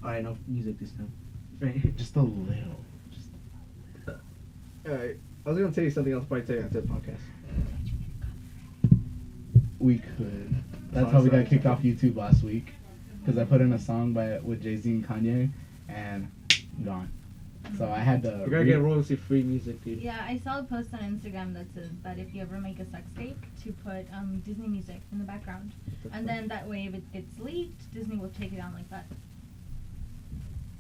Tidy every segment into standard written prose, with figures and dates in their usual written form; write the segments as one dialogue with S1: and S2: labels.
S1: Alright, no music this time. Right.
S2: Just a little.
S1: Alright. I was gonna tell you something else, probably tell you after the podcast.
S2: We could. That's how we got kicked off YouTube last week. Because I put in a song with Jay-Z and Kanye, and gone. So I had to.
S1: You gotta get royalty free music, dude.
S3: Yeah, I saw a post on Instagram that says that if you ever make a sex tape, to put Disney music in the background, and then that way, if it gets leaked, Disney will take it down like that.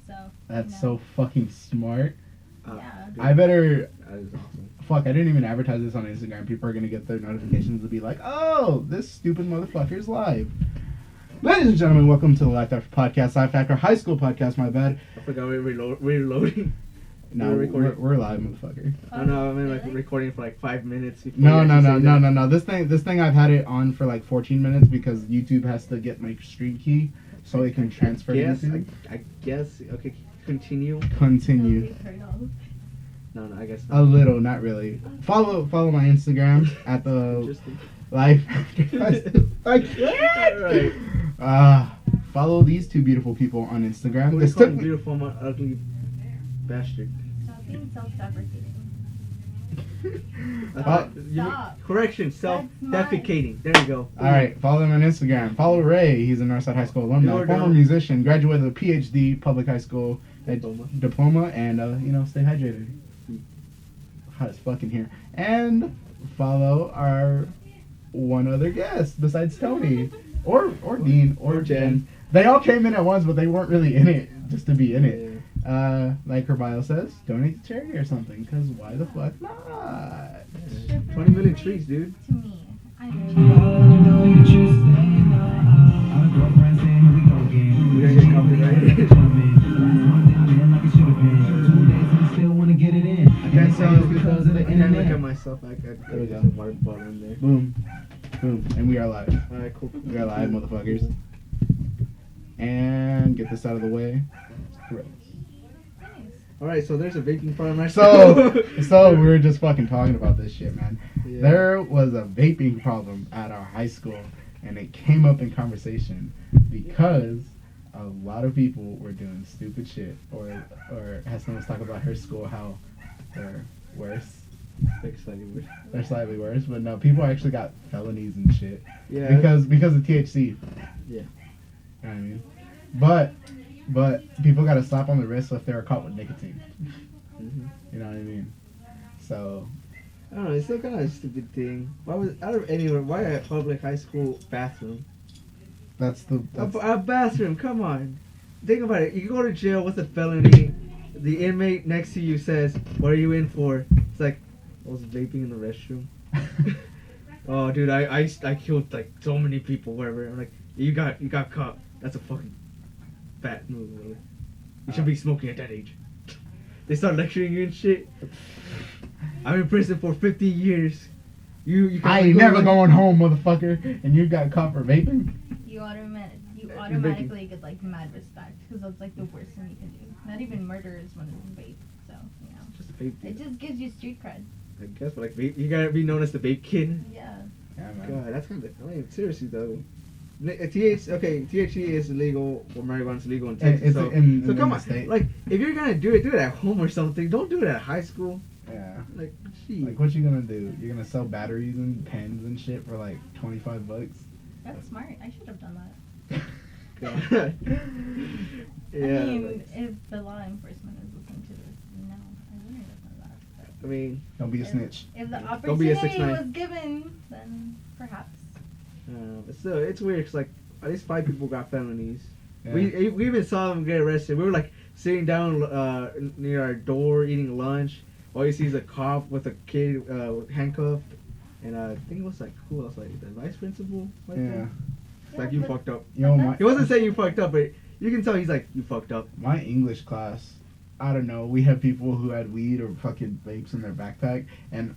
S3: So.
S2: That's so fucking smart.
S3: Yeah.
S2: I better.
S1: That is awesome.
S2: Fuck, I didn't even advertise this on Instagram. People are gonna get their notifications to be like, oh, this stupid motherfucker's live. Ladies and gentlemen, welcome to the Life After Podcast, Life After High School Podcast, my bad.
S1: I forgot we're reloading.
S2: No, we're live, motherfucker.
S1: I know, I mean, like, recording for like 5 minutes. Before
S2: No. This thing I've had it on for like 14 minutes because YouTube has to get my stream key so it can transfer to YouTube.
S1: I guess. Okay, continue. No, I guess not.
S2: A little, not really. Follow my Instagram at the Life After High School. I can't!
S1: Alright.
S2: Follow these two beautiful people on Instagram.
S1: This took beautiful, ugly bastard.
S3: Stop being self-deprecating.
S1: Stop. Correction, self-defecating. There you go.
S2: Alright, follow him on Instagram. Follow Ray. He's a Northside High School alumni, former musician, graduated with a PhD, public high school diploma, and stay hydrated. Hot as fucking here. And follow our one other guest besides Tony or Dean or Jen. They all came in at once, but they weren't really in it just to be in it. Like her bio says, donate to charity or something, because why the fuck not?
S1: 20 million trees, dude.
S3: To me, I know.
S1: We're gonna get copyrighted. I can't say it because of the internet. I can't look at myself. I
S2: we go.
S1: Water bottle in there.
S2: Boom. And we are live.
S1: Alright, cool.
S2: We are live, motherfuckers. And get this out of the way. Correct.
S1: Alright, so there's a vaping farm.
S2: So we were just fucking talking about this shit, man.
S1: Yeah.
S2: There was a vaping problem at our high school, and it came up in conversation because a lot of people were doing stupid shit, or Heston was talking about her school, how they're worse.
S1: Like slightly worse.
S2: They're slightly worse, but no, people actually got felonies and shit.
S1: Yeah.
S2: Because of THC.
S1: Yeah.
S2: You know what I mean? But people got a slap on the wrist if they were caught with nicotine.
S1: Mm-hmm.
S2: You know what I mean? So.
S1: I don't know, it's still kind of a stupid thing. Why a public high school bathroom?
S2: That's
S1: a bathroom, come on. Think about it. You go to jail with a felony. The inmate next to you says, what are you in for? It's like, I was vaping in the restroom. Oh, dude, I killed like so many people, whatever. I'm like, you got caught. That's a fucking fat move. Really. You should be smoking at that age. They start lecturing you and shit. I'm in prison for 50 years. You
S2: I ain't never going home, motherfucker. And you got caught for vaping?
S3: You automatically get like mad respect because that's like the worst thing you can do. Not even murder is when it's vape. So
S1: just a vape.
S3: It just gives you street cred.
S1: I guess, but like vape, you gotta be known as the vape kid.
S3: Yeah.
S2: Yeah, man.
S1: God, that's kind of. I mean, seriously though. THC is illegal, or marijuana's illegal in Texas. So come on,
S2: state.
S1: Like if you're gonna do it at home or something. Don't do it at high school.
S2: Yeah.
S1: Like, gee.
S2: Like, what you gonna do? You're gonna sell batteries and pens and shit for like $25?
S3: That's smart. I should have done that.
S1: God. Yeah.
S3: I mean, if the law enforcement is listening to this, no, I wouldn't have done that.
S1: I mean,
S2: don't be a snitch.
S3: If the
S1: Don't be a
S3: opportunity
S1: 6'9".
S3: was given, then perhaps.
S1: But still, it's weird. 'Cause like at least 5 people got felonies.
S2: Yeah.
S1: We even saw them get arrested. We were like sitting down near our door eating lunch. All you see is a cop with a kid handcuffed, and I think it was like who else? Like the vice principal.
S2: Yeah.
S1: Like you fucked up.
S2: Yo,
S1: He wasn't saying you fucked up, but you can tell he's like you fucked up.
S2: My English class, I don't know. We had people who had weed or fucking vapes in their backpack, and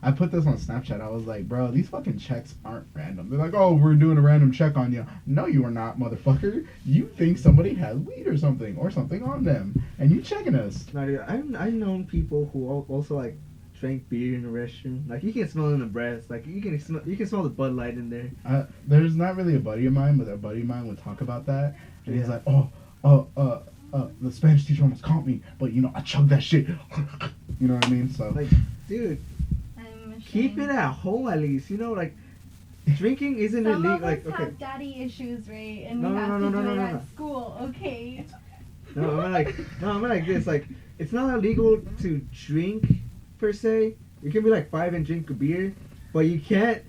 S2: I put this on Snapchat. I was like, bro, these fucking checks aren't random. They're like, oh, we're doing a random check on you. No, you are not, motherfucker. You think somebody has weed or something on them, and you checking us.
S1: I've known people who also like drank beer in the restroom. Like you can smell it in the breath. Like you can smell the Bud Light in there.
S2: There's not really a buddy of mine, but a buddy of mine would talk about that, and he's like, oh, the Spanish teacher almost caught me, but you know, I chugged that shit. You know what I mean? So
S1: Like, dude,
S3: I'm
S1: keep it
S3: ashamed.
S1: at home at least. You know, like drinking isn't
S3: Some
S1: illegal.
S3: of us
S1: Like, okay,
S3: have daddy issues, right? And
S1: No,
S3: we
S1: no,
S3: have
S1: no,
S3: to
S1: no,
S3: do
S1: no,
S3: it
S1: no,
S3: at
S1: no.
S3: school, okay?
S1: no, I mean like this. Like, it's not illegal to drink per se. You can be like 5 and drink a beer, but you can't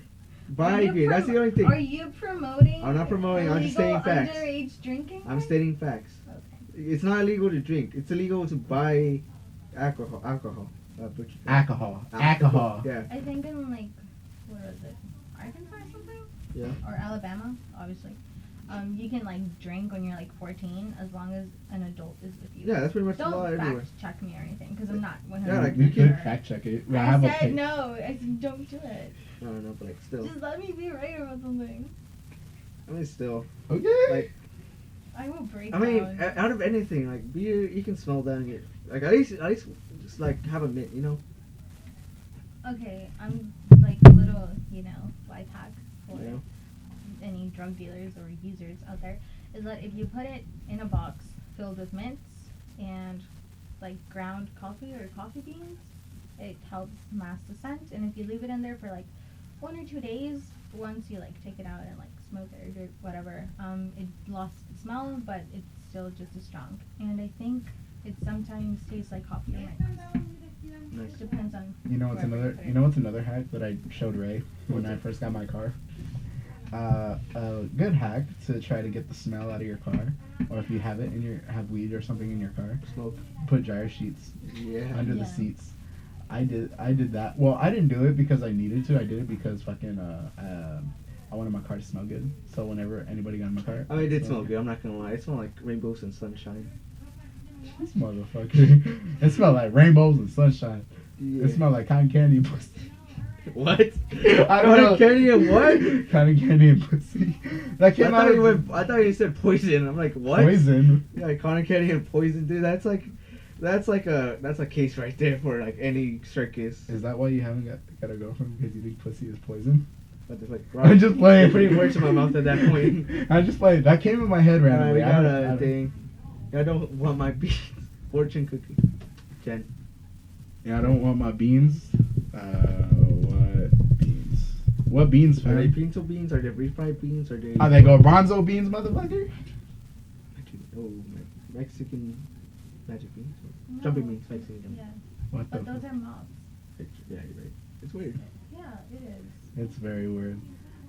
S1: buy
S3: Are you
S1: beer. That's the only thing.
S3: Are you promoting?
S1: I'm not promoting, I'm just stating
S3: illegal
S1: facts.
S3: Underage drinking.
S1: I'm
S3: right?
S1: stating facts.
S3: Okay.
S1: It's not illegal to drink. It's illegal to buy alcohol.
S2: alcohol.
S1: Yeah.
S3: I think in like, where is it? Arkansas or something?
S1: Yeah.
S3: Or Alabama, obviously. You can like drink when you're like 14 as long as an adult is with you.
S1: Yeah, that's pretty much the law
S3: Don't
S1: everywhere.
S3: fact check me or anything because I'm not 100%.
S1: Yeah, like,
S2: We
S1: you can
S2: could fact check it. I
S3: I
S2: have a
S3: said
S2: page.
S3: no. I said don't do it.
S1: No, but like still.
S3: Just let me be right about something.
S1: I mean, still.
S2: Okay.
S1: Like,
S3: I will break
S1: I mean,
S3: down.
S1: out of anything, like beer, you can smell that and get like at least just like have a mint, you know.
S3: Okay, I'm like a little, life hack for
S1: Yeah.
S3: any drug dealers or users out there is that if you put it in a box filled with mints and like ground coffee or coffee beans, it helps mask the scent. And if you leave it in there for like 1 or 2 days, once you like take it out and like smoke it or do whatever, it lost the smell, but it's still just as strong. And I think it sometimes tastes like coffee or mint.
S1: Nice.
S3: Depends on.
S2: You know what's
S3: wherever
S2: another?
S3: put
S2: You
S3: it.
S2: know what's another hack that I showed Ray when
S1: What's
S2: I
S1: it?
S2: first got my car? A good hack to try to get the smell out of your car, or if you have weed or something in your car,
S1: Smoke.
S2: put dryer sheets
S1: Yeah.
S2: under the
S3: Yeah.
S2: seats. I did that. Well, I didn't do it because I needed to. I did it because fucking I wanted my car to smell good. So whenever anybody got in my car,
S1: I mean, it did
S2: so-
S1: smell good. I'm not gonna lie. It smelled like rainbows and sunshine.
S2: This motherfucker. It smelled like rainbows and sunshine.
S1: Yeah.
S2: It smelled like cotton candy and pussy.
S1: What?
S2: I don't know.
S1: Candy and what?
S2: Cotton candy and pussy. That
S1: I
S2: came out
S1: thought,
S2: of
S1: I thought you said poison. I'm like, what?
S2: poison.
S1: Yeah, like cotton candy and poison, dude. That's a case right there for like any circus.
S2: Is that why you haven't got a girlfriend? Because you think pussy is poison?
S1: But it's like,
S2: I'm just playing.
S1: Putting words in my mouth at that point.
S2: I just played. That came in my head
S1: Alright,
S2: randomly.
S1: we
S2: I
S1: got
S2: don't- I
S1: a
S2: don't-
S1: thing. I don't want my beans. Fortune cookie. Jen.
S2: Yeah, I don't want my beans. What beans? What beans,
S1: Are they
S2: fam?
S1: pinto beans? Are they refried beans? Are they?
S2: Are they garbanzo beans, motherfucker?
S1: Mexican magic beans.
S3: No,
S1: Jumping beans, Mexican.
S3: Yeah,
S2: What the?
S3: but those are mobs.
S1: Yeah, you're right. It's weird.
S3: Yeah, it is.
S2: It's very weird.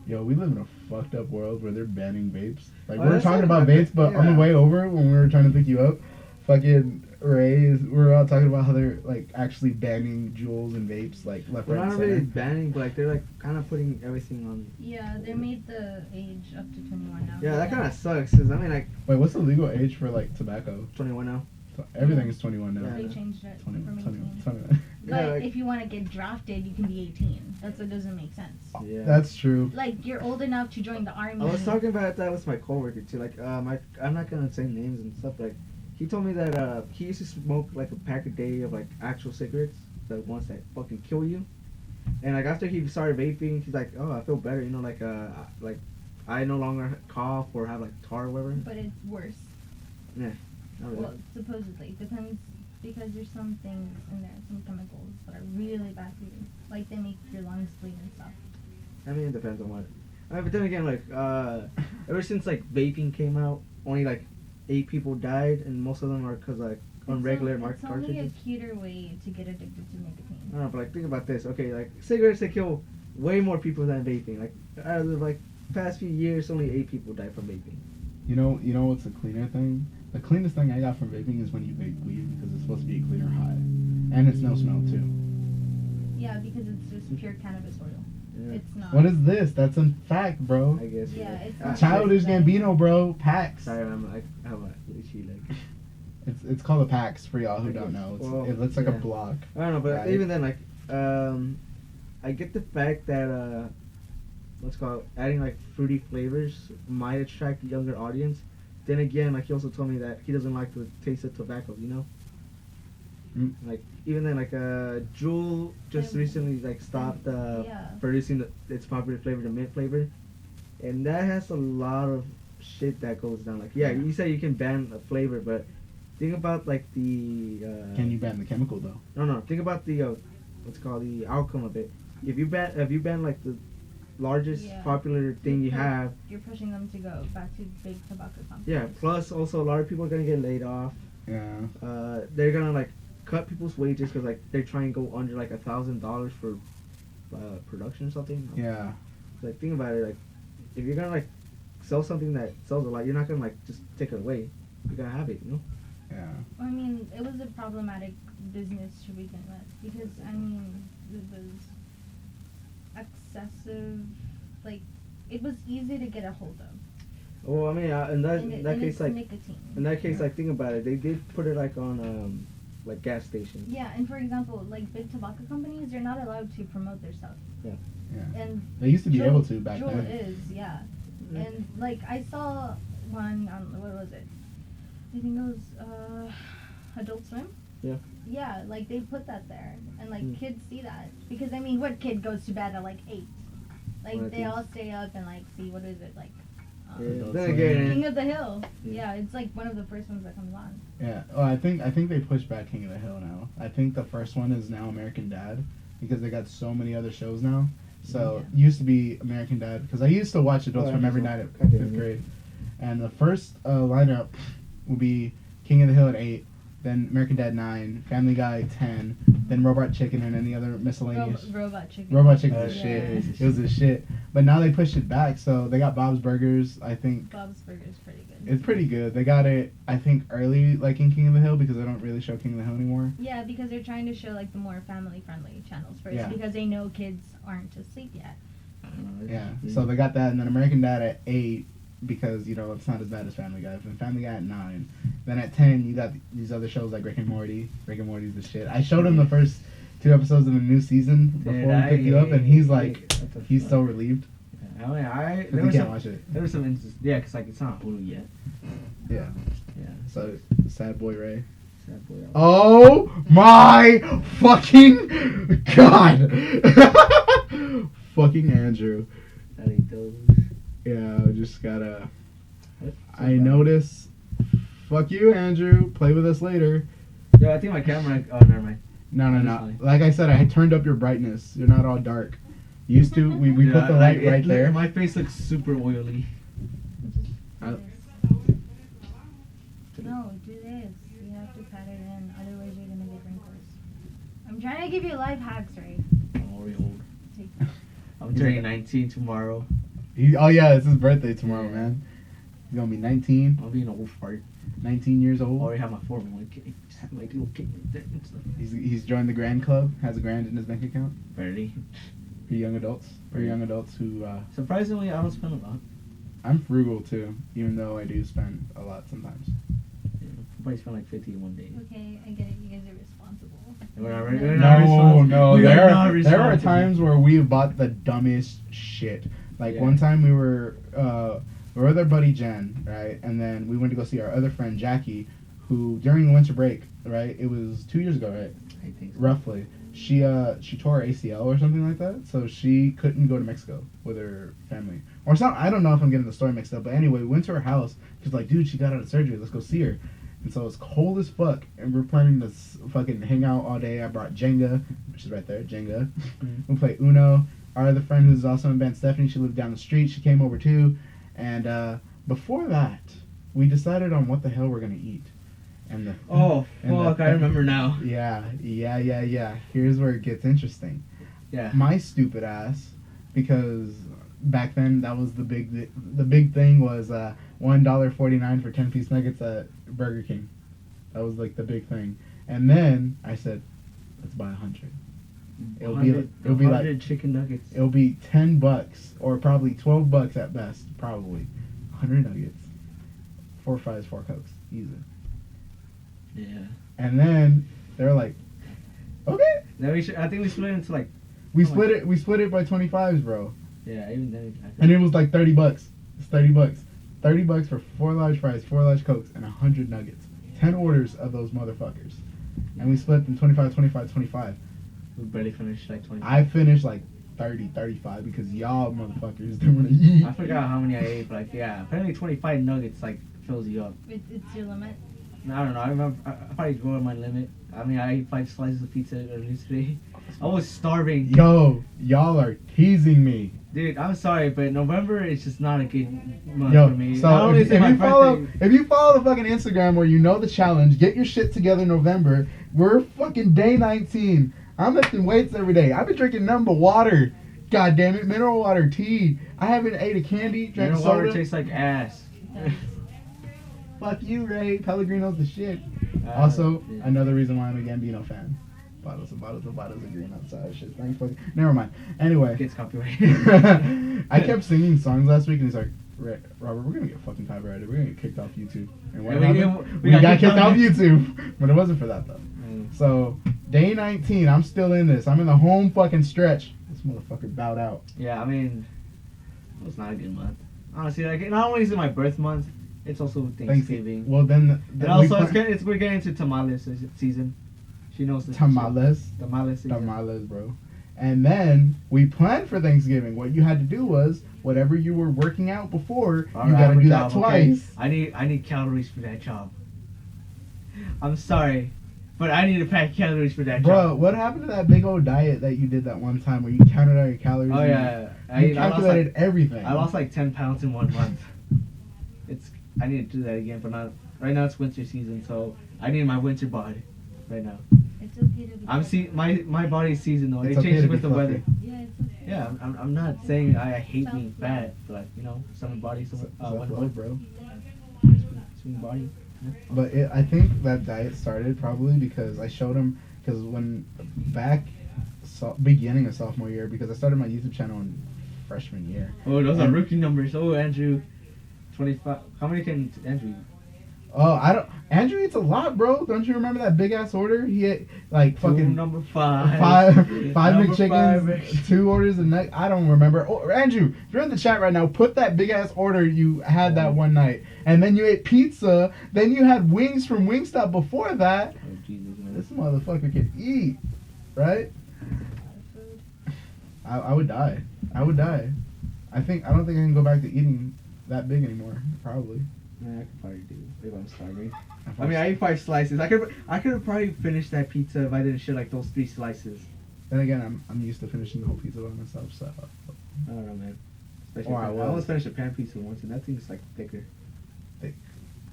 S2: Yo, we live in a fucked up world where they're banning vapes. Like,
S1: Oh,
S2: we were
S1: that's
S2: talking
S1: not
S2: about
S1: bad.
S2: vapes, but on
S1: Yeah.
S2: the way over, when we were trying to pick you up, fucking we were all talking about how they're, like, actually banning jewels and vapes, like, left,
S1: We're
S2: right, and
S1: not
S2: center.
S1: really banning, but like they're like kind of putting everything on.
S3: Yeah, they made the age up to 21 now.
S1: Yeah, that kind of sucks. Cause I mean, like
S2: Wait, what's the legal age for, like, tobacco?
S1: 21 now.
S2: So everything is 21 now.
S1: Yeah.
S3: They changed it
S2: 20,
S3: from
S2: 20,
S3: 18.
S2: 20.
S3: But
S1: Yeah, like-
S3: if you want to get drafted, you can be 18. That's what doesn't make sense.
S1: Yeah.
S2: That's true.
S3: Like you're old enough to join the army.
S1: I was talking about that with my coworker too. Like, I'm not gonna say names and stuff. Like, he told me that he used to smoke like a pack a day of like actual cigarettes, the ones that fucking kill you. And like after he started vaping, he's like, oh, I feel better. You know, like I no longer cough or have like tar or whatever.
S3: But it's worse.
S1: Yeah. Not really.
S3: Well, supposedly depends because there's some things in there, some chemicals that are really bad for you. Like they make your lungs bleed and stuff.
S1: I mean, it depends on what. I mean, but then again, like ever since like vaping came out, only like 8 people died, and most of them are because like on regular market
S3: It's only a
S1: cartridges.
S3: cuter way to get addicted to nicotine.
S1: I don't know, but like think about this. Okay, like cigarettes they kill way more people than vaping. Like out of the like past few years, only 8 people died from vaping.
S2: You know what's a cleaner thing? The cleanest thing I got from vaping is when you vape weed because it's supposed to be a cleaner high. And it's no smell too.
S3: Yeah, because it's just pure cannabis oil.
S1: Yeah.
S3: It's not.
S2: What is this? That's a fact, bro.
S1: I guess.
S3: Yeah, it's
S1: Ah,
S3: not
S2: Childish
S3: like-
S2: Gambino, bro. PAX.
S1: Sorry, I'm itchy leg.
S2: It's called a PAX for y'all who
S1: I
S2: don't
S1: guess.
S2: know.
S1: Well,
S2: It looks like a
S1: yeah.
S2: block.
S1: I don't know, but
S2: Right.
S1: even then, like, I get the fact that what's it called adding like fruity flavors might attract a younger audience. Then again, like he also told me that he doesn't like the taste of tobacco. You know.
S2: Mm.
S1: Like even then, like Juul just
S3: Yeah.
S1: recently like stopped
S3: Yeah.
S1: producing its popular flavor, the mint flavor, and that has a lot of shit that goes down. Like, yeah, you said you can ban a flavor, but think about like the.
S2: Can you ban the chemical though?
S1: No. Think about the what's it called, the outcome of it. If you ban like the largest popular thing you have.
S3: You're pushing them to go back to big tobacco companies.
S1: Yeah. Plus, also a lot of people are gonna get laid off.
S2: Yeah.
S1: They're gonna like cut people's wages because like they're trying to go under like $1,000 for production or something.
S2: Yeah.
S1: Like, think about it. Like, if you're gonna like sell something that sells a lot, you're not gonna like just take it away. You're gonna have it, you know.
S2: Yeah.
S3: I mean, it was a problematic business to begin with because I mean, it was excessive. Like, it was easy to get a hold of.
S1: Well, I mean, in that case,
S3: it's
S1: like
S3: nicotine.
S1: in that case, like, think about it. They did put it like on like gas stations.
S3: Yeah, and for example, like big tobacco companies, they're not allowed to promote their stuff.
S2: Yeah.
S3: And
S2: They used to be able to back
S3: Juul
S2: then.
S3: is, yeah.
S1: Mm-hmm.
S3: And like I saw one on, what was it? I think it was Adult Swim.
S1: Yeah.
S3: Yeah, like they put that there, and like
S1: Mm.
S3: kids see that because I mean, what kid goes to bed at like 8? Like
S1: Well, I
S3: they
S1: think-
S3: all stay up and like see what is it like.
S1: Yeah.
S2: Adult
S1: Then
S2: Swim.
S1: again,
S3: King of the Hill.
S1: Yeah.
S3: Yeah, it's like one of the first ones that comes on.
S2: Yeah. Oh, I think they pushed back King of the Hill now. I think the first one is now American Dad because they got so many other shows now. So it used to be American Dad because I used to watch Adult
S1: Oh,
S2: Swim
S1: I
S2: every
S1: know.
S2: night at
S1: I did,
S2: 5th
S1: yeah.
S2: grade. And the first lineup will be King of the Hill at 8, then American Dad 9, Family Guy 10, then Robot Chicken and any other miscellaneous.
S3: Robot Chicken.
S2: Robot Chicken was
S1: Yeah.
S2: shit. It was a shit. But now they pushed it back, so they got Bob's Burgers. I think
S3: Bob's Burger is pretty good.
S2: it's pretty good. They got it, I think, early, like in King of the Hill, because they don't really show King of the Hill anymore.
S3: Yeah, because they're trying to show like the more family-friendly channels first,
S2: Yeah.
S3: because they know kids aren't asleep yet.
S2: Yeah. So they got that, and then American Dad at 8, because you know it's not as bad as Family Guy. And Family Guy at 9. Then at 10, you got these other shows like Rick and Morty. Rick and Morty's the shit. I showed him the first 2 episodes of the new season before
S1: Dude,
S2: we picked you up, and he's like,
S1: what the
S2: he's
S1: fuck?
S2: so relieved
S1: I mean,
S2: because
S1: there
S2: he
S1: was
S2: can't
S1: some,
S2: watch it.
S1: there was some instances. Yeah, because like it's not Hulu yet.
S2: Yeah.
S1: Yeah.
S2: So sad boy Ray.
S1: Sad boy.
S2: Oh my fucking god! Fucking Andrew.
S1: That ain't those.
S2: Yeah, I just gotta. I notice. Fuck you, Andrew. Play with us later.
S1: Yo, I think my camera. Oh, never mind.
S2: No.
S1: Honestly.
S2: Like I said, I had turned up your brightness. You're not all dark. Used to, we
S1: Dude,
S2: put the light right there.
S1: My face looks super oily.
S2: I-
S3: No, do this. You have to pat it in, otherwise you're gonna get wrinkles. I'm trying to give you life hacks, right?
S1: I'm already old.
S3: Take
S1: I'm turning 19 tomorrow.
S2: Oh yeah, it's his birthday tomorrow, man. He's gonna be 19.
S1: I'll be an old fart.
S2: 19 years
S1: I
S2: old.
S1: already have my 401k. Just have my little cake right there and stuff.
S2: He's joined the Grand Club. Has a grand in his bank account
S1: Barely.
S2: for young adults. For young adults who.
S1: Surprisingly, I don't spend a lot.
S2: I'm frugal too, even though I do spend a lot sometimes.
S1: Yeah, I probably spend like 50 in one day.
S3: Okay, I get it. You guys are responsible.
S1: We're not re- we're not
S2: No,
S1: responsible.
S2: no.
S1: We are not
S2: There are
S1: responsible.
S2: times where we've bought the dumbest shit. Like
S1: Yeah.
S2: one time we were with our buddy Jen, right? And then we went to go see our other friend Jackie, who during the winter break, right? It was 2 years ago, right?
S1: I think so.
S2: Roughly. She tore her ACL or something like that, so she couldn't go to Mexico with her family. Or something. I don't know if I'm getting the story mixed up, but anyway, we went to her house. She's like, dude, she got out of surgery. Let's go see her. And so it's cold as fuck, and we're planning to fucking hang out all day. I brought Jenga, which is right there, Jenga.
S1: Mhm.
S2: We play Uno. Our other friend, who's also in band, Stephanie, she lived down the street. She came over too. And before that, we decided on what the hell we're gonna eat. And the
S1: Oh,
S2: and
S1: fuck, I remember now.
S2: Yeah. Here's where it gets interesting.
S1: Yeah.
S2: My stupid ass, because back then that was the big thing was $1.49 for 10-piece nuggets at Burger King. That was like the big thing. And then I said, let's buy 100. It'll be like
S1: 100 chicken nuggets.
S2: it'll be $10 or probably $12 at best, probably. 100 nuggets, 4 fries, 4 Cokes, easy.
S1: Yeah.
S2: And then they're like, okay.
S1: Then I think we split it into like.
S2: We
S1: Oh my
S2: split it by 25s, bro.
S1: Yeah, even then.
S2: And it was like $30. It's $30. $30 for 4 large fries, 4 large Cokes, and 100 nuggets. 10 orders of those motherfuckers. And we split them 25, 25, 25.
S1: We barely finished like 20.
S2: I finished like 30, 35 because y'all motherfuckers don't want to eat.
S1: I forgot how many I ate, but like, yeah, apparently 25 nuggets like fills you up.
S3: It's your limit.
S1: I don't know. I remember I probably go on my limit. I mean, I ate 5 slices of pizza earlier today. I was starving.
S2: Yo, y'all are teasing me.
S1: Dude, I'm sorry, but November is just not a good month
S2: Yo,
S1: for me.
S2: so
S1: Not only
S2: if,
S1: is it
S2: if
S1: my
S2: you follow,
S1: birthday-
S2: if you follow the fucking Instagram where you know the challenge, get your shit together November. We're fucking day 19. I'm lifting weights every day. I've been drinking nothing but water. God damn it, mineral water, tea. I haven't ate a candy, drank
S1: Mineral
S2: soda.
S1: water tastes like ass.
S2: Fuck you, Ray. Pellegrino's the shit. Also,
S1: Yeah.
S2: another reason why I'm a Gambino fan. Bottles and bottles and bottles of green outside. Shit. Thank fucking. Never mind. Anyway.
S1: Gets copyrighted.
S2: I kept singing songs last week, and he's like, Robert, we're gonna get fucking copyrighted. We're gonna get kicked off YouTube. And what
S1: Yeah,
S2: happened? We got kicked off YouTube. But it wasn't for that, though. So, day 19, I'm still in this. I'm in the home fucking stretch. This motherfucker bowed out.
S1: Yeah, I mean, it was not a good month. Honestly, like, not only is it my birth month, it's also Thanksgiving.
S2: Well, then
S1: And also, we're getting into tamales season. She knows this.
S2: Tamales.
S1: Tamales season.
S2: Tamales, bro. And then we planned for Thanksgiving. What you had to do was whatever you were working out before,
S1: All
S2: you
S1: right,
S2: gotta
S1: I'm
S2: do
S1: a
S2: that
S1: job, okay?
S2: twice.
S1: I need calories for that job. I'm sorry, but I need to pack calories for that
S2: Bro,
S1: job.
S2: what happened to that big old diet that you did that one time where you counted out your calories?
S1: Oh
S2: and
S1: yeah,
S2: you
S1: I lost
S2: calculated
S1: like,
S2: everything.
S1: I lost like 10 pounds in 1 month. I need to do that again, but not right now. It's winter season, so I need my winter body right now.
S3: It's okay to be
S1: My body's seasonal.
S2: It's
S1: It
S2: okay
S1: changes
S2: to
S1: with
S2: be
S1: the
S2: fluffy.
S1: weather.
S3: Yeah, it's okay.
S1: Yeah, I'm not saying I hate being fat, but you know, summer body, summer
S2: Self-love, bro.
S1: swing body. Yeah.
S2: But I think that diet started probably because I showed him, because when beginning of sophomore year, because I started my YouTube channel in freshman year.
S1: Oh, those are rookie numbers. Oh, Andrew, 25. How many can Andrew eat?
S2: Oh, Andrew eats a lot, bro. Don't you remember that big ass order? He ate like fucking
S1: number 5.
S2: five
S1: Number
S2: McChickens,
S1: 5.
S2: 2 orders a night. I don't remember. Oh, Andrew, if you're in the chat right now, put that big ass order you had that one night, and then you ate pizza. Then you had wings from Wingstop before that.
S1: Oh Jesus, man.
S2: This motherfucker can eat, right? I would die. I would die. I don't think I can go back to eating that big anymore. Probably.
S1: Yeah, I could probably do if I'm starving. I mean, I ate 5 slices. I could have probably finished that pizza if I didn't share like those 3 slices.
S2: Then again, I'm used to finishing the whole pizza by myself, so.
S1: I don't know, man. Especially
S2: Oh, I
S1: I
S2: was.
S1: almost finished a pan pizza once, and that thing's like thicker.
S2: Thick.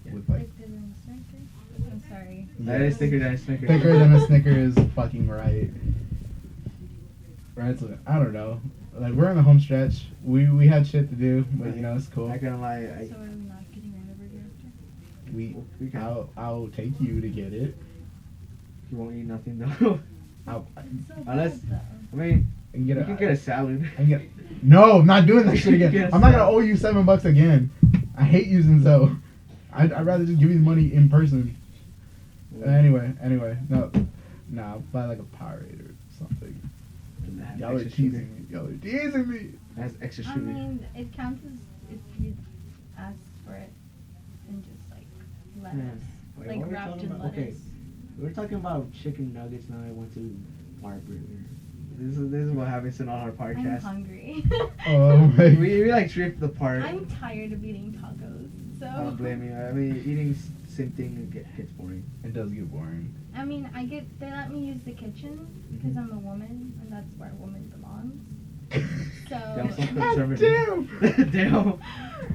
S1: Yeah.
S2: With like
S3: Thicker than a Snickers? I'm sorry.
S1: That is thicker than a Snickers.
S2: thicker than a Snickers, fucking right. Right, so I don't know. Like we're in the home stretch. We had shit to do, but you know it's cool.
S1: I can't lie.
S3: So are we not getting Whataburger after?
S2: We
S1: can.
S2: I'll take you to get it.
S1: You won't eat nothing though.
S3: It's so
S1: Unless-
S3: bad, though.
S1: I mean,
S2: I can get
S1: you can get a salad.
S2: I can get. No, I'm not doing that shit again.
S1: Yes,
S2: I'm not gonna
S1: sir.
S2: owe you $7 again. I hate using Zoe. I'd rather just give you the money in person. Anyway, no, nah, buy like a Powerade or something. Y'all are teasing me. Y'all are teasing me.
S1: That's extra
S3: I
S1: sugar.
S3: mean, it counts as if you ask for it and just like lettuce.
S1: Wait,
S3: Like
S1: what are we
S3: wrapped
S1: talking
S3: in
S1: about?
S3: lettuce.
S1: Okay, we were talking about chicken nuggets. Now I went to Whataburger. This is what happens in all our
S3: I'm
S1: podcasts.
S3: hungry.
S2: Oh my.
S1: We like drift apart.
S3: I'm tired of eating tacos. So
S1: I don't blame you. I mean, eating same thing gets boring.
S2: It does get boring.
S3: I mean, they let me use the kitchen because I'm a woman and that's where a woman belongs. So
S1: Damn, so
S2: God
S1: conservative. Damn.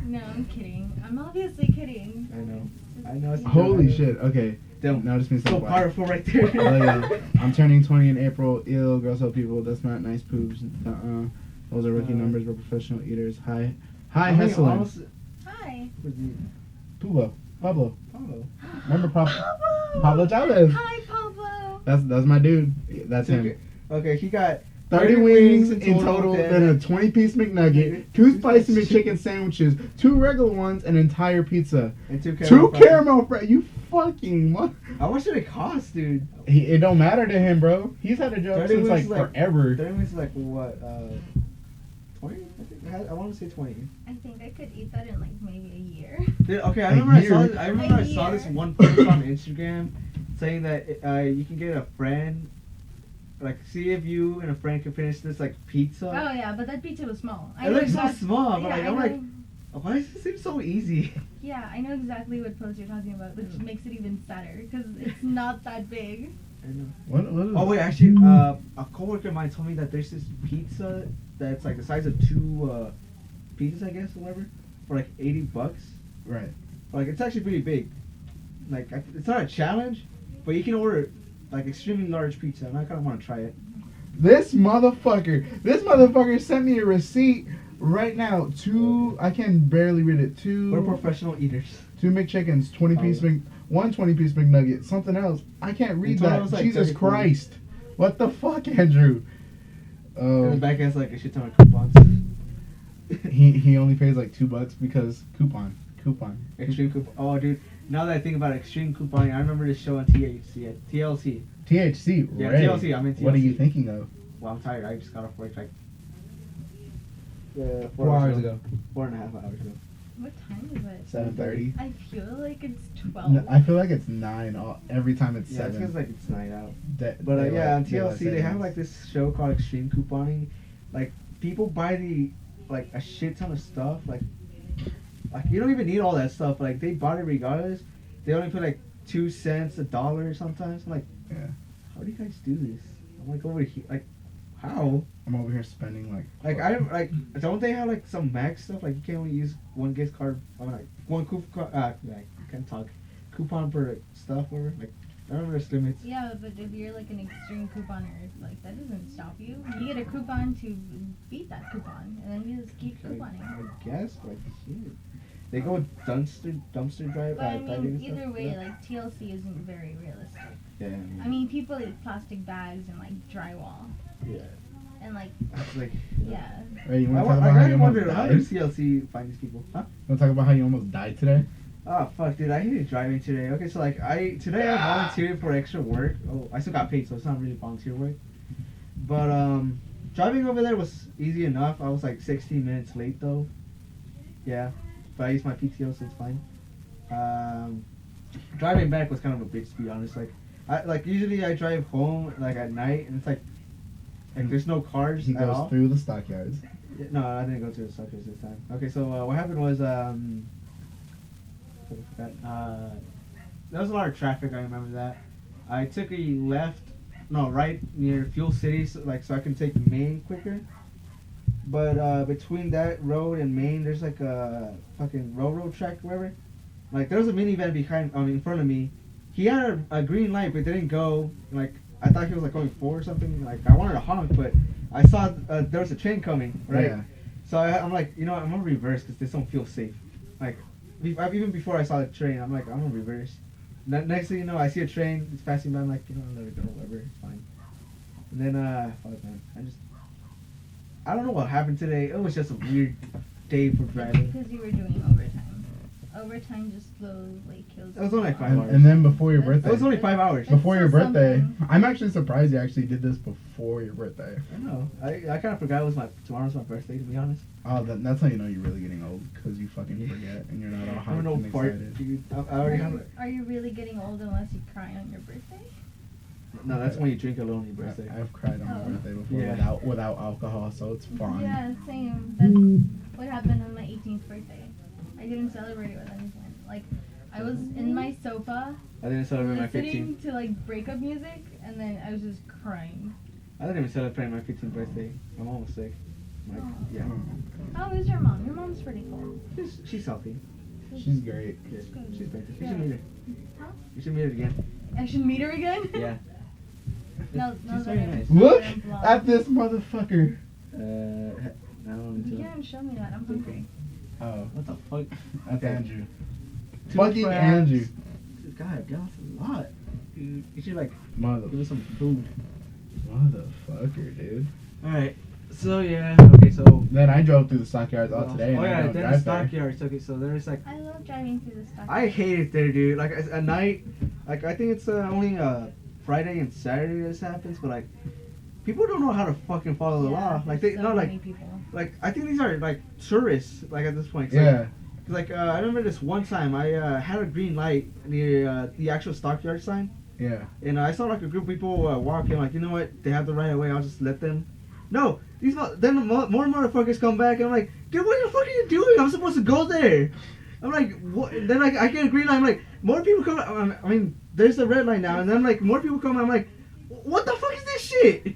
S3: no, I'm kidding. I'm obviously kidding.
S1: I know.
S3: It's
S1: I know. It's
S2: Holy shit. Okay.
S1: Damn.
S2: Now just means
S1: So
S2: something.
S1: powerful right there.
S2: Oh yeah. I'm turning 20 in April. Ill, gross out people. That's not nice poops. Those are rookie numbers. We're professional eaters. Hi, Jesulen.
S3: Hi.
S2: Pablo.
S1: Oh.
S2: Remember Pablo Chavez?
S3: Hi, Pablo.
S2: That's my dude. That's him.
S1: Okay, he got
S2: 30 wings in total, then a 20-piece McNugget, 2 spicy McChicken sandwiches, 2 regular ones, an entire pizza,
S1: and 2
S2: 2 caramel fries. You fucking
S1: How much did it cost, dude?
S2: It don't matter to him, bro. He's had a job
S1: 30
S2: since
S1: wings
S2: like
S1: is
S2: forever.
S1: 30 minutes is like what? 20? I think I want to say 20.
S3: I think I could eat that in like maybe a year.
S1: Dude, okay, I
S2: A
S1: remember
S2: year?
S1: I saw this
S3: year.
S1: one post on Instagram saying that you can get a friend like, see if you and a friend can finish this like pizza.
S3: Oh yeah, but that pizza was small.
S1: It looks so
S3: exact-
S1: small, but
S3: yeah,
S1: like
S3: I
S1: I'm
S3: know-
S1: like, why does it seem so easy?
S3: Yeah, I know exactly what pose you're talking about, which makes it even sadder because it's not that big.
S1: I know.
S2: What is
S1: Oh wait, actually, a coworker of mine told me that there's this pizza that's like the size of two pizzas, I guess, or whatever, for like $80.
S2: Right.
S1: Like it's actually pretty big. Like it's not a challenge, but you can order like extremely large pizza, and I kind of want to try it.
S2: This motherfucker sent me a receipt right now. I can barely read it.
S1: We're professional eaters.
S2: 2 McChickens, 20-piece one 20-piece McNugget, something else. I can't read
S1: total
S2: that.
S1: was like
S2: Jesus
S1: 34.
S2: Christ. What the fuck, Andrew?
S1: And the back has like a shit ton of coupons.
S2: He only pays like $2 because coupon.
S1: Extreme coupon. Oh, dude. Now that I think about it, extreme couponing, I remember this show on TLC.
S2: THC,
S1: Yeah,
S2: Ray.
S1: TLC, I'm in
S2: What are you
S1: TLC.
S2: thinking of?
S1: Well, I'm tired. I just got off work like
S2: 4 hours ago.
S1: 4.5 hours ago.
S3: What time is it?
S2: 7:30.
S3: I feel like it's 12.
S2: No, I feel like it's 9 every time it's
S1: Yeah, it's
S2: 7.
S1: because like it's night out.
S2: That-
S1: But
S2: daylight-
S1: yeah, on
S2: daylight
S1: TLC they have
S2: savings.
S1: like this show called Extreme Couponing. Like people buy like a shit ton of stuff. Like you don't even need all that stuff. Like they bought it regardless. They only put like 2 cents, $1 sometimes. I'm like,
S2: Yeah.
S1: how do you guys do this? I'm like over here, like how?
S2: I'm over here spending
S1: Like don't they have like some max stuff? Like you can only use one gift card. I'm like one coupon. I can't talk. Coupon per stuff or like I don't know there's limits.
S3: Yeah, but if you're like an extreme couponer, like that doesn't stop you. You get a coupon to beat that coupon, and then you just keep couponing.
S1: I guess like shit. They go dumpster drive.
S3: But I
S1: diving
S3: mean,
S1: and stuff.
S3: either way,
S1: Yeah.
S3: like TLC isn't very realistic.
S1: Yeah.
S3: I mean, people eat plastic bags and like drywall,
S1: Yeah.
S3: and like
S1: It's like.
S2: Hey, you
S1: I,
S2: want to talk about how
S1: I
S2: you almost
S1: wonder how
S2: died?
S1: does CLC find these people? Huh?
S2: Want to talk about how you almost died today?
S1: Oh fuck, dude! I hated driving today. Okay, so like today I volunteered for extra work. Oh, I still got paid, so it's not really volunteer work. But driving over there was easy enough. I was like 16 minutes late though. Yeah, but I used my PTO, so it's fine. Driving back was kind of a bitch, to be honest. Like usually I drive home like at night, and it's like there's no cars
S2: He
S1: at
S2: goes
S1: all.
S2: through the stockyards.
S1: No, I didn't go to the suckers this time. Okay, so what happened was there was a lot of traffic. I remember that. I took a right near Fuel City, so I can take Main quicker. But between that road and Main, there's like a fucking railroad track, or whatever. Like there was a minivan in front of me. He had a green light, but didn't go. Like I thought he was like going forward or something. Like I wanted to honk, but I saw there was a train coming, right?
S2: Yeah.
S1: So I'm like, I'm gonna reverse because this don't feel safe. Like even before I saw the train, I'm like, I'm gonna reverse. Next thing you know, I see a train. It's passing by. I'm like, let it go, whatever, it's fine. And then fuck man, I don't know what happened today. It was just a weird day for driving.
S3: because you were doing overtime. Overtime just slowly kills.
S1: It was only like 5
S2: And,
S1: hours.
S2: and then before your
S3: That's-
S1: It
S2: birthday.
S1: was only 5 hours.
S3: That's
S2: Before your
S3: still
S2: birthday.
S3: something.
S2: I'm actually surprised you actually did this before your birthday.
S1: I know. I kind of forgot it was tomorrow's my birthday, to be honest.
S2: Oh, that's how you know you're really getting old, because you fucking forget and you're not all
S1: I'm
S2: hyped
S1: no
S2: and
S1: fart,
S2: excited.
S1: dude. I already have.
S3: Are you really getting old unless you cry on your birthday?
S1: No, that's when you drink alone on your birthday.
S2: I've cried on my
S3: Oh.
S2: birthday before
S1: Yeah.
S2: without alcohol, so it's fine.
S3: Yeah, same. That's what happened on my 18th birthday. I didn't celebrate it with anything. Like, I was in my sofa
S1: I didn't celebrate my
S3: listening
S1: 15th.
S3: to like breakup music, and then I was just crying.
S1: I didn't even celebrate my 15th birthday. My mom was sick. Like,
S3: Oh.
S1: yeah.
S3: How is your mom? Your mom's pretty cool.
S1: She's healthy.
S2: She's great.
S1: Yeah,
S3: good.
S1: she's better. You
S3: Yeah.
S1: should meet her.
S3: Huh?
S1: You should meet her again.
S3: I should meet her again?
S1: Yeah.
S3: No,
S1: She's
S3: that
S1: very
S3: I'm-
S1: nice.
S2: Look
S3: I'm blonde.
S2: at this motherfucker.
S1: I don't
S3: You
S1: know.
S3: can't show me that. I'm hungry.
S2: Oh,
S1: What the fuck?
S2: that's Andrew.
S1: Two
S2: Fucking
S1: crabs.
S2: Andrew.
S1: God, that's a lot. Dude, you should give
S2: Mother,
S1: us some food.
S2: motherfucker, dude.
S1: Alright. So yeah. Okay. So.
S2: Then I drove through the stockyards all today. And
S1: Oh
S2: I
S1: yeah.
S2: don't
S1: Then the
S2: drive there.
S1: stockyards. Okay. So there's like.
S3: I love driving through the stock.
S1: I hate it there, dude. Like at night, like I think it's only Friday and Saturday this happens, but like people don't know how to fucking follow the law. Like they
S3: so
S1: not
S3: many
S1: like
S3: people.
S1: I think these are like tourists. Like at this point, it's
S2: Yeah.
S1: Like I remember this one time I had a green light near the actual stockyard sign,
S2: Yeah.
S1: And I saw like a group of people walking, like, you know what? They have the right of way. I'll just let them. No, then more motherfuckers come back. And I'm like, dude, what the fuck are you doing? I'm supposed to go there. I'm like, what? Then I get a green light. I'm like, more people come. I mean, there's a red light now, and then like more people come. I'm like, what the fuck is this shit?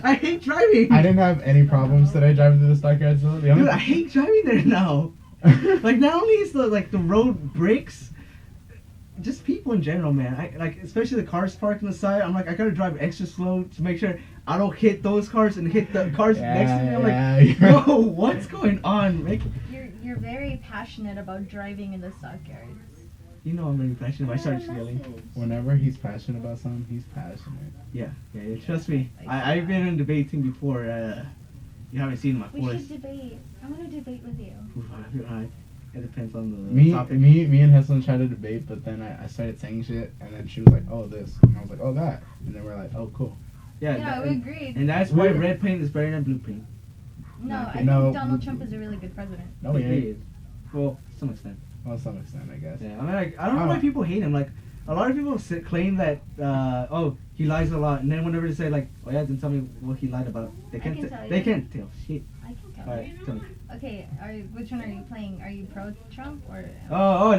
S1: I hate driving.
S2: I didn't have any problems today driving through the Stockyard zone.
S1: Dude, I hate driving there now. Like, not only is the road breaks, just people in general, man. I like, especially the cars parked on the side. I'm like, I gotta drive extra slow to make sure I don't hit those cars and hit the cars next to me. I'm like, whoa, what's going on?
S3: You're very passionate about driving in the stockyards.
S1: You know I'm really passionate. I start yelling.
S2: Whenever he's passionate about something, he's passionate.
S1: Yeah, trust me. I've been in debating before. You haven't seen my
S3: We
S1: force.
S3: should debate. I want to debate with you.
S1: It depends on the
S2: Me
S1: topic.
S2: and Heslin tried to debate, but then I started saying shit, and then she was like, "Oh, this," and I was like, "Oh, that," and then we're like, "Oh, cool."
S3: Yeah, we agreed.
S1: And that's why red paint is better than blue paint.
S3: No, I think
S2: No.
S3: Donald Trump is a really good president.
S2: No, he ain't.
S1: Well, to some extent.
S2: Well, to some extent, I guess.
S1: Yeah, I mean, like, I don't know why people hate him. Like, a lot of people claim that, oh, he lies a lot, and then whenever they say like, oh yeah, then tell me what he lied about, they can't. They can't tell shit.
S3: I can tell
S1: All right,
S3: you.
S1: tell me.
S3: Okay, which one are you playing? Are you pro Trump or?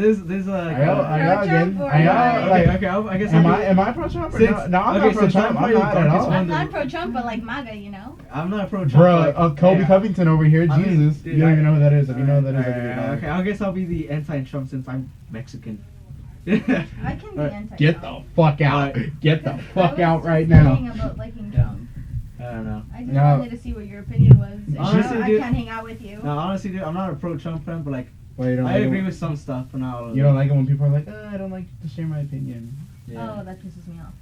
S1: This
S2: I got again.
S3: Pro-Trump or-
S2: I got like.
S1: okay, I guess.
S2: Am I pro Trump? No, I'm not pro Trump. I'm not at all.
S3: I'm not pro Trump, but like MAGA, you know.
S1: I'm not pro Trump.
S2: Bro, Kobe Covington over here,
S1: I mean,
S2: Jesus.
S1: dude,
S2: You don't even know who that is. If you know who that is, I'll give you a dollar.
S1: okay, I guess I'll be the anti-Trump since I'm Mexican.
S3: I can be anti.
S2: Get the fuck out.
S1: Alright.
S2: Get the fuck
S3: I
S2: out
S3: was
S2: right
S3: just
S2: now.
S3: kidding about liking Trump.
S1: I don't know.
S3: I just
S2: No.
S3: wanted to see what your opinion was. And
S1: Honestly,
S3: now I
S1: dude-
S3: can't hang out with you.
S1: No, honestly, dude, I'm not a pro-Trump fan, but like,
S2: Well, you don't
S1: I
S2: like
S1: agree
S2: it
S1: with some stuff, but not all of
S2: You
S1: it.
S2: don't like it when people are like, I don't like to share my opinion.
S1: Yeah.
S3: Oh, that pisses me off.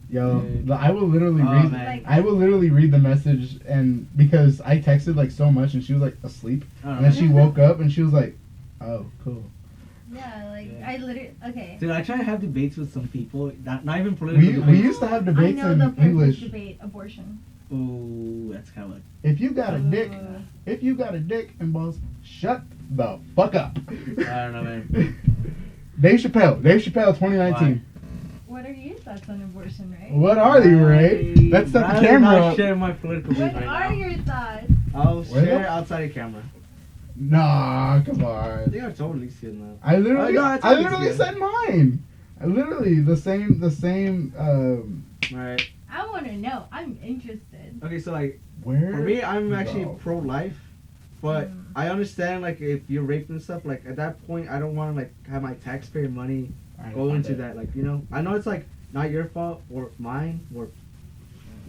S2: Yo,
S1: Dude.
S2: I will literally
S1: Oh,
S2: read.
S1: man.
S2: I will literally read the message, and because I texted like so much, and she was like asleep,
S1: I don't
S2: and then
S1: know.
S2: she woke up and she was like, "Oh, cool."
S3: Yeah, like
S1: Yeah.
S3: I literally okay.
S1: Dude, I try to have debates with some people, not even political.
S2: We used to have debates
S3: I know
S2: in
S3: the perfect
S2: English.
S3: debate: abortion.
S1: Ooh, that's kind of like.
S2: If you got a dick,
S3: Uh,
S2: if you got a dick and balls, shut the fuck up.
S1: I don't know, man.
S2: Dave Chappelle, 2019.
S3: What are your thoughts on abortion, Ray?
S2: What are they, Ray? Let's set the
S1: Rather
S2: camera
S1: not
S2: up.
S1: share my political views
S3: What
S1: right
S3: are
S1: now.
S3: your thoughts?
S1: I'll
S2: Well-
S1: share outside the camera.
S2: Nah, come
S1: I
S2: on.
S1: think I've totally seen that.
S2: I literally,
S1: no, I think it's good.
S2: said mine. I literally the same.
S1: Right.
S3: I want to know. I'm interested.
S1: Okay, so like,
S2: Where?
S1: for me, I'm actually
S2: go?
S1: pro-life, but
S3: Mm.
S1: I understand like if you're raped and stuff. Like at that point, I don't want to like have my taxpayer money
S2: I
S1: go
S2: know
S1: into
S2: that.
S1: that. Like, you know, I know it's like not your fault or mine or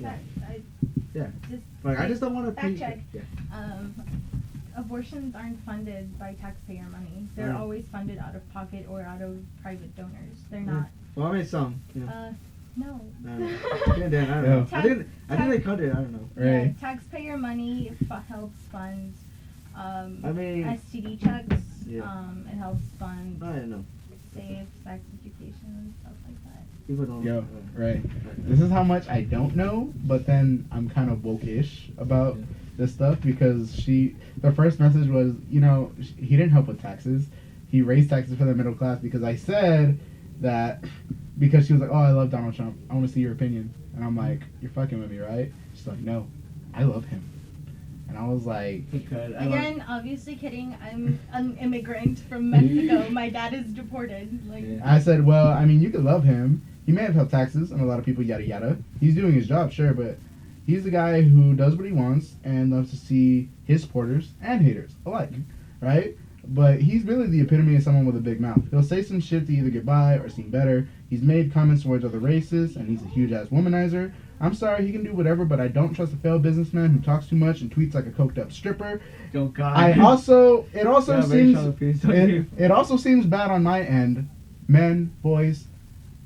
S1: yeah,
S3: I
S1: yeah.
S3: just
S1: Like I just don't want to pay.
S3: Fact check.
S1: Yeah.
S3: Abortions aren't funded by taxpayer money. They're
S1: Mm.
S3: always funded out of pocket or out of private donors. They're
S1: Mm.
S3: not.
S1: Well, I mean some. You know.
S3: No.
S1: I don't know. Yeah, then, I don't
S2: Yeah.
S1: know. I think they cut it. I don't know.
S3: Yeah,
S2: Right.
S3: taxpayer money helps fund
S1: I mean,
S3: STD checks.
S1: Yeah.
S3: It helps fund
S1: I don't know.
S3: safe sex education and stuff like that.
S1: People don't.
S2: Yo, right. This is how much I don't know, but then I'm kind of woke-ish about
S1: Yeah.
S2: this stuff because the first message was, you know, he didn't help with taxes. He raised taxes for the middle class because I said that because she was like, oh, I love Donald Trump. I want to see your opinion. And I'm like, you're fucking with me, right? She's like, no, I love him. And I was like,
S3: Again, obviously kidding. I'm an immigrant from Mexico. My dad is deported. Like,
S1: Yeah.
S2: I said, well, I mean, you could love him. He may have helped taxes and a lot of people, yada yada. He's doing his job, sure, but he's the guy who does what he wants and loves to see his supporters and haters alike, right? But he's really the epitome of someone with a big mouth. He'll say some shit to either get by or seem better. He's made comments towards other races, and he's a huge-ass womanizer. I'm sorry, he can do whatever, but I don't trust a failed businessman who talks too much and tweets like a coked-up stripper.
S1: Oh God.
S2: It also
S1: Yeah, very strong
S2: seems
S1: opinions on you.
S2: it also seems bad on my end. Men, boys,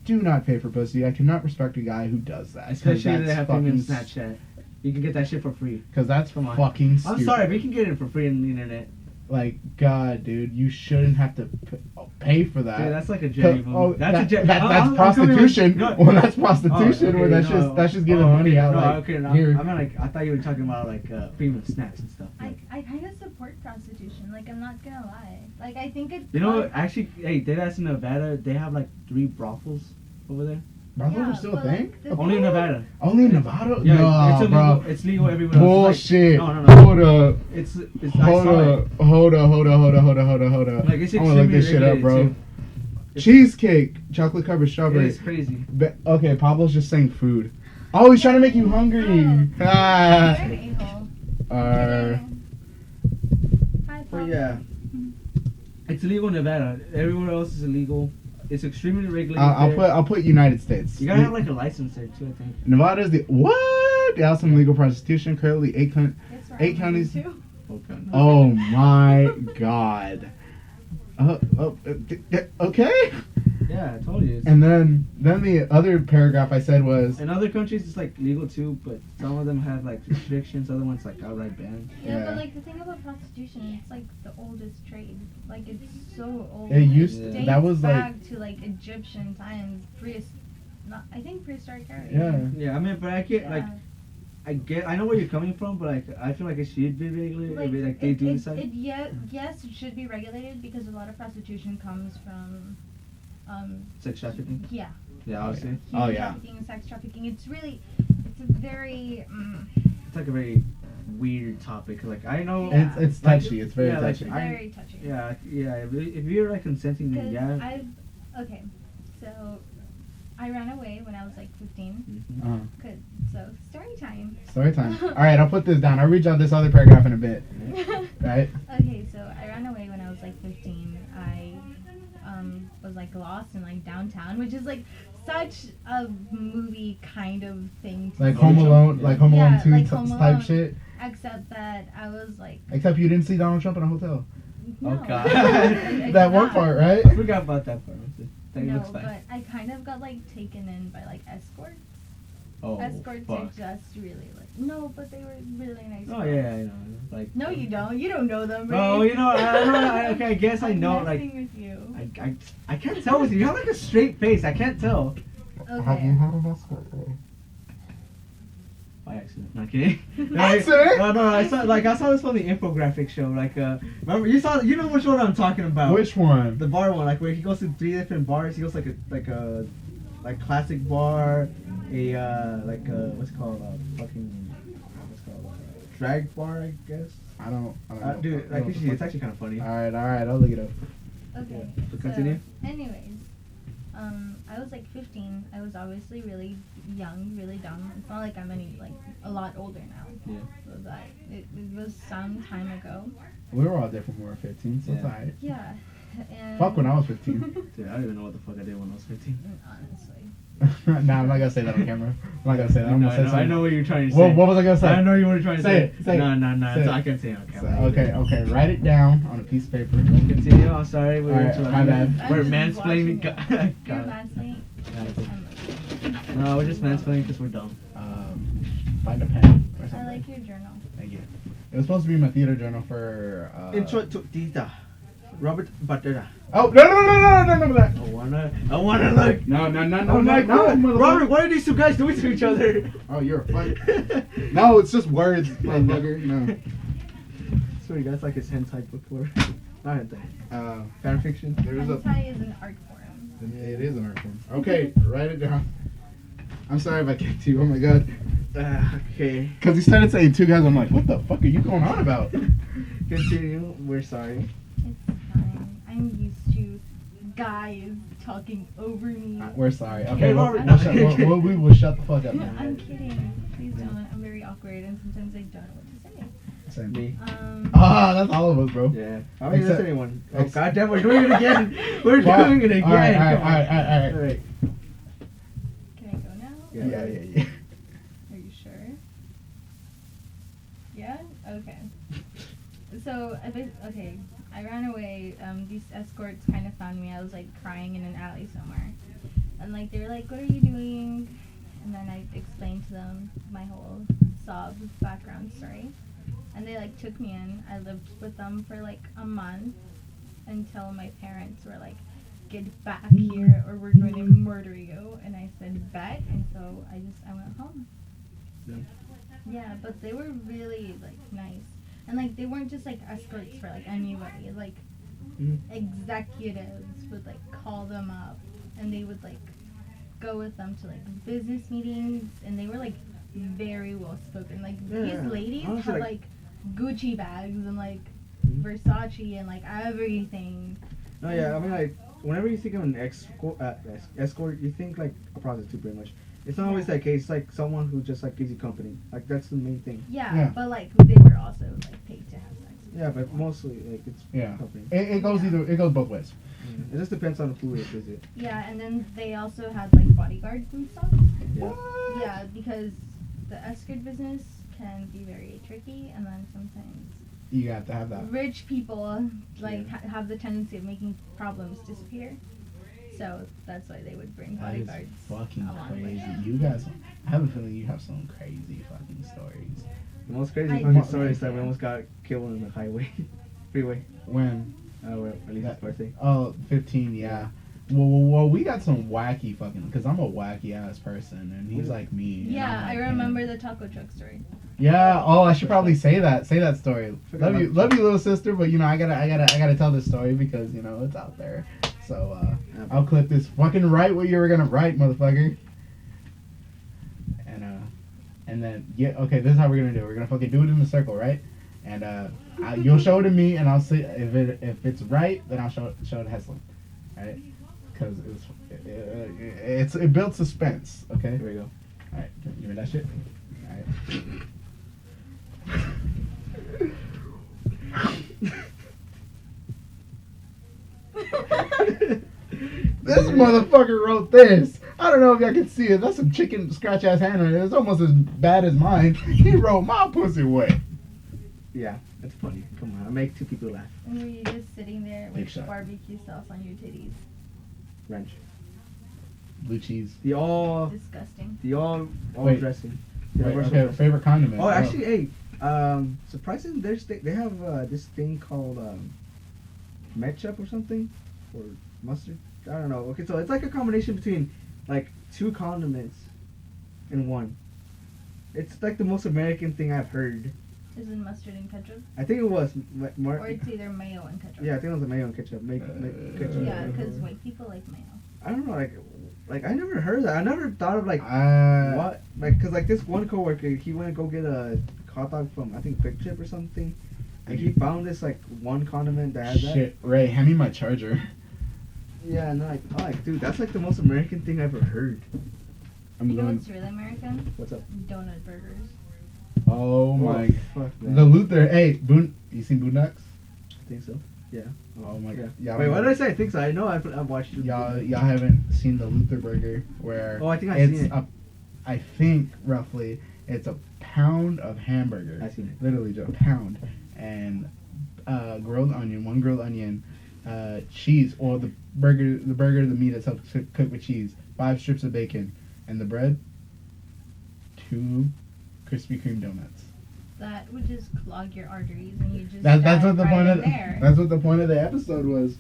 S2: do not pay for pussy. I cannot respect a guy who does that. 'cause
S1: Especially if they
S2: that's
S1: have premium
S2: fucking
S1: Snapchat. You can get that shit for free.
S2: Because that's
S1: Come on.
S2: fucking stupid.
S1: I'm sorry, we can get it for free on the internet.
S2: Like, God, dude, you shouldn't have to pay for that.
S1: Dude, that's like a Jerry move.
S2: Oh,
S1: That's a Jerry.
S2: that's prostitution. Well, that's prostitution. Where that's just giving money out.
S1: No,
S2: like,
S1: okay, no,
S2: here.
S1: I mean, like, I thought you were talking about like premium snacks and stuff. Like,
S3: I kind of support prostitution. Like, I'm not gonna lie. Like, I think it's.
S1: you know, actually, hey, dead ass in Nevada, they have like 3 brothels over there.
S2: Brothels
S3: Yeah,
S2: are still a
S3: but,
S2: thing?
S3: like, the
S1: Only in
S3: thing-
S1: Nevada.
S2: Only in Nevada?
S1: Yeah,
S2: no,
S1: it's
S2: bro.
S1: illegal. It's legal everywhere else.
S2: Bullshit.
S1: It's like, no.
S2: Hold up.
S1: It's I
S2: Hold
S1: saw
S2: up.
S1: it.
S2: Hold up.
S1: Like, it's
S2: I'm gonna look
S1: extremely
S2: this shit up,
S1: regulated,
S2: bro.
S1: too.
S2: Cheesecake, chocolate covered strawberry.
S1: It's crazy.
S2: Okay, Pablo's just saying food. Oh, he's trying to make you hungry.
S3: Oh.
S2: Ah.
S3: You're an a-hole.
S2: Are
S3: Hi,
S1: But
S3: Pop.
S1: yeah, it's illegal in Nevada. Everywhere else is illegal. It's extremely regulated. there.
S2: I'll put United States.
S1: You gotta have like a license there too, I think.
S2: Nevada's the what? They have some legal prostitution. Currently,
S3: It's where
S2: 8
S3: I'm
S2: counties.
S3: too.
S2: Oh my god. Okay.
S1: Yeah, I told you. It's,
S2: And then the other paragraph I said was
S1: in other countries, it's like legal too, but some of them have like restrictions. Other ones like outright banned.
S3: Yeah,
S2: Yeah.
S3: but like the thing about prostitution, it's like the oldest trade. Like it's so old.
S2: it used
S1: Yeah.
S3: Dates
S2: that was like
S3: back to like Egyptian times, I think prehistoric era.
S2: yeah.
S1: Yeah, I mean, but I can't like. I know where you're coming from, but like I feel like it should be regulated. Like they do decide.
S3: Yes, it should be regulated because a lot of prostitution comes from,
S1: Sex trafficking.
S3: yeah,
S1: Yeah, obviously.
S3: human
S2: Oh, yeah.
S3: trafficking and sex trafficking. It's a very,
S1: It's like a very weird topic. Like I know.
S3: Yeah.
S2: It's
S1: like,
S2: touchy. It's very
S1: yeah, like,
S2: touchy.
S1: I-
S3: very touching.
S1: Yeah, yeah. If you're like consenting, then
S3: Because
S1: yeah.
S3: okay, so I ran away when I was like 15.
S1: Mhm.
S3: Good. So story time.
S2: Story time. All right, I'll put this down. I'll read out this other paragraph in a bit. Right?
S3: Okay, so I ran away when I was like 15. I was like lost in like downtown, which is like such a movie kind of thing. To
S2: Like
S3: see.
S2: Home Alone,
S1: Yeah.
S2: like Home Alone
S3: Yeah,
S2: 2
S3: like Home
S2: type
S3: Alone.
S2: shit.
S3: Except that I was like,
S2: Except you didn't see Donald Trump in a hotel.
S3: no.
S1: God.
S3: I
S2: That
S3: did
S2: one
S3: not.
S2: part, right?
S1: I forgot about that part. That
S3: No,
S1: looks
S3: but
S1: fine.
S3: I kind of got like taken in by like escorts.
S1: Oh,
S3: Escorts are
S1: fuck.
S3: just really like no, but they were really nice.
S1: Oh
S3: girls.
S1: yeah, I know. Like.
S3: No, you don't. You don't know them.
S1: Oh,
S3: Right?
S1: you know, I don't know. Okay, I guess I
S3: I'm
S1: know. Like,
S3: messing with you.
S1: I can't tell with you. You have like a straight face. I can't tell.
S3: Okay.
S2: Have you had an escort?
S1: By accident. Not kidding.
S2: Accident?
S1: No. I saw this on the infographic show. Like, remember you know which one I'm talking about?
S2: Which one?
S1: The bar one. Like where he goes to 3 different bars. He goes like a classic bar, what's it called? Drag bar, I guess.
S2: I don't know.
S1: Dude, like it's actually kind of funny.
S2: All right, I'll look it up.
S3: Okay.
S1: So continue.
S3: Anyways, I was like 15. I was obviously really young, really dumb. It's not like I'm a lot older now.
S1: Yeah.
S3: So that it was some time ago.
S2: We were all different when we were 15, so it's
S1: Yeah.
S2: alright.
S3: Yeah. And
S2: Fuck when I was 15.
S1: Dude, I don't even know what the fuck I did when I was 15.
S3: honestly.
S2: Nah, I'm not gonna say that on camera. I'm not gonna say that. I'm gonna say
S1: I
S2: something.
S1: know what you're trying to say.
S2: What was I gonna say?
S1: I know you were trying to
S2: Say
S1: say.
S2: it, say it.
S1: No.
S2: Say it.
S1: I can't say it on
S2: So,
S1: camera.
S2: okay. Write it down on a piece of paper.
S1: Continue. I'm sorry. We're
S2: Alright, my bad.
S3: I'm
S1: We're
S3: just
S1: mansplaining.
S3: watching it. You're
S1: God.
S3: mansplaining.
S1: No, we're just mansplaining because we're dumb.
S2: Find a pen or
S3: I
S2: something.
S3: like your journal.
S2: Thank you. It was supposed to be my theater journal for.
S1: Intro to Tita. Robert Batera.
S2: Oh no! That.
S1: I wanna look.
S2: No,
S1: Oh my God,
S2: motherfucker.
S1: Robert, what are these two guys doing to each other?
S2: Oh, you're a fuck. No, it's just words, motherfucker. No.
S1: Sorry, that's like his hentai book for. Not hentai. Fan fiction.
S2: There's a.
S3: Hentai is an art form.
S2: It is an art form. Okay, write it down. I'm sorry if I kicked you. Oh my God.
S1: Okay.
S2: Because he started saying two guys. I'm like, what the fuck are you going on about?
S1: Continue. We're sorry.
S3: It's fine. I'm used to guys talking over me.
S2: We're sorry. Okay,
S1: Hey,
S2: we'll,
S1: Robert,
S2: we will shut the fuck up.
S3: No,
S2: now.
S3: I'm kidding. Please don't. I'm very awkward and sometimes I don't know what to say.
S2: Same.
S1: Me.
S2: Ah, that's all of us, bro.
S1: Yeah. I don't
S2: Except-
S1: miss anyone. Oh,
S2: ex-
S1: goddamn, we're doing it again. We're
S2: Fuck.
S1: doing it again.
S2: All right.
S1: Come on.
S2: All right.
S3: Can I go now?
S2: Yeah.
S3: Are you sure? Yeah? Okay. So, I ran away. These escorts kind of found me. I was like crying in an alley somewhere. And like, they were like, what are you doing? And then I explained to them my whole sob background story. And they like took me in. I lived with them for like a month until my parents were like, get back here or we're going to murder you. And I said, bet. And so I went home. Yeah, but they were really like nice. And like they weren't just like escorts for like anybody. Like executives would like call them up and they would like go with them to like business meetings, and they were like very well spoken. Like
S1: Yeah,
S3: these ladies
S1: honestly,
S3: had
S1: like-
S3: like Gucci bags and like
S1: Mhm.
S3: Versace and like everything.
S1: No, yeah, I mean, like, whenever you think of an escort, you think, like, a prostitute, pretty much. It's not always
S3: Yeah.
S1: that case. It's, like, someone who just, like, gives you company. Like, that's the main thing.
S3: Yeah,
S2: Yeah.
S3: but like they were also like paid to have sex. with
S1: Yeah,
S3: these
S1: but
S3: people.
S1: mostly, like, it's
S2: Yeah.
S1: company.
S2: It goes it goes both ways.
S1: It just depends on who it is.
S3: Yeah, and then they also had like bodyguards and stuff.
S1: Yeah.
S3: Yeah, because the escort business can be very tricky, and then sometimes
S2: You have to have that.
S3: rich people like
S1: Yeah.
S3: have the tendency of making problems disappear. So that's why they would bring
S2: That is
S3: bodyguards.
S2: fucking
S3: along with
S2: crazy.
S3: it.
S2: You guys, I have a feeling you have some crazy fucking stories.
S1: The most crazy
S3: I-
S1: fucking story is that we almost got killed on the highway. Freeway.
S2: When?
S1: Well, Elisa's birthday.
S2: Oh, 15, yeah. Well, we got some wacky fucking, because I'm a wacky ass person, and he's like me. and
S3: Yeah,
S2: I'm
S3: I
S2: like him.
S3: remember the taco truck story.
S2: Yeah. Oh, I should probably say that story.
S1: Forgot
S2: Love you,
S1: about-
S2: little sister. But you know, I gotta tell this story because you know it's out there. So
S1: Yeah.
S2: I'll clip this fucking write what you were gonna write, motherfucker. And then yeah, okay, this is how we're gonna do it. We're gonna fucking do it in a circle, right? And you'll show it to me, and I'll see if it's right, then I'll show it to Heslin, right? Because it builds suspense. Okay.
S1: Here we go.
S2: All right, give me that shit. All right. This motherfucker wrote this. I don't know if y'all can see it. That's some chicken scratch ass handwriting. It's almost as bad as mine. He wrote my pussy wet.
S1: Yeah, that's funny. Come on, I make two people laugh.
S3: And were you just sitting there
S2: Big
S3: with
S2: shot.
S3: barbecue sauce on your titties?
S1: Wrench.
S2: Blue cheese.
S1: The all
S3: Disgusting.
S2: Wait.
S1: dressing.
S2: Wait,
S1: Universal
S2: okay,
S1: dressing.
S2: favorite condiment.
S1: Oh, actually, hey, surprisingly, they have this thing called ketchup or something, or mustard. I don't know. Okay, so it's like a combination between like two condiments in one. It's like the most American thing I've heard.
S3: Is it mustard and ketchup?
S1: I think it was more.
S3: Or it's either mayo and ketchup.
S1: Yeah, I think it was a mayo and ketchup. Ketchup.
S3: Yeah, because white people like mayo.
S1: I don't know, like I never heard that. I never thought of like
S2: Uh,
S1: what, like, cause like this one coworker, he went to go get a hot dog from I think Quick Trip or something, and he found this like one condiment that had that.
S2: Shit, Ray, hand me my charger.
S1: Yeah, and I'm like, dude, that's like the most American thing I've ever heard.
S2: I'm
S3: You know
S2: going.
S3: what's really American?
S1: What's up?
S3: Donut burgers.
S2: Oh my.
S1: Fuck, man.
S2: The Luther. Hey, you seen Boondocks?
S1: I think so. Yeah.
S2: Oh my
S1: Yeah.
S2: god. Y'all
S1: Wait, what did I say? I think so. I know I've watched it.
S2: Y'all haven't seen the Luther burger where
S1: Oh, I think I've seen it.
S2: I think roughly it's a pound of hamburger.
S1: I've seen it.
S2: Literally just a pound and grilled onion, one grilled onion, cheese or the meat itself cooked with cheese, 5 strips of bacon, and the bread, 2 Krispy Kreme donuts.
S3: That would just clog your arteries and you just
S2: That's
S3: die
S2: what the
S3: right
S2: point
S3: in
S2: of
S3: there.
S2: that's what the point of the episode was.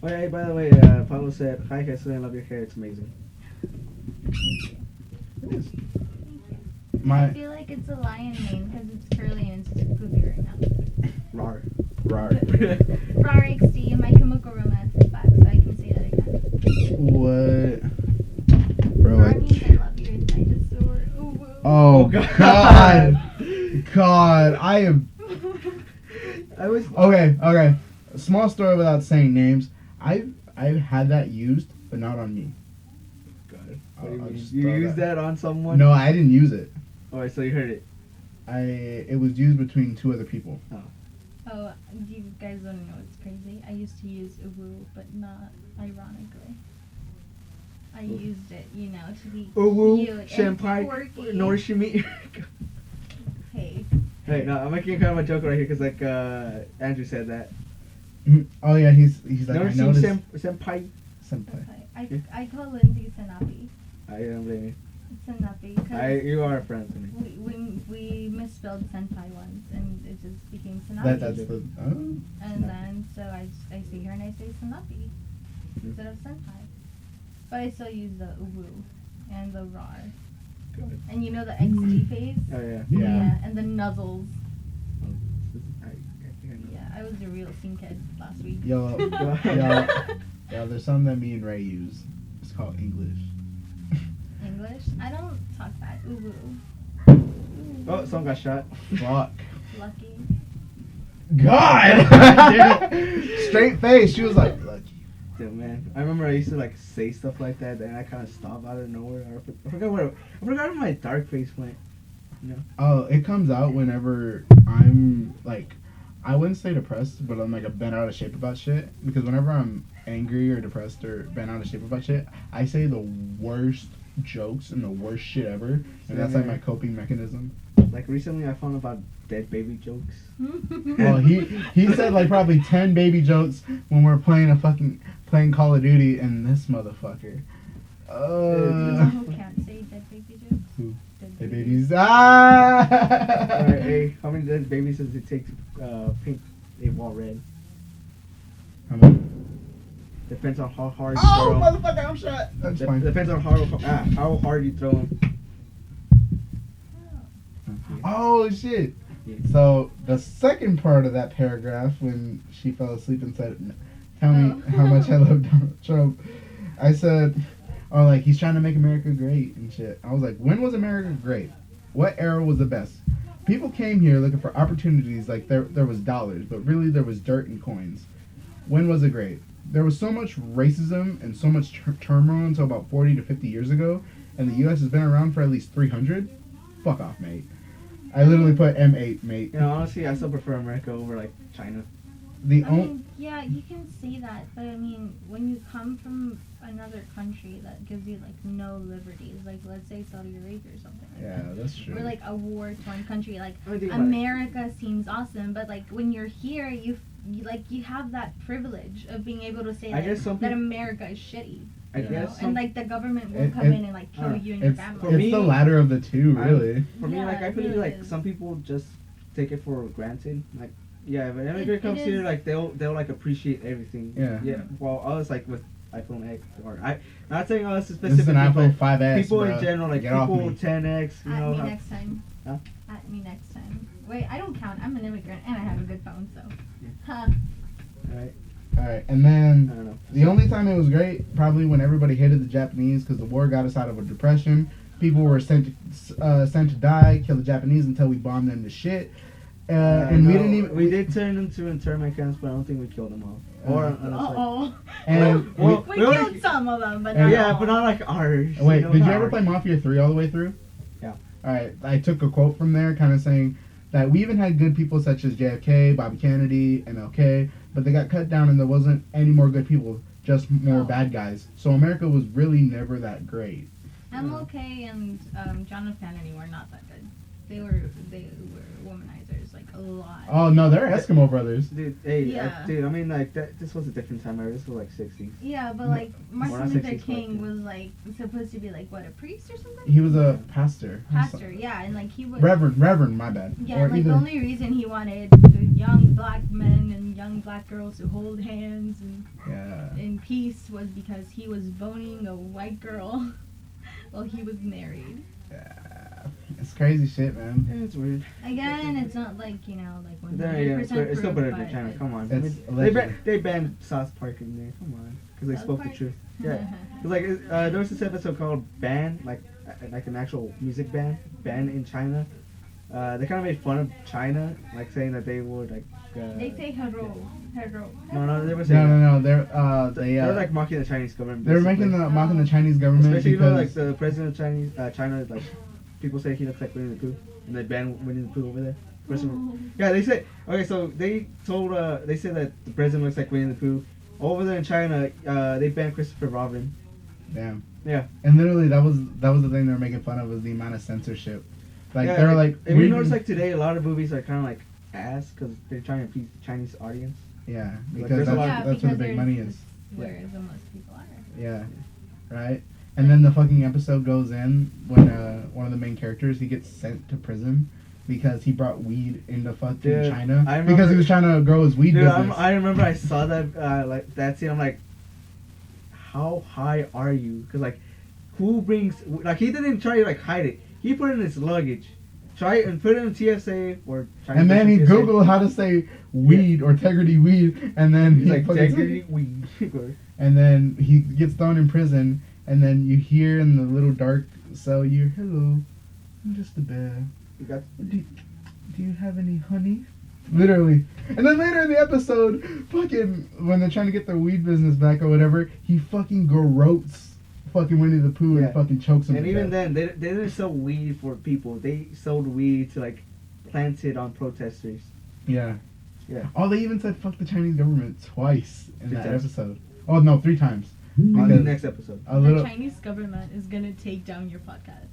S1: Oh, yeah, hey, by the way, Pablo said, "Hi, Jesulen, I love your hair. It's amazing." It is.
S2: My
S3: I feel like it's a lion mane because it's curly and it's just poopy right now.
S1: Rar.
S2: rar.
S3: Rar XD and My Chemical Romance is back, so I can say that again.
S2: What? Bro,
S3: Rar means I love you, dinosaur. Ooh, woo.
S2: oh god. God, I am
S1: I was.
S2: okay. A small story without saying names. I've had that used, but not on me.
S1: God.
S2: I'll-
S1: What do you
S2: I'll
S1: mean?
S2: just
S1: You
S2: throw
S1: used
S2: that.
S1: that on someone?
S2: No, I didn't use it.
S1: Alright, so you heard it.
S2: It was used between 2 other people.
S3: Oh, you guys don't know what's crazy. I used to use uwu, but not ironically. I used it, you know, to be
S1: Uwu,
S3: cute and
S1: senpai,
S3: quirky.
S1: Norishimi.
S3: Hey,
S1: Hey, no, I'm making kind of a joke right here because like Andrew said that.
S2: Oh yeah, he's like I
S1: Norishimi
S2: noticed.
S1: senpai.
S2: Senpai.
S3: okay. I call Lindsay Sanapi.
S1: I don't blame you.
S3: Sanapi because
S1: You are friends with me.
S3: we misspelled senpai once and it just became Sanapi.
S2: That's the. Oh,
S3: And then so I see her and I say Sanapi instead of senpai. But I still use the uwu and the rar.
S1: Good.
S3: And you know the XD phase?
S1: Oh yeah.
S2: Yeah.
S3: And the nuzzles.
S1: I think I know.
S3: Yeah, I was a real scene kid last week.
S2: yo, there's something that me and Ray use. called English.
S3: English? I don't talk that. Ooh.
S1: Oh, someone got shot.
S2: Fuck.
S3: Lucky.
S2: God! Straight face. She was like, lucky.
S1: Dude, man, I remember I used to like say stuff like that, and I kind of stop out of nowhere. I forgot my dark face went. You know?
S2: Oh, it comes out whenever I'm like, I wouldn't say depressed, but I'm like a bent out of shape about shit. Because whenever I'm angry or depressed or bent out of shape about shit, I say the worst jokes and the worst shit ever, and that's like my coping mechanism.
S1: Like recently, I found about dead baby jokes.
S2: Well, he said like probably 10 baby jokes when we're playing Call of Duty, and this motherfucker.
S3: Who can't say dead baby jokes?
S2: Who?
S3: Dead
S2: Babies. Ah!
S1: Alright, hey, how many dead babies does it take to paint a wall red?
S2: How many?
S1: Depends on how hard you
S2: Oh,
S1: throw 'em.
S2: motherfucker, I'm shot. That's fine.
S1: Depends on how hard you throw them.
S2: Oh, shit.
S1: Yeah.
S2: So, the second part of that paragraph, when she fell asleep and said, tell me how much I love Donald Trump, I said, oh, like, he's trying to make America great and shit. I was like, when was America great? What era was the best? People came here looking for opportunities like there was dollars, but really there was dirt and coins. When was it great? There was so much racism and so much turmoil until about 40 to 50 years ago, and the U.S. has been around for at least 300? Fuck off, mate. I literally put M8, mate.
S1: You know, honestly, I still prefer America over like China.
S3: Yeah, you can say that, but I mean, when you come from another country that gives you like no liberties, like let's say Saudi Arabia or something like that.
S2: Yeah, that's true.
S3: We're like a war-torn country. Like
S1: I think about
S3: America seems awesome, but like when you're here, you have that privilege of being able to say
S1: I guess
S3: that America is shitty.
S1: I
S3: You know?
S1: guess
S3: And like the government will come in and like kill you and your family.
S1: For me,
S2: it's the latter of the two, really.
S1: For me,
S3: Yeah,
S1: like I
S3: it
S1: believe
S3: really
S1: like
S3: is.
S1: some people just take it for granted. Like, yeah, if an immigrant
S3: It
S1: comes
S3: is.
S1: here, like they'll like appreciate everything.
S2: Yeah.
S1: Yeah. While us, like with iPhone X, or not saying us
S2: This
S1: specifically,
S2: is an iPhone
S1: but
S2: 5S,
S1: people
S2: bro.
S1: in general, like
S2: Get off
S1: people
S2: me.
S1: 10X. You
S3: At
S1: know,
S3: me
S1: how-
S3: next time.
S1: Huh?
S3: At me next time. Wait, I don't count. I'm an immigrant and I have a good phone, so. Huh.
S1: Right.
S2: Alright, and
S1: I
S2: then
S1: don't know.
S2: the only time it was great, probably when everybody hated the Japanese because the war got us out of a depression. People were sent to die, kill the Japanese until we bombed them to shit. And we didn't even.
S1: We did turn them to internment camps, but I don't think we killed them all. Or
S3: Uh-oh.
S2: And
S1: Well,
S3: We
S1: we only-
S3: killed some of them, but
S2: and
S3: not
S1: yeah,
S3: all.
S1: but not like ours.
S2: Wait,
S1: know,
S2: did you
S1: not
S2: ever
S1: ours.
S2: play Mafia 3 all the way through?
S1: Yeah.
S2: Alright, I took a quote from there kind of saying that we even had good people such as JFK, Bobby Kennedy, MLK, but they got cut down and there wasn't any more good people, just more
S3: Oh.
S2: bad guys. So America was really never that great.
S3: MLK and John F. Kennedy were not that good. They were womanizers, like a lot.
S2: Oh no, they're Eskimo brothers.
S1: Dude, hey,
S3: Yeah.
S1: dude. I mean, like that. This was a different time. Era. This was like '60s.
S3: Yeah, but like
S1: We're
S3: Martin
S1: not
S3: Luther
S1: 60s
S3: King
S1: black,
S3: was like supposed to be like what, a priest or something?
S2: He was a pastor.
S3: Pastor, yeah, and like he was.
S2: Reverend, my bad.
S3: Yeah,
S2: Or
S3: like
S2: either-
S3: the only reason he wanted the young black men and young black girls to hold hands and
S2: Yeah.
S3: in peace was because he was boning a white girl while he was married.
S2: Yeah. It's crazy shit, man.
S1: Yeah, it's weird.
S3: Again, it's not like, you know, like 100%
S1: Yeah, it's still
S3: proof,
S1: better
S3: but
S1: than China.
S3: it's-
S1: Come on.
S2: It's
S1: They
S2: allegedly.
S1: they banned South Park in there. Come on, because they
S3: South
S1: spoke
S3: Park?
S1: the truth. Yeah, it's like there was this episode called "Ban," like an actual music ban in China. They kind of made fun of China, like saying that they would like.
S3: They say hero.
S1: No, they were saying.
S2: No.
S1: They're like mocking the Chinese government.
S2: They were making
S1: basically.
S2: mocking the Chinese government
S1: Especially, you know, like
S2: because
S1: the president of China, like people say he looks like Winnie the Pooh, and they ban Winnie the Pooh over there. Yeah, they said okay. So they said that the president looks like Winnie the Pooh. Over there in China, they banned Christopher Robin.
S2: damn.
S1: Yeah.
S2: And literally that was the thing they were making fun of, was the amount of censorship. Like
S1: Yeah,
S2: they were like,
S1: and we
S2: reading-
S1: noticed like today a lot of movies are kind of like ass because they're trying to appease the Chinese audience.
S2: yeah,
S1: like,
S2: because
S1: there's a lot-
S3: Yeah,
S2: that's where the
S3: because
S2: big money
S3: there's-
S2: is.
S3: Where the most people are.
S2: Yeah, right. And then the fucking episode goes in when one of the main characters, he gets sent to prison because he brought weed into fucking
S1: Dude,
S2: China
S1: I
S2: because
S1: remember-
S2: he was trying to grow his weed
S1: Dude,
S2: business.
S1: I remember I saw that like that scene. I'm like, how high are you? Because like, who brings like he didn't try to like hide it. He put it in his luggage, try and put it in TSA or. Chinese
S2: And then he
S1: TSA.
S2: Googled how to say weed or integrity weed, and then
S1: He's
S2: he
S1: like
S2: fucking-
S1: integrity weed.
S2: and then he gets thrown in prison, and then you hear in the little dark cell, you hear, hello, I'm just a bear.
S1: You got
S2: Do you have any honey? Literally. And then later in the episode, fucking, when they're trying to get their weed business back or whatever, he fucking garrotes fucking Winnie the Pooh
S1: Yeah.
S2: and fucking chokes him
S1: And
S2: to
S1: even
S2: death.
S1: then, they didn't sell weed for people. They sold weed to like plant it on protesters.
S2: Yeah.
S1: Yeah.
S2: Oh, they even said fuck the Chinese government twice in
S1: 3
S2: that
S1: times.
S2: episode. Oh, no, 3 times.
S1: On the
S2: Because
S1: next episode.
S2: a little...
S3: The Chinese government is gonna take down your podcast.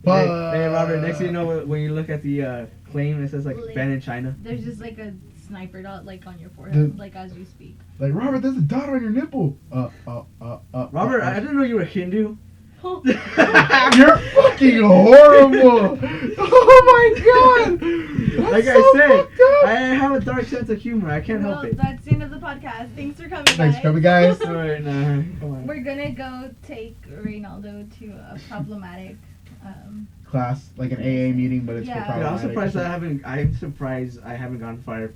S1: Hey, Robert, next thing you know, when you look at the claim, it says like ban in China.
S3: There's just like a sniper dot like on your forehead,
S2: The-
S3: like as you speak.
S2: Like, Robert, there's a dot on your nipple.
S1: Robert, I didn't know you were Hindu.
S3: Oh.
S2: You're fucking horrible. Oh my god. That's
S1: Like
S2: so
S1: I said,
S2: fucked up.
S1: I have a dark sense of humor. I can't help
S3: Well,
S1: it.
S3: that's the end of the podcast. Thanks for coming,
S2: Thanks
S3: guys.
S2: for coming, guys.
S1: Alright, nah, come on.
S3: We're gonna go take Reynaldo to a problematic.
S2: Class, like an AA meeting, but it's
S3: Yeah.
S2: for
S1: Yeah, I'm
S2: problematic
S1: surprised
S2: shit.
S1: I'm surprised I haven't gotten fired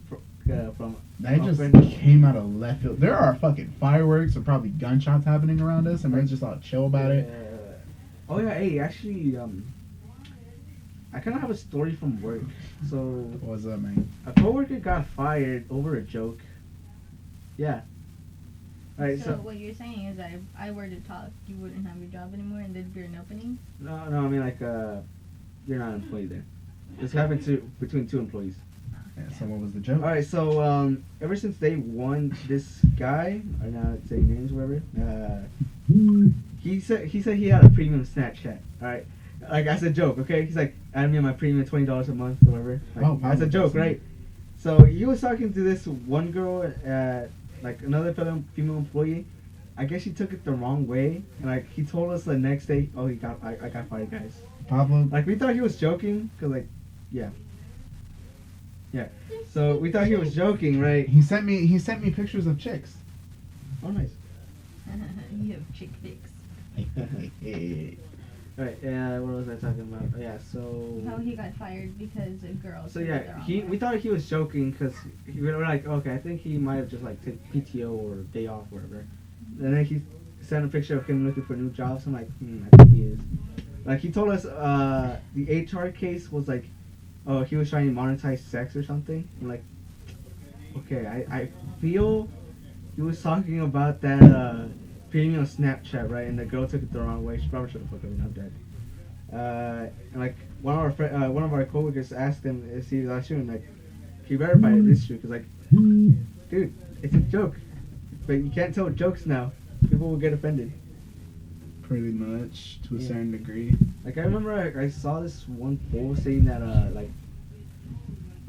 S1: from.
S2: That just
S1: friend.
S2: came out of left field. There are fucking fireworks and probably gunshots happening around us, and we're just all chill about it.
S1: Oh yeah, hey, actually, I kind of have a story from work. So
S2: What's up, man?
S1: a coworker got fired over a joke. Yeah. Alright,
S3: So
S1: so
S3: what you're saying is that if I were to talk, you wouldn't have your job anymore, and there'd be an opening.
S1: no, I mean like you're not an employee there. This happened between 2 employees.
S2: Yeah, so what was the joke?
S1: Alright, so ever since day 1, this guy, I'm not saying names, whatever. He said he had a premium Snapchat. Alright, like as a joke, okay? He's like, add me on my premium $20 a month, or whatever. Like,
S2: Oh,
S1: as a
S2: wow.
S1: joke, right? So he was talking to this one girl, like another fellow female employee. I guess she took it the wrong way, and like he told us the next day, oh, I got fired, guys.
S2: Pablo?
S1: Like we thought he was joking, cause like, yeah. So we thought he was joking, right?
S2: He sent me pictures of chicks.
S1: Oh, nice.
S3: You have chick pics.
S1: Alright, what was I talking about? Oh, yeah, so.
S3: How he got fired because a girl.
S1: So
S3: took it the
S1: yeah,
S3: wrong
S1: we
S3: way.
S1: thought he was joking because we were like, okay, I think he might have just like take PTO or day off or whatever. And then he sent a picture of him looking for new jobs. I'm like, I think he is. Like he told us the HR case was like, oh, he was trying to monetize sex or something. I'm like, okay, I feel he was talking about that premium Snapchat, right? And the girl took it the wrong way. She probably should have fucked up and I'm dead. And like one of our coworkers asked him if he was true, and like he verified it is true, cause like, dude, it's a joke, but you can't tell jokes now. People will get offended.
S2: Pretty much, to a
S1: Yeah.
S2: certain degree.
S1: Like I remember I saw this one poll saying that like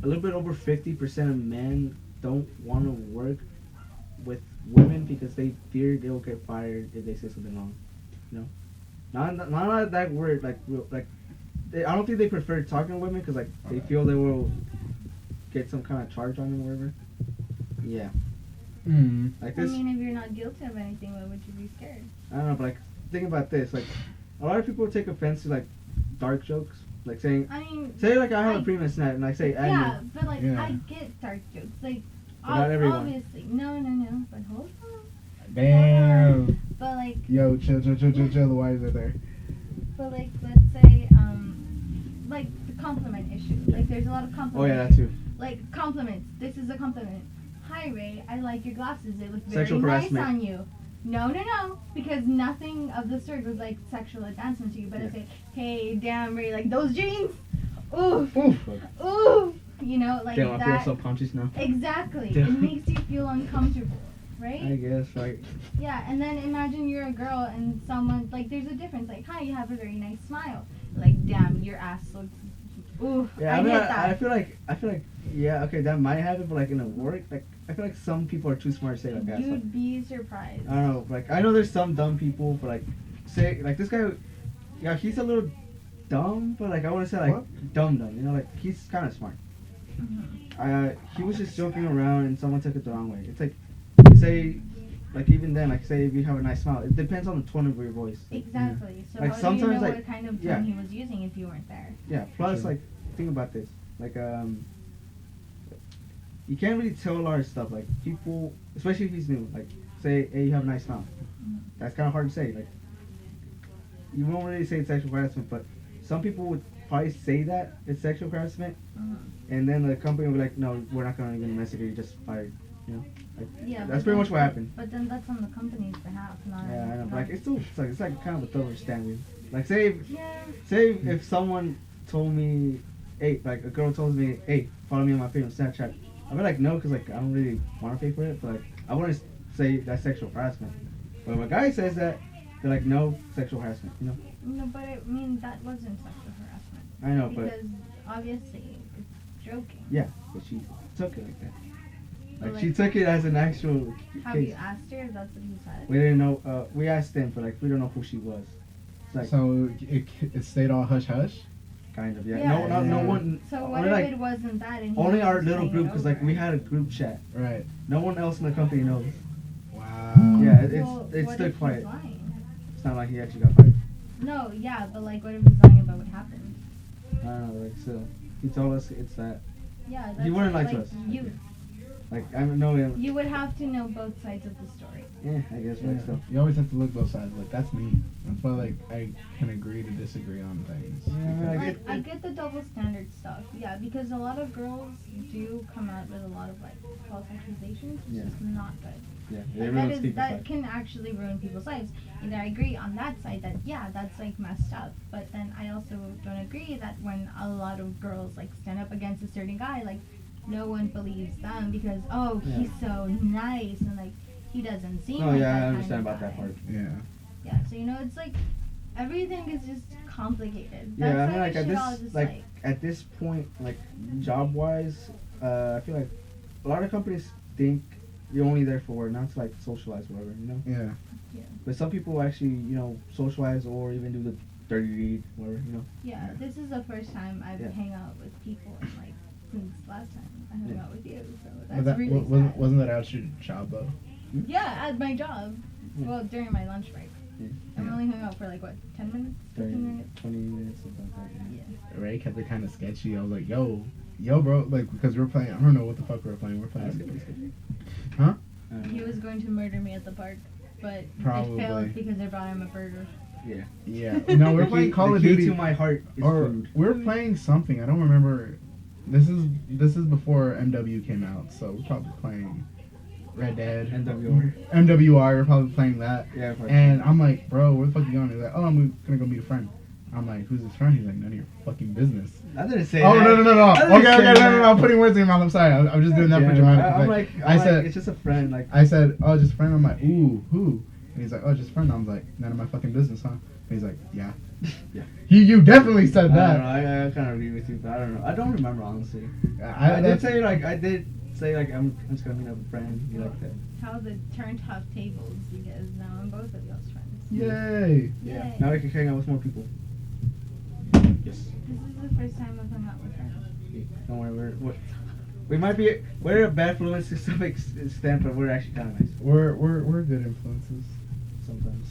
S1: a little bit over 50% of men don't want to work with women because they fear they'll get fired if they say something wrong. You know, not that word like I don't think they prefer talking to women because like they feel they will get some kind of charge on them or whatever. Yeah, like
S3: I
S1: this.
S3: mean, if you're not guilty of anything, why would you be scared?
S1: I don't know, but like think about this. Like a lot of people take offense to like dark jokes, like saying.
S3: I mean,
S1: Say like I have a premium snap and I say add
S3: yeah,
S1: me.
S3: but like
S2: Yeah.
S3: I get dark jokes, like
S1: But not everyone.
S3: obviously, no, but hold on,
S2: Damn.
S3: but like,
S2: Yo, chill. The wires are there.
S3: but like, let's say, like the compliment issue, like there's a lot of compliments.
S1: Oh yeah, that too.
S3: Like compliments. This is a compliment. Hi Ray, I like your glasses. They look very
S1: Sexual
S3: nice
S1: harassment.
S3: on you. No, because nothing of the sort was like sexual advancement to you. But
S1: Yeah.
S3: it's like, hey, damn Ray, like those jeans. Ooh,
S2: Oof.
S3: ooh. You know, like
S1: Damn, I feel
S3: that.
S1: self-conscious now.
S3: Exactly.
S1: Damn.
S3: It makes you feel uncomfortable, right?
S1: I guess like
S3: Yeah, and then imagine you're a girl and someone, like, there's a difference. Like, hi, you have a very nice smile. Like, damn, your ass looks. Ooh,
S1: yeah.
S3: I
S1: I mean,
S3: get that.
S1: I feel like yeah. Okay, that might happen, but like in a work, like I feel like some people are too smart to say like that. So,
S3: You'd be surprised.
S1: I don't know. Like I know there's some dumb people, but like say like this guy, yeah, he's a little dumb, but like I want to say like
S2: What?
S1: dumb. You know, like he's kind of smart. He was just joking around and someone took it the wrong way. It's like, say, like even then, like say if you have a nice smile, it depends on the tone of your voice. Like,
S3: Exactly. So
S1: Like,
S3: how do you
S1: sometimes,
S3: know
S1: like,
S3: what kind of tone
S1: yeah.
S3: he was using if you weren't there?
S1: yeah. Plus,
S2: Sure.
S1: like, think about this. Like, you can't really tell a lot of stuff. Like people, especially if he's new. Like, say, hey, you have a nice smile. That's kind of hard to say. Like, you won't really say it's sexual harassment, but some people would probably say that it's sexual harassment, and then the company will be like, no, we're not going to even investigate, you just fired, you know? Like,
S3: Yeah,
S1: that's pretty much what happened.
S3: But then that's on the company's behalf, not.
S1: Yeah, I know.
S3: not-
S1: Like, it's like kind of a double standard. Like, say
S3: Yeah.
S1: if someone told me, hey, like a girl told me, hey, follow me on my page on Snapchat, I'd be like, no, because like I don't really want to pay for it, but like I wouldn't say that's sexual harassment. But if a guy says that, they're like, no, sexual harassment, you know?
S3: No, but I mean that wasn't sexual harassment.
S1: I know, but
S3: Because obviously it's joking.
S1: yeah, but she took it like that. Like,
S3: Like,
S1: she took it as an actual
S3: Have
S1: case.
S3: you asked her if that's what he said?
S1: We didn't know. We asked them, but like we don't know who she was. It's like
S2: So it stayed all hush hush.
S1: kind of, yeah.
S3: Yeah.
S1: No
S2: Yeah.
S1: one.
S3: So what
S1: only,
S3: if
S1: like,
S3: it wasn't that? And he
S1: only
S3: was
S1: our
S3: just
S1: little
S3: saying
S1: group,
S3: it
S1: because like we
S3: over?
S1: had a group chat.
S2: Right.
S1: No one else in the company knows.
S2: Wow.
S1: Yeah,
S3: Well,
S1: it's
S3: what
S1: still
S3: if he's
S1: quiet.
S3: lying?
S1: It's not like he actually got fired.
S3: No, yeah, but like, what if he's lying about what happened?
S1: I don't know. Like, so he told us it's that.
S3: Yeah, that's
S1: He wouldn't lie
S3: like
S1: to us.
S3: You
S1: I know him.
S3: you would have to know both sides of the story.
S1: Yeah, I guess.
S2: Yeah.
S1: Like, so.
S2: You always have to look both sides. Like that's me. That's why like I can agree to disagree on things.
S1: Yeah,
S2: Because-
S3: Like, I get the double standard stuff, yeah, because a lot of girls do come out with a lot of like false accusations, which
S1: Yeah.
S3: is not good.
S1: Yeah,
S3: Like,
S1: it
S3: that
S1: ruins
S3: is
S1: people's
S3: that
S1: lives.
S3: can actually ruin people's lives. And I agree on that side that yeah, that's like messed up. But then I also don't agree that when a lot of girls like stand up against a certain guy, like no one believes them because oh he's so nice and like he doesn't seem
S1: Oh
S3: like
S1: yeah,
S3: that
S1: I
S3: kind
S1: understand
S3: of
S1: about that
S3: guy.
S1: part.
S2: Yeah.
S3: Yeah, so you know it's like everything is just complicated.
S1: Yeah, I
S3: That's
S1: mean,
S3: why
S1: like
S3: we
S1: at
S3: should
S1: this,
S3: all just
S1: like at this point, like job wise, I feel like a lot of companies think you're only there for work, not to like socialize, or whatever, you know.
S2: Yeah.
S1: But some people actually, you know, socialize or even do the dirty deed, whatever, you know.
S3: yeah, this is the first time I've
S1: Yeah.
S3: hang out with people in, like since last time I hung
S1: Yeah.
S3: out with you, so
S2: But
S3: that's
S2: that,
S3: really
S2: wasn't
S3: sad.
S2: wasn't that out your job though?
S3: Yeah, at my job.
S1: Yeah.
S3: Well, during my lunch break.
S1: Yeah.
S3: I'm
S2: Yeah.
S3: only hung out for like what, 10 minutes, 15 minutes.
S1: 20 minutes, something like that.
S3: Yeah.
S2: Ray kept it kind of sketchy. I was like, yo, bro, like because we're playing. I don't know what the fuck we were playing. We're playing. Huh?
S3: He was going to murder me at the park, but
S2: Probably.
S3: it failed because I brought him a burger.
S1: Yeah.
S2: Yeah. No, we're playing Call
S1: the
S2: of
S1: key
S2: Duty.
S1: to my heart is
S2: Or
S1: food.
S2: we're playing something. I don't remember. This is before MW came out, so we're probably playing Red Dead.
S1: NWR.
S2: MWR. We're probably playing that.
S1: Yeah. Probably.
S2: And I'm like, bro, where the fuck you going? He's like, oh, I'm gonna go meet a friend. I'm like, who's his friend? He's like, none of your fucking business.
S1: I didn't say
S2: Oh
S1: that.
S2: no.
S1: I didn't
S2: Okay,
S1: say
S2: no.
S1: that.
S2: I'm putting words in your mouth. I'm sorry. I'm just doing that for
S1: Yeah,
S2: dramatic
S1: I'm
S2: effect.
S1: like,
S2: I said,
S1: it's just a friend. Like,
S2: I said, oh, just a friend. I'm like, ooh, who? And he's like, oh, just a friend. I was like, none of my fucking business, huh? And he's like, yeah.
S1: Yeah.
S2: You definitely said
S1: I don't know.
S2: that.
S1: I kind of agree with you, but I don't know. I don't remember honestly.
S2: I
S1: I did
S2: that's-
S1: say like I'm just gonna meet up with a friend. You like that?
S3: How the turned off tables because now I'm both of y'all's friends.
S2: Yay.
S1: Yeah.
S3: Yay.
S1: Now we can hang out with more people. Yes.
S3: This is the first time I've hung out with friends.
S1: Don't worry. We're a bad influence to some extent, but we're actually kind of nice
S2: We're good influences.
S1: sometimes.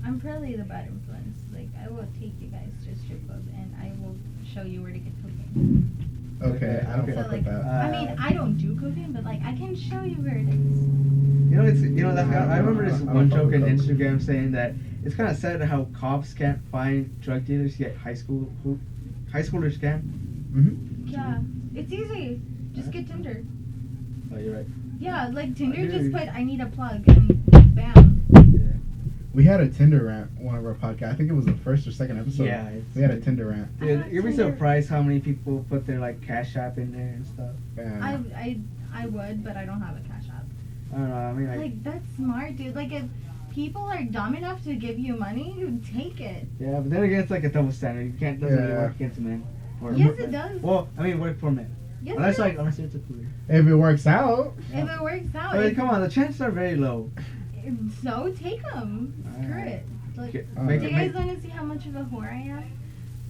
S3: I'm probably the bad influence. Like I will take you guys to a strip club and I will show you where to get cocaine.
S2: Okay, I don't
S1: Okay.
S2: fuck
S3: So
S2: with
S3: like,
S2: that.
S3: I mean, I don't do cocaine, but like I can show you where it is.
S1: I remember this
S2: I don't
S1: one
S2: fuck
S1: joke
S2: with
S1: on
S2: coke.
S1: Instagram saying that it's kind of sad how cops can't find drug dealers yet high schoolers can.
S2: Mm-hmm.
S3: Yeah, it's easy. Just get Tinder.
S1: Oh, you're right.
S3: Yeah, like Tinder
S1: Dude.
S3: just put I need a plug and bam.
S1: Yeah.
S2: We had a Tinder rant one of our podcasts. I think it was the first or second episode.
S1: Yeah,
S2: We had a Tinder rant.
S1: Dude,
S3: I
S1: you'd be
S3: Tinder.
S1: surprised how many people put their like Cash App in there and stuff.
S2: Yeah.
S3: I would, but I don't have a Cash App.
S1: I don't know. I mean,
S3: Like that's smart, dude. Like if people are dumb enough to give you money, you take it.
S1: yeah, but then again, it's like a double standard. You can't doesn't really
S2: Yeah.
S1: work against men. Or
S3: Yes, it does.
S1: Well, I mean, work for men.
S3: Yes,
S1: Unless
S3: it does.
S1: unless it's a career.
S2: If it works out.
S3: If it works out,
S1: I mean, come on, the chances are very low.
S3: so take them. Screw
S1: Alright.
S3: it. Like,
S1: Okay,
S2: make
S3: do
S2: it-
S3: you guys want to see how much of a whore I am?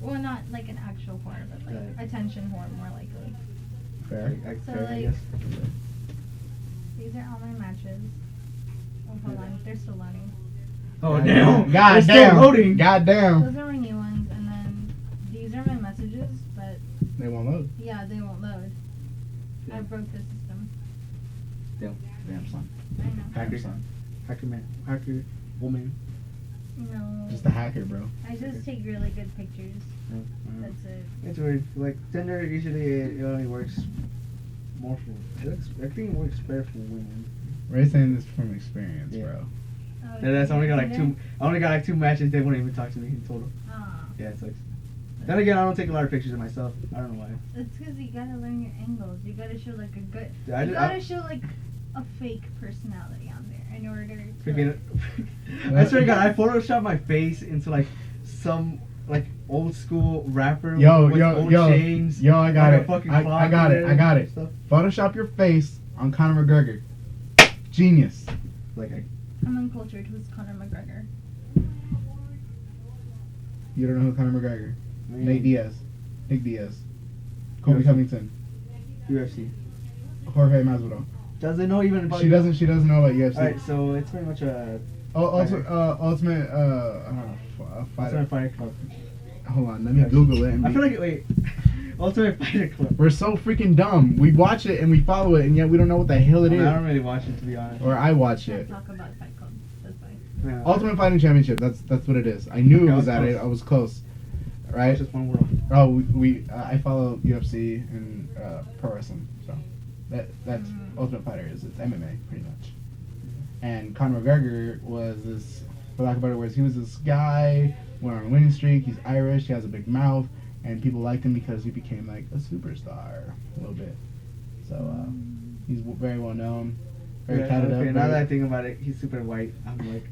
S3: Well, not like an actual whore, but like
S1: Right.
S3: attention whore, more likely.
S2: Fair.
S3: So,
S1: fair, I
S3: like-
S1: guess.
S3: These are all my matches. Oh, hold on, they're still loading.
S1: Oh damn!
S2: God
S1: It's still
S2: damn.
S1: loading.
S2: God damn.
S3: Those are my new ones, and then these are my messages, but
S2: They won't load.
S3: yeah, they won't load. I broke the system.
S1: Damn son.
S3: I know.
S2: Hacker son.
S1: Hacker man. Hacker. woman.
S3: No.
S2: Just a hacker, bro.
S3: I just take really good pictures. That's it.
S1: It's weird. Like Tinder, usually it only works more for. I think it works better for women.
S2: Ray's saying this from experience,
S1: Yeah.
S2: bro.
S3: Oh,
S1: And that's I only got like
S3: Tinder?
S1: two. I only got like 2 matches. They wouldn't even talk to me in total.
S3: Aw.
S1: Yeah, it sucks. Then again, I don't take a lot of pictures of myself. I don't know why.
S3: It's because you gotta learn your angles. You gotta show like a good.
S1: Yeah,
S3: You gotta show like a fake personality on there in order to.
S1: Freaking.
S2: Like,
S1: I swear to God, I photoshopped my face into like some like old school rapper
S2: Yo,
S1: with old chains.
S2: yo, I got
S1: like a
S2: it.
S1: fucking
S2: I
S1: clock
S2: got
S1: in
S2: it.
S1: there
S2: I got
S1: and
S2: it.
S1: stuff.
S2: Photoshop your face on Conor McGregor. Genius.
S1: Like
S3: I'm uncultured. Who's Conor McGregor?
S2: You don't know who Conor McGregor?
S1: I mean,
S2: Nick Diaz. Kobe
S1: UFC.
S2: Covington.
S1: UFC.
S2: Jorge Masvidal.
S1: Doesn't know even about.
S2: She doesn't know about UFC.
S1: Alright, so it's pretty much a
S2: Ultimate Fighter.
S1: Ultimate Fighter Club.
S2: Hold on, let me Google it.
S1: I feel like wait, Ultimate Fighter Club.
S2: we're so freaking dumb. We watch it and we follow it, and yet we don't know what the hell it is.
S1: I don't really watch it to be honest.
S2: Or I watch
S3: Can't
S2: it.
S3: talk about Fight Club. That's fine.
S1: Yeah.
S2: Ultimate Fighting Championship. That's what it is. I knew
S1: Okay,
S2: it
S1: I
S2: was
S1: was
S2: at it.
S1: close.
S2: I was close.
S1: It's
S2: Right?
S1: just one world.
S2: Oh, I follow UFC and pro wrestling. So that's Ultimate Fighter is. It's MMA pretty much. And Conor McGregor was this, for lack of better words, he was this guy, went on a winning streak. He's Irish. He has a big mouth, and people liked him because he became like a superstar a little bit. So he's very well known, very
S1: Yeah,
S2: tatted
S1: okay,
S2: up.
S1: now
S2: very-
S1: that I think about it, he's super white. I'm like,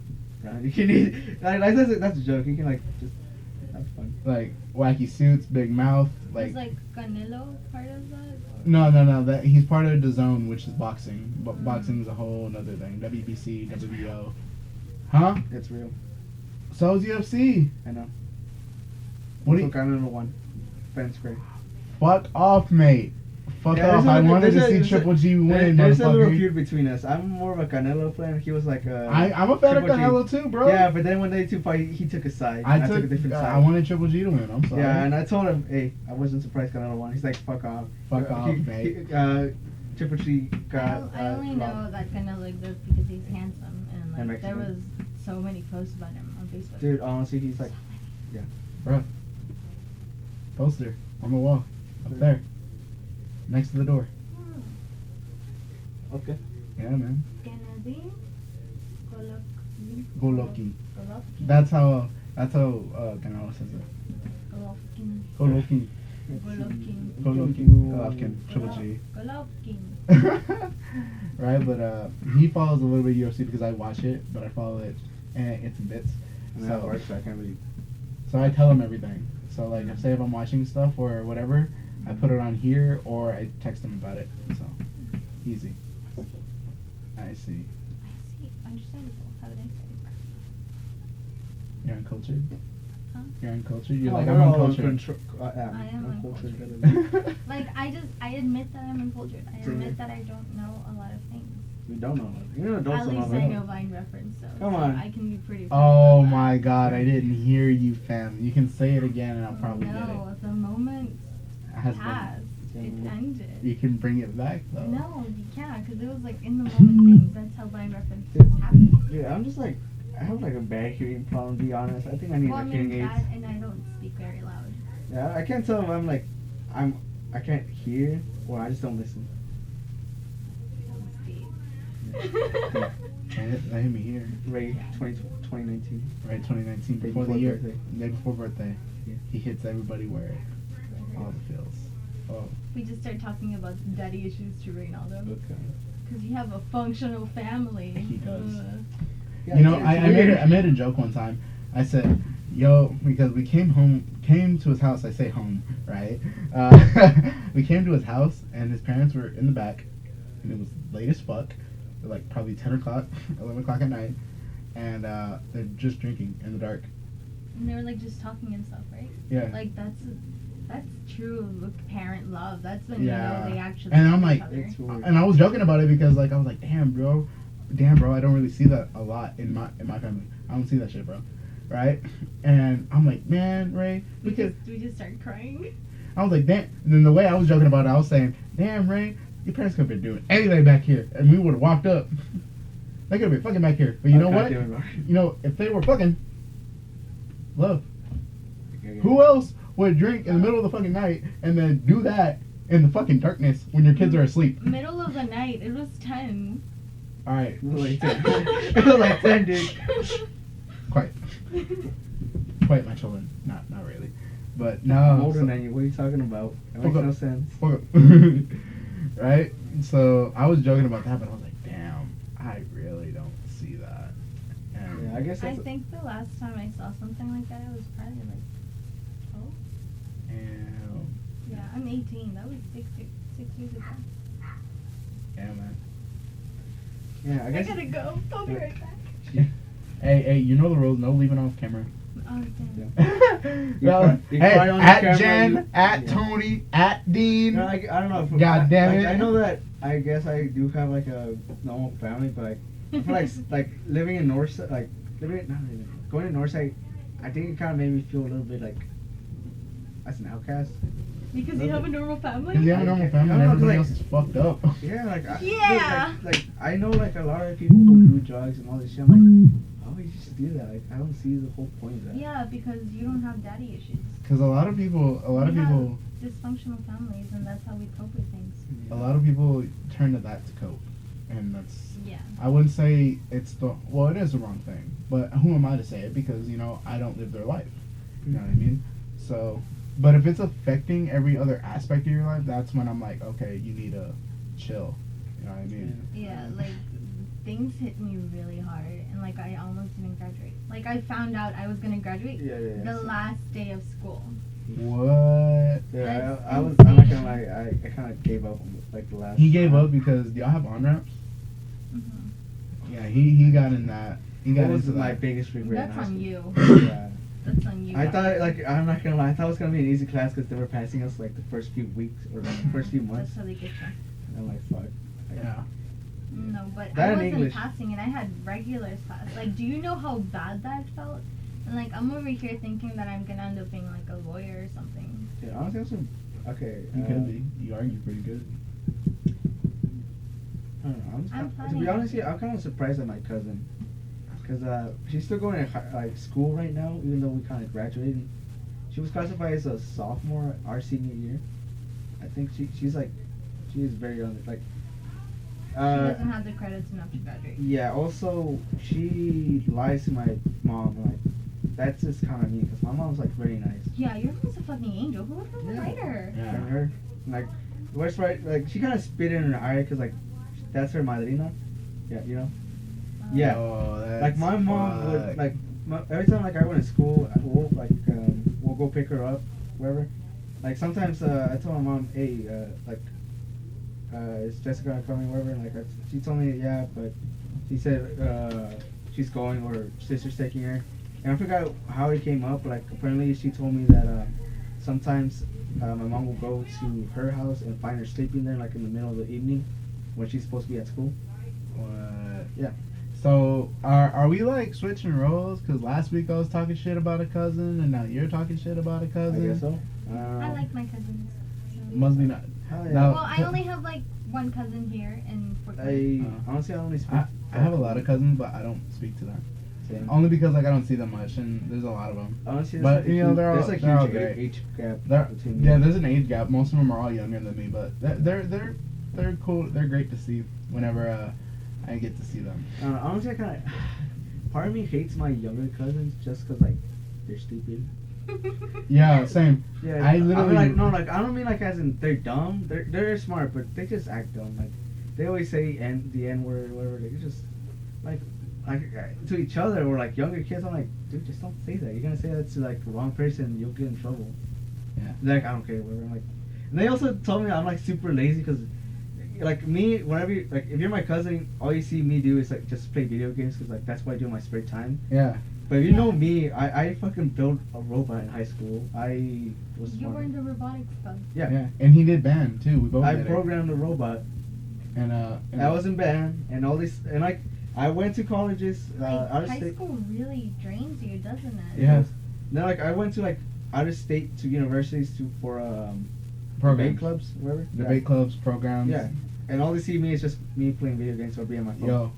S1: brown. You can eat. That's a joke. You can like just have fun.
S2: like wacky suits, big mouth, like.
S3: Is like Canelo part of that?
S2: No. That he's part of the zone, which is boxing. But boxing is a whole another thing. WBC, WBO. Huh?
S1: It's real.
S2: So is UFC.
S1: I know.
S2: What do
S1: So
S2: you?
S1: Canelo won. Fair and square.
S2: Fuck off, mate. Fuck
S1: Yeah,
S2: off.
S1: there's
S2: I
S1: a-
S2: wanted to
S1: there's a-
S2: see
S1: there's a-
S2: Triple G win,
S1: There's a little
S2: motherfucker.
S1: feud between us. I'm more of a Canelo fan. He was like a.
S2: I'm a fan of
S1: Triple G.
S2: Canelo too, bro.
S1: Yeah, but then when they two fight, he took a side.
S2: I
S1: and
S2: took
S1: a different side.
S2: I wanted Triple G to win. I'm sorry.
S1: Yeah, and I told him, hey, I wasn't surprised Canelo won. He's like, fuck off.
S2: Fuck off, mate.
S1: Triple G got.
S3: I only know that Canelo exists because he's handsome and
S1: And
S3: like there was
S1: Mexican.
S3: so many posts about him on Facebook.
S1: Dude, honestly, he's like.
S2: Bro. Poster on the wall, up there, next to the door.
S1: Okay.
S2: Yeah, man.
S3: Kennedy,
S2: Golovkin.
S3: Golovkin.
S2: That's how Canelo says it.
S3: Golovkin.
S2: Golovkin.
S3: Golovkin.
S2: Golovkin. Triple G.
S3: Golovkin.
S2: Right, but he follows a little bit of UFC because I watch it, but I follow it and it's in bits.
S1: And that works, so I can't really.
S2: So I tell him everything. So like, if I'm watching stuff or whatever, I put it on here or I text him about it. So easy. I see.
S3: I see. Understandable. Have a nice day.
S2: You're uncultured.
S3: Huh?
S2: You're uncultured. You're
S1: Oh,
S2: like
S1: we're
S2: I'm
S1: all
S2: uncultured.
S3: I am
S1: uncultured.
S3: Like I admit that I'm uncultured. I admit that I don't know a lot of things.
S1: We don't know. You're an adult.
S3: At least I know Vine reference, so
S1: Come on.
S3: I can be pretty.
S2: Oh
S3: proud
S2: my
S3: about
S2: God! I didn't hear you, fam. You can say it again, and I'll
S3: that.
S2: probably
S3: No, the moment
S2: get it.
S3: passed. It ended.
S2: You can bring it back though.
S3: No, you can't, because it was like in the moment things. That's how Vine references happen.
S1: Yeah, I'm just like, I have like a bad hearing problem. To be honest, I think I need
S3: Well, I
S1: like
S3: mean
S1: hearing aids.
S3: that, and I don't speak very loud.
S1: Yeah, I can't tell if I'm like, I can't hear or I just don't listen.
S2: Let him hear.
S1: Ray 2019.
S2: Right, 2019,
S1: Day
S2: before the
S1: before
S2: year,
S1: birthday.
S2: day before birthday.
S1: Yeah.
S2: He hits everybody where it, all the feels. Oh,
S3: We just start talking about daddy issues to Reynaldo.
S1: Okay.
S3: Because you have a functional family.
S2: He does.
S1: Yeah,
S2: you know,
S1: it's
S2: I
S1: weird.
S2: made a joke one time. I said, "Yo," because we came to his house. I say home, right? We came to his house, and his parents were in the back, and it was late as fuck, like probably 10 o'clock, 11 o'clock at night, and they're just drinking in the dark.
S3: And they were like just talking and stuff, right?
S2: Yeah.
S3: Like that's true parent love. That's when
S2: Yeah.
S3: you know they actually
S2: And
S3: love
S2: I'm
S3: each
S2: like,
S3: other.
S1: It's weird.
S2: And I was joking about it because like I was like, damn bro, I don't really see that a lot in my family. I don't see that shit, bro. Right? And I'm like, man, Ray,
S3: we
S2: could.
S3: just started crying.
S2: I was like, damn. And then the way I was joking about it, I was saying, damn, Ray, your parents could have been doing anything back here, and we would have walked up. They could be fucking back here. But you know what?
S1: Goddamn it,
S2: You know, if they were fucking, love.
S1: Mark.
S2: Who else would drink in the middle of the fucking night and then do that in the fucking darkness when your kids are asleep?
S3: Middle of the night. It was 10.
S2: All right,
S1: It was like 10. It was like 10, dude.
S2: quiet, quiet, my children. Not really, but no.
S1: I'm older than you. What are you talking about? That makes no sense.
S2: Right? So I was joking about that, but I was like, damn, I really don't see that. And
S1: Yeah, I guess
S3: I
S1: that's
S3: think the last time I saw something like that, it was probably like 12.
S2: and
S3: Yeah, I'm 18. That was 6 years ago.
S2: yeah, man.
S1: yeah, I
S3: I
S1: guess.
S3: gotta go. I'll be right back.
S2: Hey, you know the rules. No leaving off camera.
S3: Oh, damn.
S2: No,
S1: you
S2: hey,
S1: cry on the
S2: at
S1: camera,
S2: Jen,
S1: you-
S2: at
S1: yeah.
S2: Tony, at Dean.
S1: No, I don't know.
S2: God damn
S1: like,
S2: it.
S1: I know that. I guess I do have like a normal family, but like, I feel like living in Northside, like going to Northside, I think it kind of made me feel a little bit like as an outcast.
S3: Because you have a normal family?
S2: Because you have a normal family and
S1: I don't know,
S2: everybody
S1: like-
S2: else is fucked up.
S1: Yeah, like
S3: Yeah.
S1: like I know like a lot of people who do drugs and all this shit. I'm like, how would you just do that? Like, I don't see the whole point of that.
S3: Yeah, because you don't have daddy issues.
S2: Because a lot of people,
S3: We have dysfunctional families, and that's how we cope with things.
S2: turn to that to cope, and that's.
S3: Yeah.
S2: I wouldn't say it is the wrong thing, but who am I to say it? Because I don't live their life. You know what I mean? So, but if it's affecting every other aspect of your life, that's when I'm like, okay, you need to chill. You know what I mean?
S3: Yeah, like, things hit me really hard, and like, I almost didn't graduate. Like, I found out I was gonna graduate the last day of school.
S2: What?
S1: Yeah,
S3: That's
S1: I'm not
S3: insane.
S1: gonna lie. I kind of gave up like the last.
S2: He gave up because y'all have on ramps.
S3: Mhm.
S2: Yeah, he got in that. He got
S1: That was
S2: into
S1: my
S2: that.
S1: biggest regret.
S3: That's
S1: in high
S3: on you.
S1: school. Yeah.
S3: That's on you.
S1: I thought I'm not gonna lie. I thought it was gonna be an easy class because they were passing us like the first few weeks or the first few months.
S3: That's how they get you.
S1: And I'm like, fuck.
S2: Yeah.
S3: No, but
S1: That
S3: I
S1: in
S3: wasn't
S1: English.
S3: passing, and I had regulars pass. Like, do you know how bad that felt? And like, I'm over here thinking that I'm gonna end up being like a lawyer or something.
S1: Yeah, honestly, that's okay.
S2: You could be. You argue pretty good.
S1: I don't know.
S3: I'm
S1: to
S3: planning
S1: be honest,
S3: to.
S1: I'm kind of surprised at my cousin, because she's still going to like school right now, even though we kind of graduated. She was classified as a sophomore our senior year. I think she is very young. Like,
S3: She doesn't have the credits enough to graduate.
S1: yeah. Also, she lies to my mom. Like, that's just kind of mean, because my mom's like very nice.
S3: Yeah, your mom's a fucking angel. Who would have
S1: Yeah.
S3: write her?
S2: Yeah.
S1: And her, like, what's right? Like, she kind of spit in her eye, because like, that's her madrina. Yeah, you know. Yeah.
S2: Oh, that's
S1: Like my mom would like every time like I went to school, we'll go pick her up, wherever. Like sometimes I tell my mom, hey, is Jessica coming, wherever? And like she told me, yeah, but she said she's going or her sister's taking her. And I forgot how it came up. But, like apparently she told me that sometimes my mom will go to her house and find her sleeping there like in the middle of the evening when she's supposed to be at school.
S2: What?
S1: Yeah.
S2: So are we like switching roles? Cause last week I was talking shit about a cousin, and now you're talking shit about a cousin.
S1: I guess so.
S3: I like my cousins. So.
S2: Must be not.
S1: Hell yeah.
S2: Now-
S3: Well, I only have like one cousin here in Fort Worth.
S1: Honestly, I only speak.
S2: I have a lot of cousins, but I don't speak to them.
S1: Same.
S2: Only because like I don't see them much, and there's a lot of them.
S1: Honestly,
S2: But,
S1: there's
S2: you know, they're all-
S1: there's a
S2: they're all
S1: huge
S2: great.
S1: age gap
S2: They're,
S1: between
S2: yeah,
S1: me.
S2: there's an age gap. Most of them are all younger than me, but they're cool. They're great to see whenever I get to see them.
S1: Honestly, I kind of. Part of me hates my younger cousins just because, like, they're stupid.
S2: Yeah, same.
S1: Yeah,
S2: I literally-
S1: mean, like, no, like, I don't mean, like, as in they're dumb. They're smart, but they just act dumb. Like, they always say the N word or whatever. They just, like to each other or, like, younger kids. I'm like, dude, just don't say that. You're going to say that to, like, the wrong person, you'll get in trouble.
S2: Yeah.
S1: They're like, I don't care, whatever. I'm like, and they also told me I'm, like, super lazy because, like, me, whenever, like, if you're my cousin, all you see me do is, like, just play video games because, like, that's what I do in my spare time.
S2: Yeah.
S1: But if you know me, I fucking built a robot in high school. I was
S3: You
S1: smart.
S3: were in the robotics club.
S1: Yeah.
S2: Yeah. And he did band too. We both
S1: I
S2: did it.
S1: programmed a robot.
S2: And
S1: I was in band and all this, and like I went to colleges
S3: Like,
S1: out of
S3: high
S1: state.
S3: school really drains you, doesn't it?
S2: Yeah.
S1: Then like I went to like out of state to universities for
S2: programs.
S1: debate clubs, whatever.
S2: Debate clubs, programs.
S1: Yeah. And all they see me is just me playing video games or being on my phone.
S2: Yo.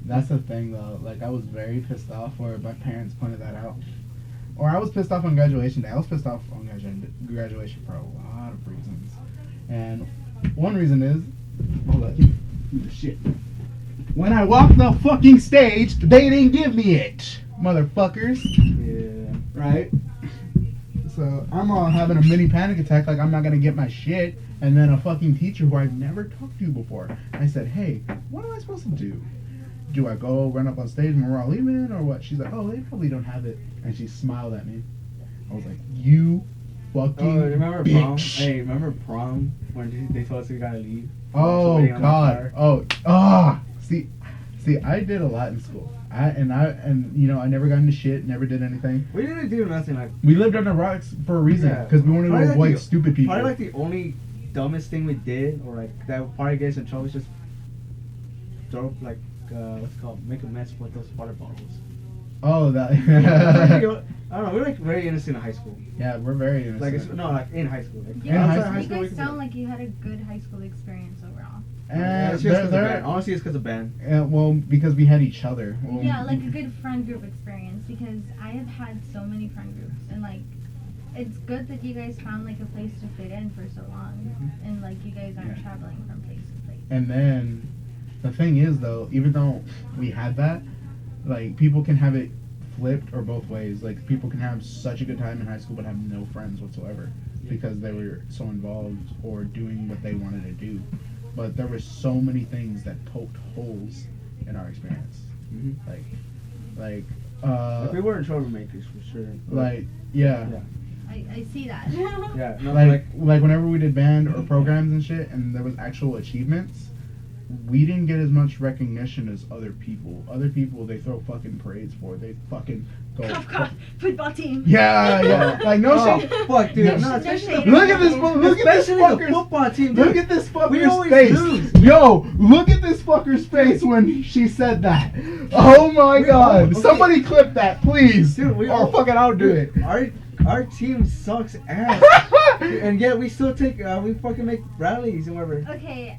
S2: That's the thing though. Like I was very pissed off where my parents pointed that out. Or I was pissed off on graduation day. I was pissed off on graduation for a lot of reasons. And one reason is, hold on, give me the shit. When I walked the fucking stage, they didn't give me it, motherfuckers.
S1: Yeah.
S2: Right? So I'm all having a mini panic attack, like I'm not gonna get my shit. And then a fucking teacher who I've never talked to before, I said, hey, what am I supposed to do? Do I go run up on stage when we're all leaving, or what? She's like, oh, they probably don't have it. And she smiled at me. I was like, you fucking
S1: remember
S2: bitch.
S1: prom? Hey, remember prom when they told us we gotta leave?
S2: Oh
S1: Waiting on the
S2: God.
S1: car?
S2: See, I did a lot in school. I you know, I never got into shit, never did anything.
S1: We didn't do nothing like.
S2: We lived under rocks for a reason,
S1: Yeah.
S2: because we wanted to
S1: Probably like
S2: avoid
S1: the-
S2: stupid people.
S1: Probably like the only dumbest thing we did, or like that would probably get us in trouble, is just throw like what's it called, make a mess with those water bottles.
S2: Oh, that.
S1: I don't know. We're like very innocent in high school.
S2: Yeah, we're very innocent.
S1: Like like in high school. Like,
S3: You
S2: In high
S3: guys,
S2: school.
S3: you guys sound like you had a good high school experience overall.
S1: Yeah, it's just 'cause of band. Honestly, it's because of band.
S2: Well, because we had each other. Well,
S3: Yeah, like a good friend group experience, because I have had so many friend groups, and like it's good that you guys found like a place to fit in for so long, and like you guys aren't
S2: Yeah.
S3: traveling from place to place.
S2: And then the thing is, though, even though we had that, like people can have it flipped or both ways. Like people can have such a good time in high school but have no friends whatsoever because they were so involved or doing what they wanted to do. But there were so many things that poked holes in our experience. Like
S1: we weren't troublemakers for sure.
S2: like yeah.
S3: I see that.
S1: Yeah. No,
S2: like whenever we did band or programs and shit and there was actual achievements, we didn't get as much recognition as other people. Other people, they throw fucking parades for. They fucking go.
S3: Cough, cough. Football team.
S2: Yeah. Like no shit.
S1: Fuck, dude.
S2: No,
S1: No,
S3: no
S1: especially
S3: shade.
S1: the-
S2: Look at this. Look at this
S1: especially the
S2: fucker's.
S1: football team. Dude.
S2: Look at this
S1: We
S2: fucker's
S1: always
S2: face.
S1: lose.
S2: Yo, look at this fucker's face when she said that. Oh my
S1: We
S2: god.
S1: all- okay.
S2: Somebody clip that, please.
S1: Dude, we
S2: or
S1: all-
S2: fucking I'll do it.
S1: Our team sucks ass, and yet we still take we fucking make rallies and whatever.
S3: Okay,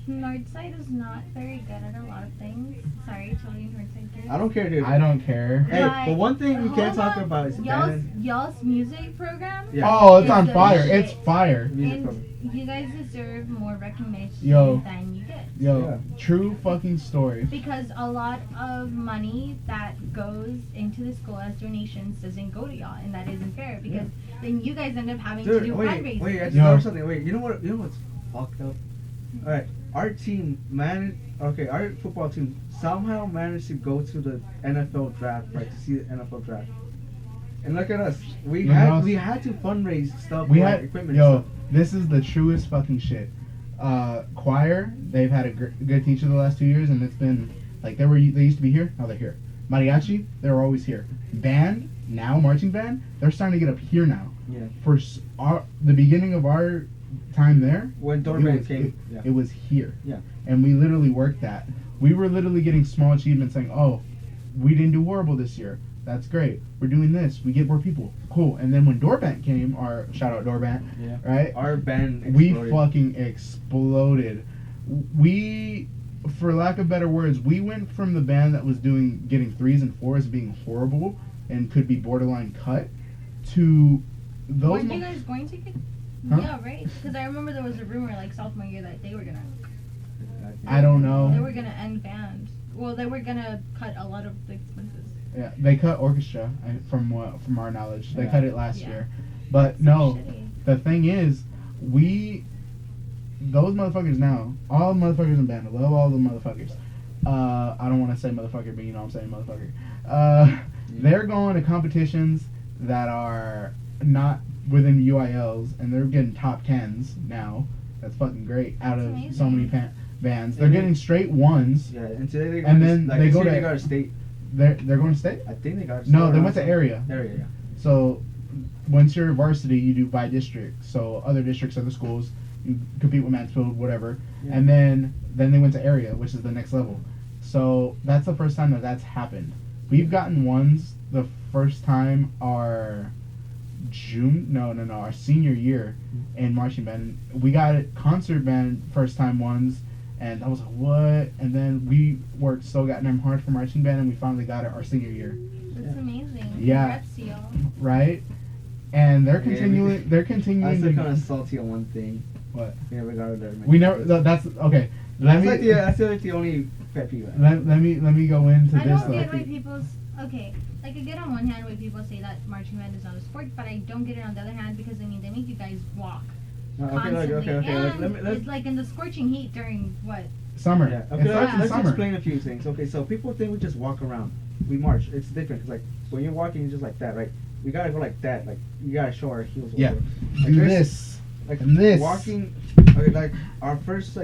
S3: Northside is not very good at a lot of things. Sorry to all you Northside kids.
S1: I don't care, dude.
S2: I don't care.
S1: Hey, but one thing we can't
S3: hold
S1: talk
S3: on.
S1: about is
S3: y'all's music program.
S1: Yeah.
S2: Oh, it's on
S3: the
S2: fire.
S3: shit.
S2: It's fire.
S1: music program.
S3: And you guys deserve more recognition
S2: Yo.
S3: than you get.
S2: Yo,
S1: Yeah.
S2: true fucking story.
S3: Because a lot of money that goes into the school as donations doesn't go to y'all, and that isn't fair. Because then you guys end up having to
S1: Dude,
S3: do
S1: wait,
S3: fundraising.
S1: I just
S2: Yo.
S1: learned something. Wait, you know what's fucked up? All right, our team our football team somehow managed to go to the NFL draft, right? To see the NFL draft. And look at us. We had to fundraise stuff.
S2: We
S1: for
S2: had
S1: equipment.
S2: yo.
S1: And stuff.
S2: This is the truest fucking shit. Choir, they've had a good teacher the last 2 years, and it's been like they used to be here. Now they're here. Mariachi, they were always here. Band, now marching band, they're starting to get up here now.
S1: Yeah.
S2: For the beginning of our time there,
S1: When Dorman came. Yeah.
S2: it was here.
S1: Yeah.
S2: And we literally worked that. We were literally getting small achievements saying, oh, we didn't do horrible this year. That's great. We're doing this. We get more people. Cool. And then when Doorbant came, our shout out Doorbant,
S1: Yeah.
S2: right?
S1: Our band
S2: We
S1: exploded.
S2: fucking exploded. We, for lack of better words, we went from the band that was getting 3s and 4s being horrible and could be borderline cut to those.
S3: Weren't you guys going to get?
S2: Huh?
S3: Yeah, right. Because I remember there was a rumor like sophomore year that they were gonna.
S2: I don't know.
S3: They were gonna end band. Well, they were gonna cut a lot of the expenses.
S2: Yeah, they cut orchestra from our knowledge. They
S1: Yeah.
S2: cut it last
S3: Yeah.
S2: year. But
S3: So
S2: no,
S3: shitty.
S2: the thing is, those motherfuckers now, all the motherfuckers in band, I love all the motherfuckers. I don't want to say motherfucker, but you know what I'm saying, motherfucker. They're going to competitions that are not within UILs, and they're getting top 10s now. That's fucking great. Out
S3: That's
S2: of
S3: amazing.
S2: so many bands, they're getting straight 1s.
S1: Yeah, and today they
S2: And then
S1: like
S2: they
S1: this
S2: go
S1: year
S2: to-
S1: they got a state.
S2: They're going to state.
S1: I think they got.
S2: No, they went to area.
S1: Area, yeah.
S2: So once you're varsity, you do by district. So other districts, other schools, you compete with Mansfield, whatever.
S1: Yeah.
S2: And then they went to area, which is the next level. So that's the first time that's happened. We've gotten 1s the first time our our senior year in marching band. We got concert band first time 1s, And I was like, what? And then we worked so goddamn hard for marching band, and we finally got it our senior year.
S3: That's amazing.
S2: Yeah.
S3: Congrats to y'all.
S2: Right? And they're
S1: Yeah,
S2: continuing. They're
S1: I'm
S2: continuing.
S1: still
S2: to-
S1: kind of salty on one thing.
S2: What?
S1: We never got it.
S2: We never. That's okay.
S1: That's like the only pet peeve.
S2: Let me go into
S3: I
S2: this
S3: don't
S2: though.
S3: get why people's okay. Like I get on one hand why people say that marching band is not a sport, but I don't get it on the other hand because I mean they make you guys walk constantly, and it's like in the scorching heat during what?
S2: Summer.
S1: Yeah.
S2: It
S1: Okay,
S2: starts in
S1: let's
S2: summer.
S1: explain a few things. Okay, so people think we just walk around. We march. It's different. 'Cause like when you're walking, you're just like that, right? We gotta go like that. Like you gotta show our heels.
S2: Yeah.
S1: over. Like,
S2: Do
S1: there's-
S2: this.
S1: Like
S2: and this.
S1: walking. Okay, like our first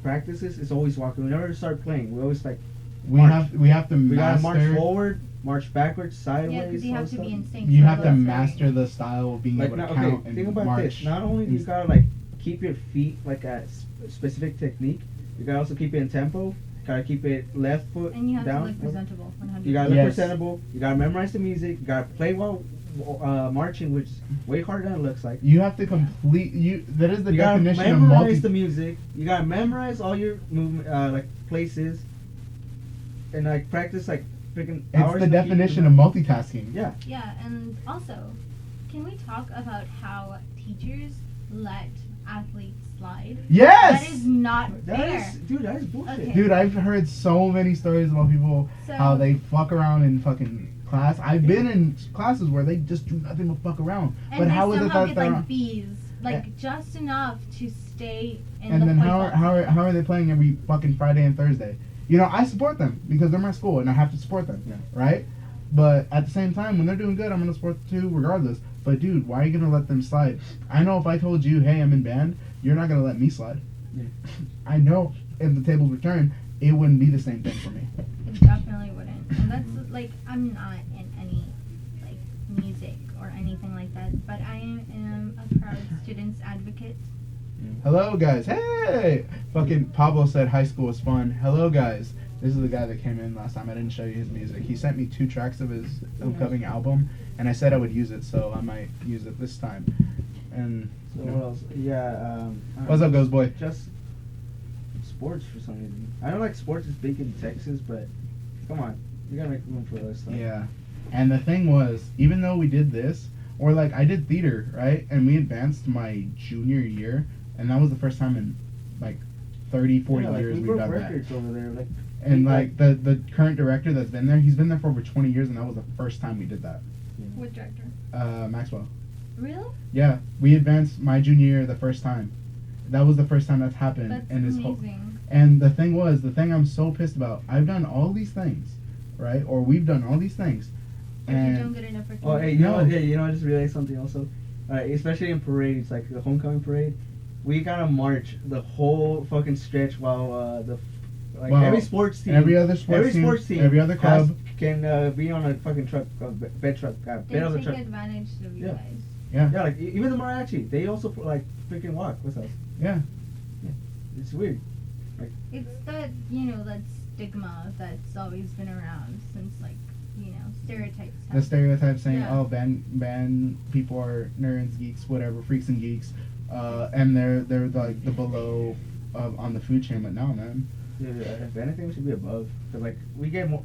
S1: practices is always walking. We never start playing. We always like
S2: We
S1: march.
S2: have to
S1: we gotta march
S2: master.
S1: forward, march backwards, sideways.
S3: Yeah, because you
S1: all
S3: have to
S1: stuff.
S3: be in sync.
S2: You
S3: so
S2: have to
S3: that's
S2: master the style of being
S1: Like
S2: able to
S1: now,
S2: count
S1: okay,
S2: and
S1: think about
S2: march.
S1: this. Not only do you
S2: and-
S1: gotta like keep your feet like at specific technique, you gotta also keep it in tempo. Gotta keep it left foot
S3: And you have
S1: down.
S3: to look presentable. 100%.
S1: You gotta look
S2: Yes.
S1: presentable. You gotta memorize the music. You gotta play while marching, which is way harder than it looks like.
S2: You have to complete. That is the
S1: You gotta
S2: definition of
S1: memorize
S2: multi.
S1: the music. You gotta memorize all your movement, like places, and like practice like freaking hours.
S2: It's the
S1: to keep
S2: definition of
S1: remembering.
S2: multitasking.
S1: Yeah.
S3: Yeah, and also, can we talk about how teachers let athletes slide?
S2: Yes.
S3: That is not
S1: That
S3: fair.
S1: is, dude, that is bullshit.
S3: Okay.
S2: Dude, I've heard so many stories about people
S3: So-
S2: how they fuck around in fucking class. I've been in classes where they just do nothing but fuck around.
S3: And
S2: but
S3: they
S2: how is it
S3: somehow
S2: that
S3: get
S2: they're
S3: like B's, like just enough to stay in
S2: and
S3: the
S2: then how
S3: football team.
S2: are they playing every fucking Friday and Thursday? You know, I support them because they're my school and I have to support them,
S1: Yeah.
S2: right? But at the same time, when they're doing good, I'm gonna support them too, regardless. But dude, why are you gonna let them slide? I know if I told you, hey, I'm in band, you're not gonna let me slide.
S1: Yeah.
S2: I know if the tables were turned, it wouldn't be the same thing for me.
S3: It definitely wouldn't. And that's like, I'm not in any like music or anything like that, but I am a proud students advocate.
S2: Hello guys, hey! Fucking Pablo said high school was fun. Hello guys. This is the guy that came in last time. I didn't show you his music. He sent me 2 tracks of his upcoming album, and I said I would use it, so I might use it this time. And
S1: So
S2: you know.
S1: what else? Yeah.
S2: What's up, Ghost Boy?
S1: Just sports for some reason. I know like sports is big in Texas, but come on, you gotta make room for other stuff.
S2: Yeah. And the thing was, even though we did this, or like I did theater, right? And we advanced my junior year, and that was the first time in like 30, 40
S1: Yeah, like,
S2: years
S1: we
S2: we've
S1: broke
S2: done that.
S1: records over there. Like,
S2: And
S1: we,
S2: like the current director that's been there, he's been there for over 20 years, and that was the first time we did that.
S3: What director?
S2: Maxwell.
S3: Really?
S2: Yeah, we advanced my junior year the first time. That was the first time that's happened
S3: That's
S2: in this
S3: amazing.
S2: whole. And the thing I'm so pissed about, I've done all these things, right? Or we've done all these things,
S3: But you don't
S2: and
S3: get enough recognition.
S1: oh, hey, you know
S2: No.
S1: what? Yeah, you know, I just realized something also. Especially in parades, like the homecoming parade, we gotta march the whole fucking stretch while
S2: Well,
S1: every sports team,
S2: every other sports team, every other club.
S1: can be on a fucking truck, bed truck,
S3: They
S1: bed on the
S3: take
S1: truck.
S3: advantage of you
S1: Yeah.
S3: guys.
S2: Yeah,
S1: Yeah, like even the mariachi, they also like freaking walk with us.
S2: yeah.
S1: It's weird.
S3: It's that, that stigma that's always been around since, like, stereotypes.
S2: The stereotype saying,
S3: Yeah.
S2: oh, band people are nerds, geeks, whatever, freaks and geeks, and they're like the below on the food chain. But no, man.
S1: Yeah, if anything, we should be above. Cause like we get more.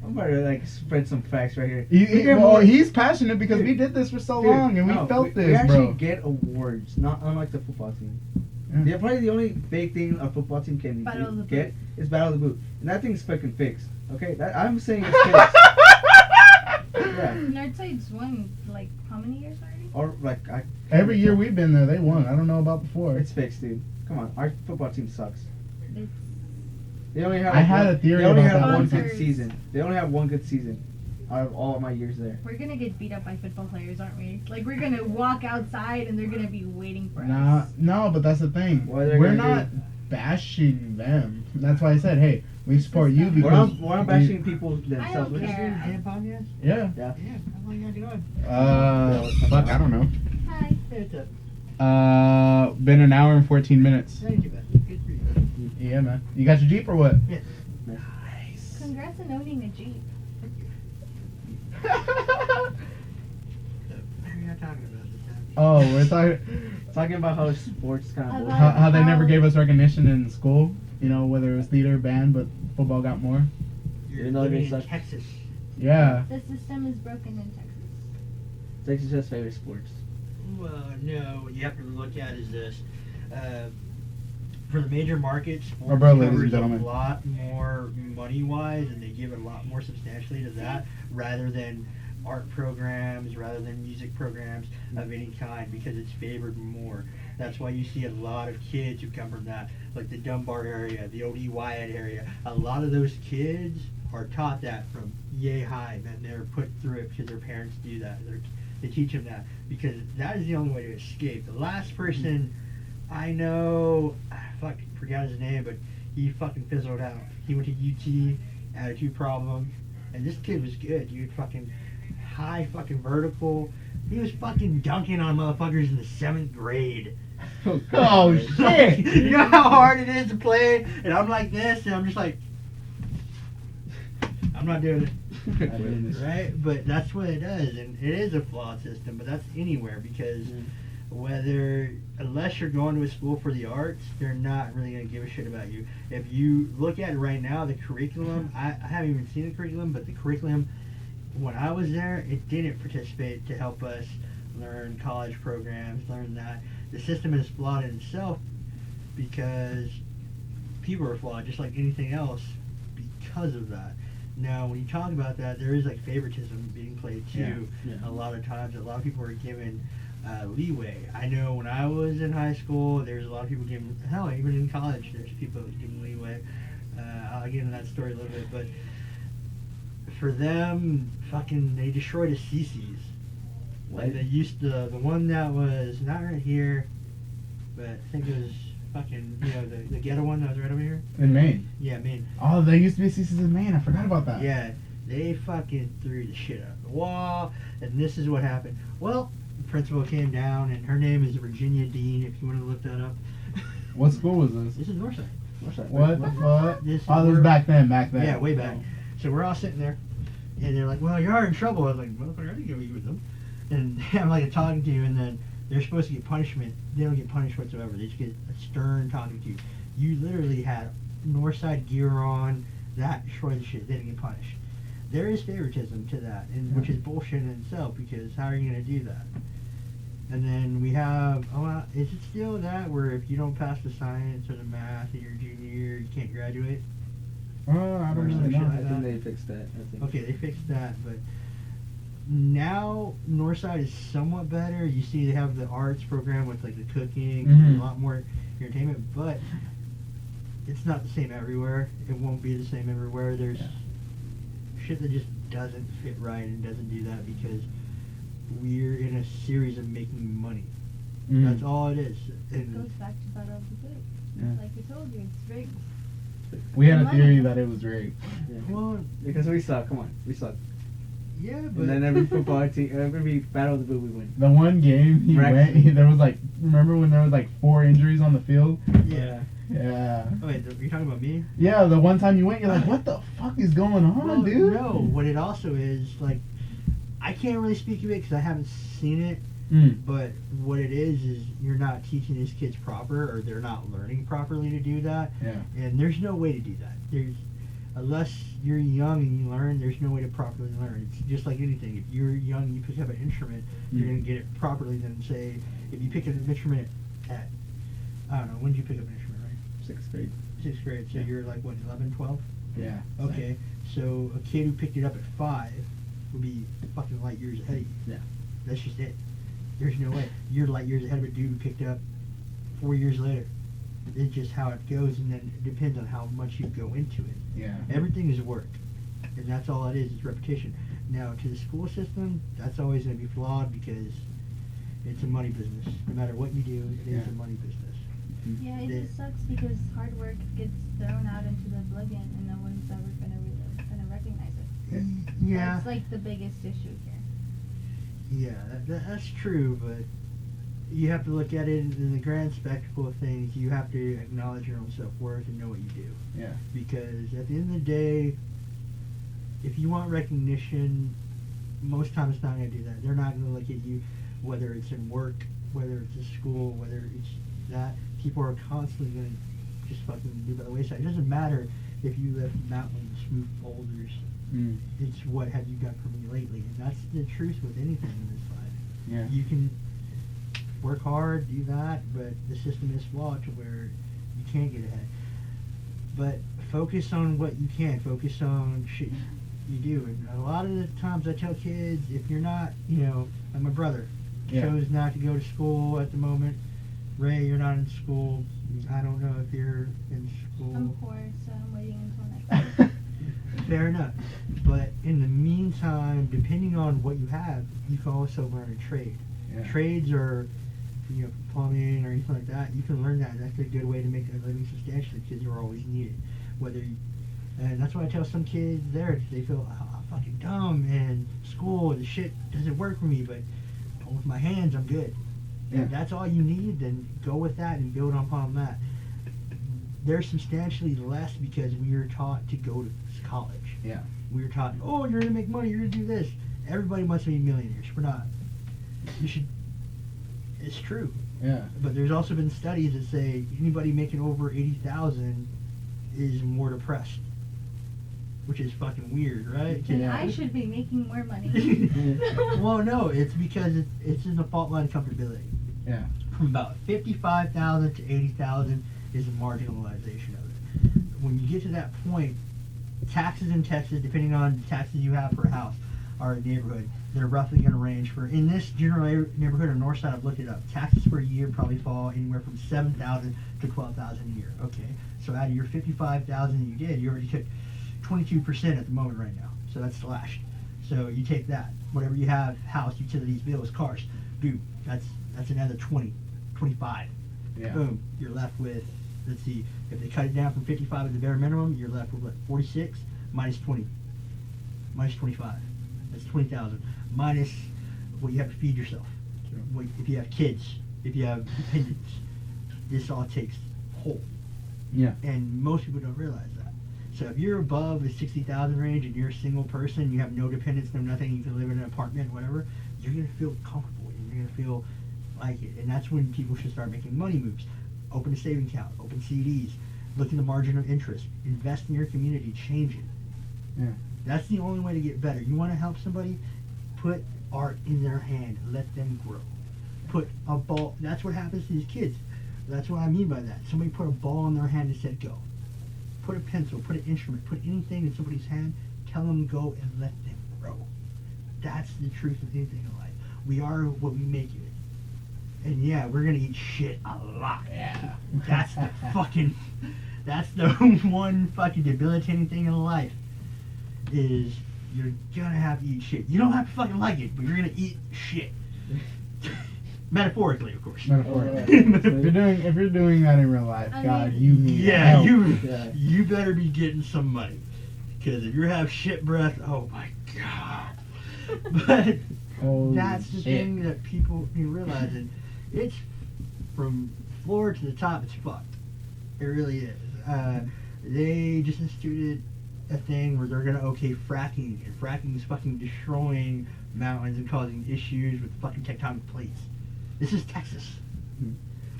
S1: I'm about to like spread some facts right here. We get more-
S2: He's passionate because
S1: Dude,
S2: we did this for so
S1: Dude,
S2: long, and we
S1: no,
S2: felt this,
S1: we actually
S2: bro.
S1: get awards, not unlike the football team.
S2: Yeah.
S1: Yeah, probably the only big thing a football team can
S3: Battle of the
S1: get
S3: Boot.
S1: is Battle of the Boot, and that thing's fucking fixed. Okay, that I'm saying it's fixed. Yeah,
S3: Nerdside's won, like, how many years already?
S1: or like
S2: Every year we've been there, they won. I don't know about before.
S1: it's fixed, dude. Come on, our football team sucks.
S3: It's,
S1: They only have.
S2: I had a theory
S1: They only
S2: about
S1: have
S2: that
S1: one
S2: one
S1: good
S3: time.
S1: season. They only have one good season out of all of my years there.
S3: we're gonna get beat up by football players, aren't we? Like, we're gonna walk outside and they're gonna be waiting for us.
S2: No, but that's the thing.
S1: What are they
S2: We're
S1: gonna
S2: not bashing them. That's why I said, hey, we support you
S3: We're
S2: because
S1: We're not bashing people themselves. We're just
S3: care.
S1: doing-
S4: Tampon yet?
S2: yeah.
S1: Yeah.
S4: Yeah. How long you doing?
S2: Fuck, I don't know.
S3: Hi.
S4: Hey, it's up.
S2: Been an hour and 14 minutes.
S4: Thank you, man. Good for you.
S2: Yeah, man. You got your Jeep or what?
S4: Yes.
S2: Nice.
S3: Congrats on owning a Jeep.
S4: Maybe not talking about this.
S2: Oh, we're talking.
S1: Talking about how sports kind of
S3: About-
S2: How they never gave us recognition in school. You know, whether it was theater, band, but football got more.
S4: You're
S1: Even though
S4: living
S1: they
S4: in
S1: suck.
S4: Texas.
S2: Yeah.
S3: The system is broken in Texas.
S1: Texas has favorite sports.
S4: Well, no, what you have to look at is this. For the major markets, sports
S2: Bro, ladies and
S4: covers
S2: gentlemen.
S4: a lot more money-wise, and they give it a lot more substantially to that, rather than art programs, rather than music programs of any kind, because it's favored more. That's why you see a lot of kids who come from that, like the Dunbar area, the O.D. Wyatt area. A lot of those kids are taught that from yay high, and they're put through it because their parents do that. They teach them that, because that is the only way to escape. The last person I know, I forgot his name, but he fucking fizzled out. He went to UT, attitude problem, and this kid was good, dude. Fucking high fucking vertical. He was fucking dunking on motherfuckers in the 7th grade.
S2: Oh shit!
S4: You know how hard it is to play, and I'm like this, and I'm just like, I'm not doing it. Right? But that's what it does, and it is a flawed system, but that's anywhere, because unless you're going to a school for the arts, they're not really going to give a shit about you. If you look at it right now, the curriculum, I haven't even seen the curriculum, but the curriculum, when I was there, it didn't participate to help us learn college programs, learn that. The system is flawed in itself because people are flawed, just like anything else, because of that. Now, when you talk about that, there is like favoritism being played too.
S1: Yeah.
S4: A lot of times, a lot of people are given leeway. I know when I was in high school, there's a lot of people giving, hell, even in college, there's people giving leeway. I'll get into that story a little bit, but for them, fucking, they destroyed a CC's. Like they used to, the one that was not right here, but I think it was fucking, the ghetto one that was right over here.
S2: In Maine.
S4: Yeah, Maine.
S2: Oh, there used to be CC's in Maine. I forgot about that.
S4: Yeah, they fucking threw the shit out the wall, and this is what happened. Well, the principal came down, and her name is Virginia Dean, if you want to look that up.
S2: What school was this?
S4: This is Northside.
S2: What the fuck?
S4: This
S2: Oh, this was back then.
S4: Yeah, way back. So we're all sitting there, and they're like, well, you're in trouble. I was like, motherfucker, I didn't go eat with them. And I'm like talking to you, and then they're supposed to get punishment. They don't get punished whatsoever. They just get a stern talking to you. You literally had Northside gear on, that destroyed the shit. They didn't get punished. There is favoritism to that, and which is bullshit in itself, because how are you going to do that? And then we have, is it still that where if you don't pass the science or the math in your junior year, you can't graduate?
S2: Oh, I don't really know.
S1: I think they fixed that. I think.
S4: Okay, they fixed that, but now Northside is somewhat better. You see, they have the arts program with like the cooking,
S2: Mhm.
S4: a lot more entertainment, but it's not the same everywhere. It won't be the same everywhere. There's shit that just doesn't fit right and doesn't do that because we're in a series of making money.
S2: Mm.
S4: That's all it is.
S3: It
S4: And
S3: goes back to Battle of the Boot.
S2: Yeah.
S3: Like we told you, it's rigged.
S2: We had a
S3: Money.
S2: theory that it was rigged.
S1: Yeah.
S4: well,
S1: Because we suck. Come on, we suck.
S4: yeah, but
S1: And then every football team, every battle of the boot, we win.
S2: The one game he
S1: Right.
S2: went, there was like, remember when there was like 4 injuries on the field?
S4: yeah.
S2: Yeah.
S4: Oh, wait, you're talking about me?
S2: Yeah, the one time you went, you're like, what the fuck is going on,
S4: Well,
S2: dude?
S4: no, what it also is, like, I can't really speak of it because I haven't seen it,
S2: Mm.
S4: but what it is you're not teaching these kids proper, or they're not learning properly to do that,
S2: Yeah.
S4: and there's no way to do that. Unless you're young and you learn, there's no way to properly learn. It's just like anything. If you're young and you pick up an instrument, you're
S2: Mm.
S4: going to get it properly than, say, if you pick up an instrument at, I don't know, when did you pick up an instrument, right?
S1: 6th grade.
S4: 6th grade, so
S1: Yeah.
S4: you're like, what, 11, 12?
S2: Yeah.
S4: Okay, so a kid who picked it up at 5 would be fucking light years ahead of you.
S1: Yeah.
S4: That's just it. There's no way. You're light years ahead of a dude who picked up 4 years later. It's just how it goes, and then it depends on how much you go into it.
S2: Yeah.
S4: Everything is work, and that's all it is repetition. Now, to the school system, that's always going to be flawed because it's a money business. No matter what you do, it is
S2: Yeah.
S4: a money business.
S3: Yeah, it
S4: They-
S3: just sucks because hard work gets thrown out into the oblivion and no one's ever gonna recognize it.
S4: Yeah.
S3: That's like the biggest issue here.
S4: Yeah, that's true, but you have to look at it in the grand spectacle of things. You have to acknowledge your own self-worth and know what you do.
S2: Yeah.
S4: Because at the end of the day, if you want recognition, most times it's not going to do that. They're not going to look at you, whether it's in work whether it's a school, whether it's that, people are constantly going to just fucking move by the wayside. It doesn't matter if you lift mountains, move boulders. It's what have you got for me lately, and that's the truth with anything in this life.
S2: Yeah.
S4: You can work hard, do that, but the system is flawed to where you can't get ahead. But focus on what you can. Focus on shit you do. And a lot of the times I tell kids, if you're not, like my brother chose not to go to school at the moment. Ray, you're not in school. I don't know if you're in school.
S3: I'm poor, so I'm waiting until next week.
S4: Fair enough. But in the meantime, depending on what you have, you can also learn a trade.
S2: Yeah.
S4: Trades are, plumbing or anything like that. You can learn that. That's a good way to make a living substantially because you're always needed. And that's why I tell some kids there, they feel, I'm fucking dumb and school, the shit doesn't work for me, but with my hands, I'm good.
S2: Yeah.
S4: If that's all you need, then go with that and build upon that. They're substantially less because we are taught to go to college.
S2: Yeah.
S4: We were taught, oh, you're going to make money, you're going to do this. Everybody wants to be millionaires. We're not. You should. It's true.
S2: Yeah.
S4: But there's also been studies that say anybody making over 80,000 is more depressed, which is fucking weird, right?
S3: Then
S2: Yeah.
S3: I should be making more money.
S4: Well, no, it's because it's in the fault line of comfortability.
S2: Yeah.
S4: From about 55,000 to 80,000 is a marginalization of it. When you get to that point, taxes in Texas, depending on the taxes you have for a house or a neighborhood, they're roughly going to range for, in this general neighborhood or north side, I've looked it up, taxes for a year probably fall anywhere from 7,000 to 12,000 a year. Okay, so out of your 55,000 you did, you already took 22% at the moment right now. So that's slashed. So you take that, whatever you have, house, utilities, bills, cars, boom, that's another 20, 25.
S2: Yeah.
S4: Boom, you're left with, let's see, if they cut it down from 55 at the bare minimum, you're left with what, 46 minus 20, minus 25. That's 20,000 minus what you have to feed yourself.
S2: Sure.
S4: What, if you have kids, if you have dependents, this all takes whole.
S2: Yeah.
S4: And most people don't realize that. So if you're above the 60,000 range and you're a single person, you have no dependents, no nothing, you can live in an apartment, whatever, you're going to feel comfortable. You're going to feel like it. And that's when people should start making money moves. Open a savings account, open CDs, look at the margin of interest, invest in your community, change it.
S2: Yeah.
S4: That's the only way to get better. You want to help somebody? Put art in their hand. Let them grow. Put a ball. That's what happens to these kids. That's what I mean by that. Somebody put a ball in their hand and said go. Put a pencil, put an instrument, put anything in somebody's hand, tell them go and let them grow. That's the truth of anything in life. We are what we make it. And yeah, we're going to eat shit a lot.
S2: Yeah.
S4: That's the fucking, that's the one fucking debilitating thing in life. Is you're gonna have to eat shit. You don't have to fucking like it, but you're gonna eat shit. Metaphorically, of course.
S2: Metaphorically. if you're doing that in real life,
S3: I
S2: God,
S3: mean-
S2: you need
S4: Yeah,
S2: help.
S4: you better be getting some money, because if you have shit breath, oh my god. But
S2: Holy
S4: that's the
S2: shit.
S4: thing that people need to realize, and it's from floor to the top. It's fucked. It really is. They just instituted a thing where they're gonna okay fracking, and fracking is fucking destroying mountains and causing issues with fucking tectonic plates. This is Texas,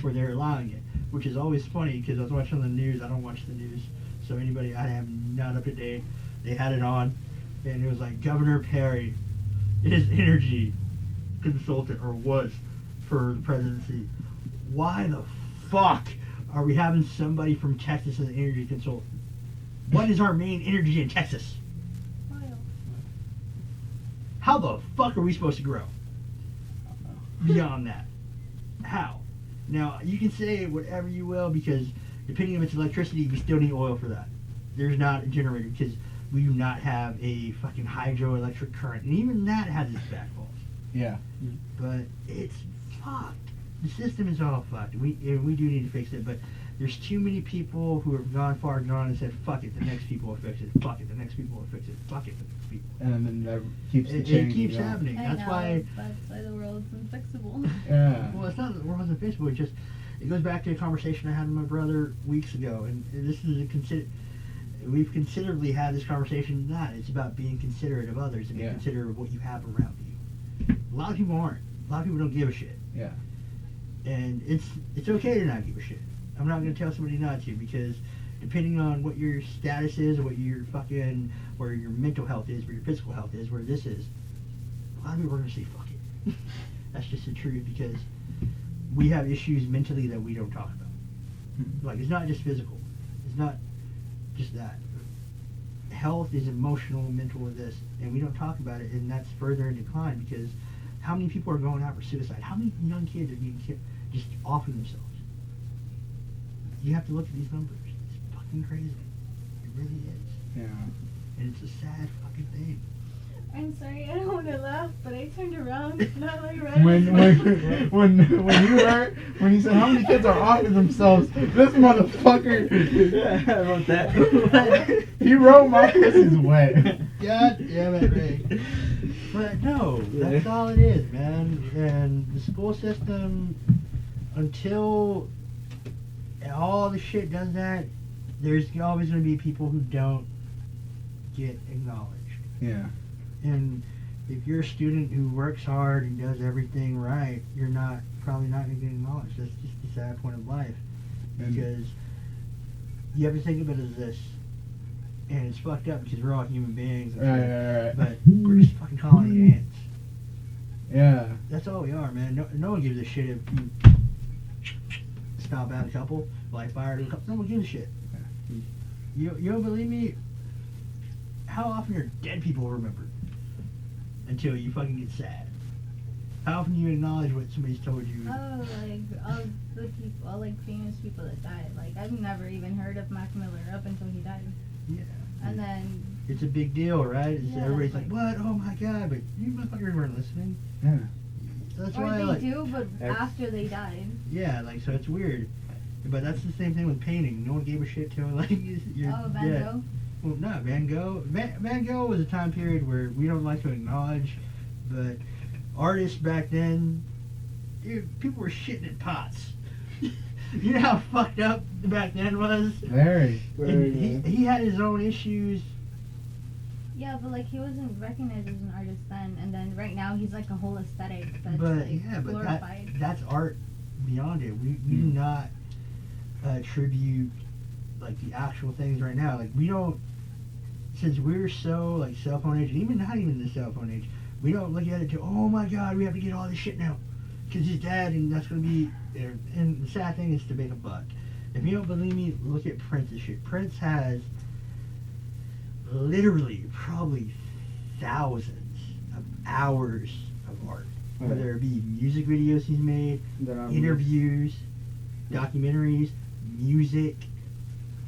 S4: where they're allowing it, which is always funny because I was watching the news. I don't watch the news, so anybody I am not up to date. They had it on, and it was like Governor Perry is energy consultant, or was, for the presidency. Why the fuck are we having somebody from Texas as an energy consultant? What is our main energy in Texas?
S3: Oil.
S4: How the fuck are we supposed to grow? Beyond that. How? Now, you can say whatever you will, because depending on if it's electricity, we still need oil for that. There's not a generator, because we do not have a fucking hydroelectric current. And even that has its backfalls.
S2: Yeah.
S4: But it's fucked. The system is all fucked. We do need to fix it, but there's too many people who have gone far gone and said, fuck it, the next people will fix it. Fuck it, the next people will fix it. Fuck it, the next people.
S2: And then that keeps the
S4: It
S2: chain
S4: keeps
S2: going.
S4: happening.
S3: I
S4: That's
S3: know,
S4: why.
S3: that's why the world's unfixable.
S2: Yeah.
S4: Well, it's not that the world's unfixable. It just it goes back to a conversation I had with my brother weeks ago, and this is we've considerably had this conversation. It's about being considerate of others and being
S2: Yeah.
S4: considerate of what you have around you. A lot of people aren't. A lot of people don't give a shit.
S2: Yeah.
S4: And it's okay to not give a shit. I'm not gonna tell somebody not to, because depending on what your status is, or what your fucking, where your mental health is, where your physical health is, where this is, a lot of people are gonna say fuck it. That's just the truth, because we have issues mentally that we don't talk about. Like, it's not just physical. It's not just that. Health is emotional, mental, or this, and we don't talk about it, and that's further in decline, because how many people are going out for suicide? How many young kids are getting just offing themselves? You have to look at these numbers. It's fucking crazy. It really is.
S2: Yeah.
S4: And it's a sad fucking thing.
S3: I'm sorry, I don't want to laugh, but I turned around and I like read
S2: When you said how many kids are offing themselves, this motherfucker,
S4: I wrote that.
S2: he wrote my pussy's wet.
S4: God damn it, Ray. But no, that's all it is, man. And the school system, until all the shit does that, there's always going to be people who don't get acknowledged.
S2: Yeah.
S4: And if you're a student who works hard and does everything right, you're probably not going to get acknowledged. That's just the sad point of life. Because you have to think of it as this, and it's fucked up because we're all human beings.
S2: Right.
S4: But we're just fucking colony ants.
S2: Yeah.
S4: That's all we are, man. No one gives a shit if you stomp out a couple, light fire to a couple. No one gives a shit. You don't believe me? How often are dead people remembered? Until you fucking get sad. How often do you acknowledge what somebody's told you?
S3: Oh, like all the people, all like famous people that died. Like I've never even heard of Mac Miller up until he died.
S4: Yeah.
S3: And then
S4: It's a big deal, right?
S3: Yeah,
S4: Everybody's
S3: like-
S4: like, what? Oh my god, but you motherfuckers weren't listening.
S2: Yeah.
S4: That's
S3: or
S4: why,
S3: they
S4: like,
S3: do, but
S1: Ex-
S3: after they died.
S4: yeah, like, so it's weird. But that's the same thing with painting. No one gave a shit till, like, you're
S3: Oh, Van
S4: dead.
S3: Gogh.
S4: Well, no, Van Gogh. Van Gogh was a time period where we don't like to acknowledge, but artists back then, dude, people were shitting in pots. You know how fucked up back then was?
S2: Very.
S4: And he had his own issues.
S3: Yeah, but like he wasn't recognized as an artist then, and then right now he's like a whole aesthetic that's
S4: But
S3: like
S4: yeah, but
S3: glorified.
S4: that's art beyond it. We do not attribute like the actual things right now. Like we don't, since we're so like cell phone age, and even not even the cell phone age, we don't look at it to, oh my god, we have to get all this shit now because he's dead and that's gonna be. And the sad thing is to make a buck. If you don't believe me, look at Prince's shit. Prince has literally probably thousands of hours of art. Whether it be music videos he's made, interviews, documentaries, music.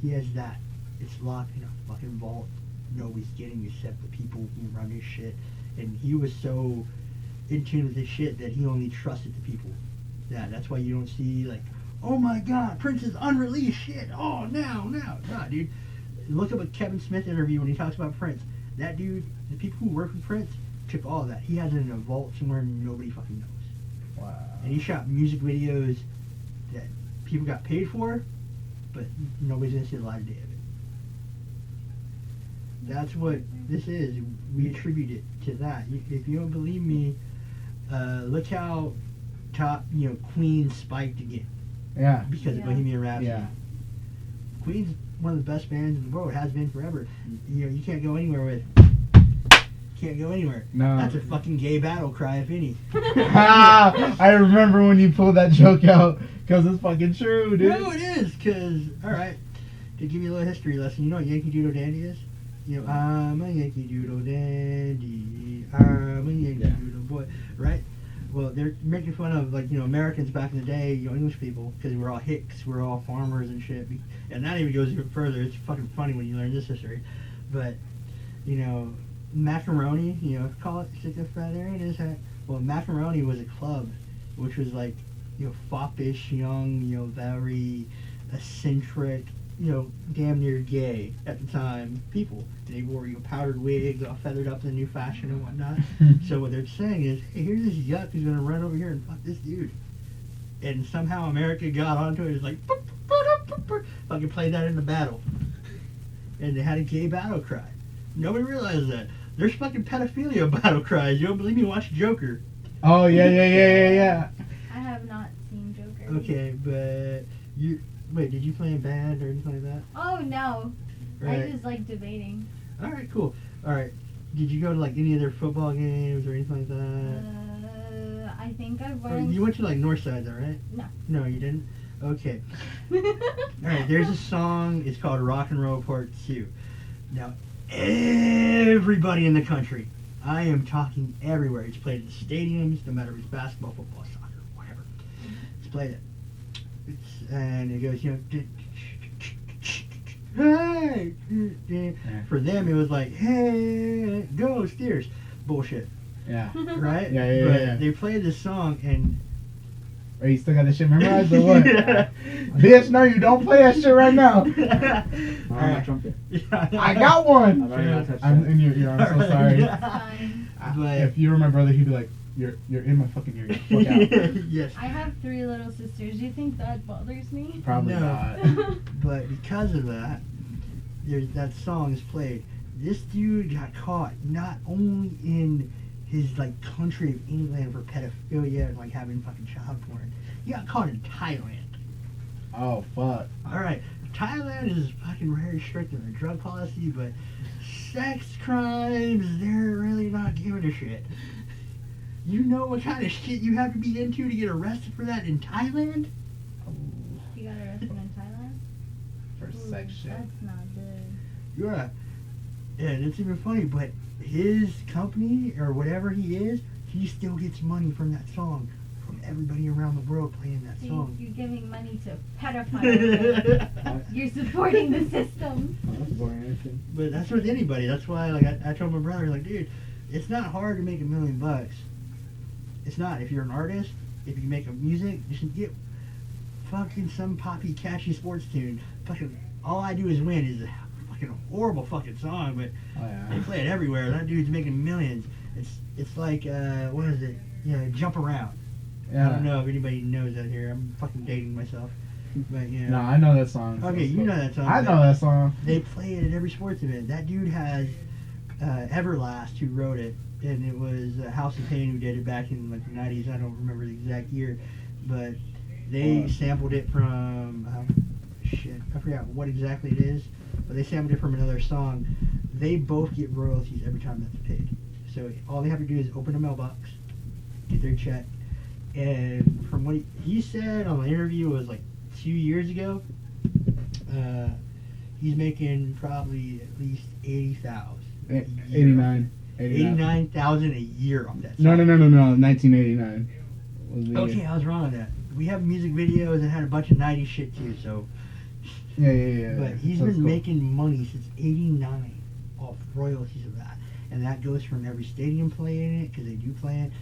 S4: He has that. It's locked in a fucking vault. Nobody's getting except the people who run his shit. And he was so in tune with his shit that he only trusted the people. That's why you don't see like, oh my god, Prince's unreleased shit. Oh, now. Nah, dude. Look up a Kevin Smith interview when he talks about Prince. That dude, the people who work with Prince, took all of that. He has it in a vault somewhere nobody fucking knows.
S2: Wow.
S4: And he shot music videos that people got paid for, but nobody's gonna see the light of day of it. That's what this is. We attribute it to that. If you don't believe me, look how Queen spiked again
S2: Yeah.
S4: because of
S3: Yeah.
S4: Bohemian Rhapsody.
S2: Yeah.
S4: Queen's one of the best bands in the world. Has been forever. You can't go anywhere with. Can't go anywhere.
S2: No.
S4: That's a fucking gay battle cry, if any.
S2: I remember when you pulled that joke out, because it's fucking true, dude.
S4: No, it is, because, alright, to give you a little history lesson, you know what Yankee Doodle Dandy is? You know, I'm a Yankee Doodle Dandy, I'm a Yankee Doodle boy, right? Well, they're making fun of, like, Americans back in the day, English people, because we're all hicks, we're all farmers and shit, and that even goes even further. It's fucking funny when you learn this history, but, macaroni, call it stick a feather in his hat. Well, macaroni was a club, which was like, foppish, young, very eccentric, damn near gay at the time people. They wore powdered wigs, all feathered up in the new fashion and whatnot. So what they're saying is, hey, here's this yuck who's gonna run over here and fuck this dude. And somehow America got onto it. It's like, fucking played that in the battle. And they had a gay battle cry. Nobody realized that. There's fucking pedophilia battle cries. You don't believe me? Watch Joker.
S2: Oh, yeah.
S3: I have not seen Joker.
S4: Okay, but you wait. Did you play in band or anything like that?
S3: Oh no, I
S4: Right.
S3: just like debating.
S4: All right, cool. All right. Did you go to like any of their football games or anything like that?
S3: I think I
S4: Or
S3: went.
S4: you went to like Northside, though, right?
S3: No.
S4: No, you didn't. Okay. All right. There's a song. It's called "Rock and Roll Part 2." Now, everybody in the country, I am talking everywhere. It's played at the stadiums, no matter if it's basketball, football, soccer, whatever. It's played it. And it goes, hey! For them, it was like, hey, go Steers. Bullshit,
S2: Yeah.
S4: right?
S2: Yeah,
S4: But
S2: yeah.
S4: they played this song, and
S2: Or you still got that shit memorized or what?
S4: Yeah.
S2: Bitch, no, you don't play that shit right now.
S1: I'm on my trumpet.
S2: I got one.
S1: I've already not touched
S2: I'm
S1: that.
S2: in your ear. I'm so sorry.
S3: It's fine.
S4: But-
S2: If you were my brother, he'd be like, "You're in my fucking ear. Get the fuck out."
S4: Yes.
S3: I have 3 little sisters. Do you think that bothers me?
S2: Probably
S4: No.
S2: not.
S4: But because of that, that song is played. This dude got caught not only in his like country of England for pedophilia and like having fucking child porn. He got caught in Thailand.
S2: Oh fuck.
S4: All right, Thailand is fucking very strict in their drug policy, but sex crimes, they're really not giving a shit. You know what kind of shit you have to be into to get arrested for that in Thailand?
S3: You got arrested in Thailand?
S2: For
S3: Ooh,
S2: sex shit.
S3: That's not good.
S4: Yeah. And it's even funny, but his company or whatever he is, he still gets money from that song from everybody around the world playing that
S3: See,
S4: song.
S3: you're giving money to pedophiles. You're supporting the system.
S1: Oh, that's boring. Anything.
S4: But that's with anybody. That's why, like, I told my brother, like, dude, it's not hard to make $1 million. It's not. If you're an artist, if you make a music, you should get fucking some poppy, catchy sports tune. Fucking, all I do is win is a fucking horrible fucking song, but
S2: Oh yeah.
S4: they play it everywhere. That dude's making millions. It's like, what is it? You know, Jump Around.
S2: Yeah.
S4: I don't know if anybody knows that here. I'm fucking dating myself. But, you
S2: No,
S4: know.
S2: I know that song.
S4: Okay, you know that song.
S2: I know that song.
S4: They play it at every sports event. That dude has Everlast, who wrote it, and it was House of Pain who did it back in like the 90s. I don't remember the exact year, but they sampled it from shit. I forgot what exactly it is, but they sampled it from another song. They both get royalties every time that's paid. So all they have to do is open a mailbox, get their check, and from what he said on the interview, it was like 2 years ago. He's making probably at least 80,000.
S2: 89.
S4: 89,000 a year off that.
S2: No,
S4: song.
S2: no, no, no, no. 1989. Was the
S4: Okay,
S2: year.
S4: I was wrong on that. We have music videos that had a bunch of 90s shit too. So,
S2: Yeah.
S4: but he's
S2: So it's
S4: been
S2: cool.
S4: making money since '89 off royalties of that, and that goes from every stadium playing it because they do play it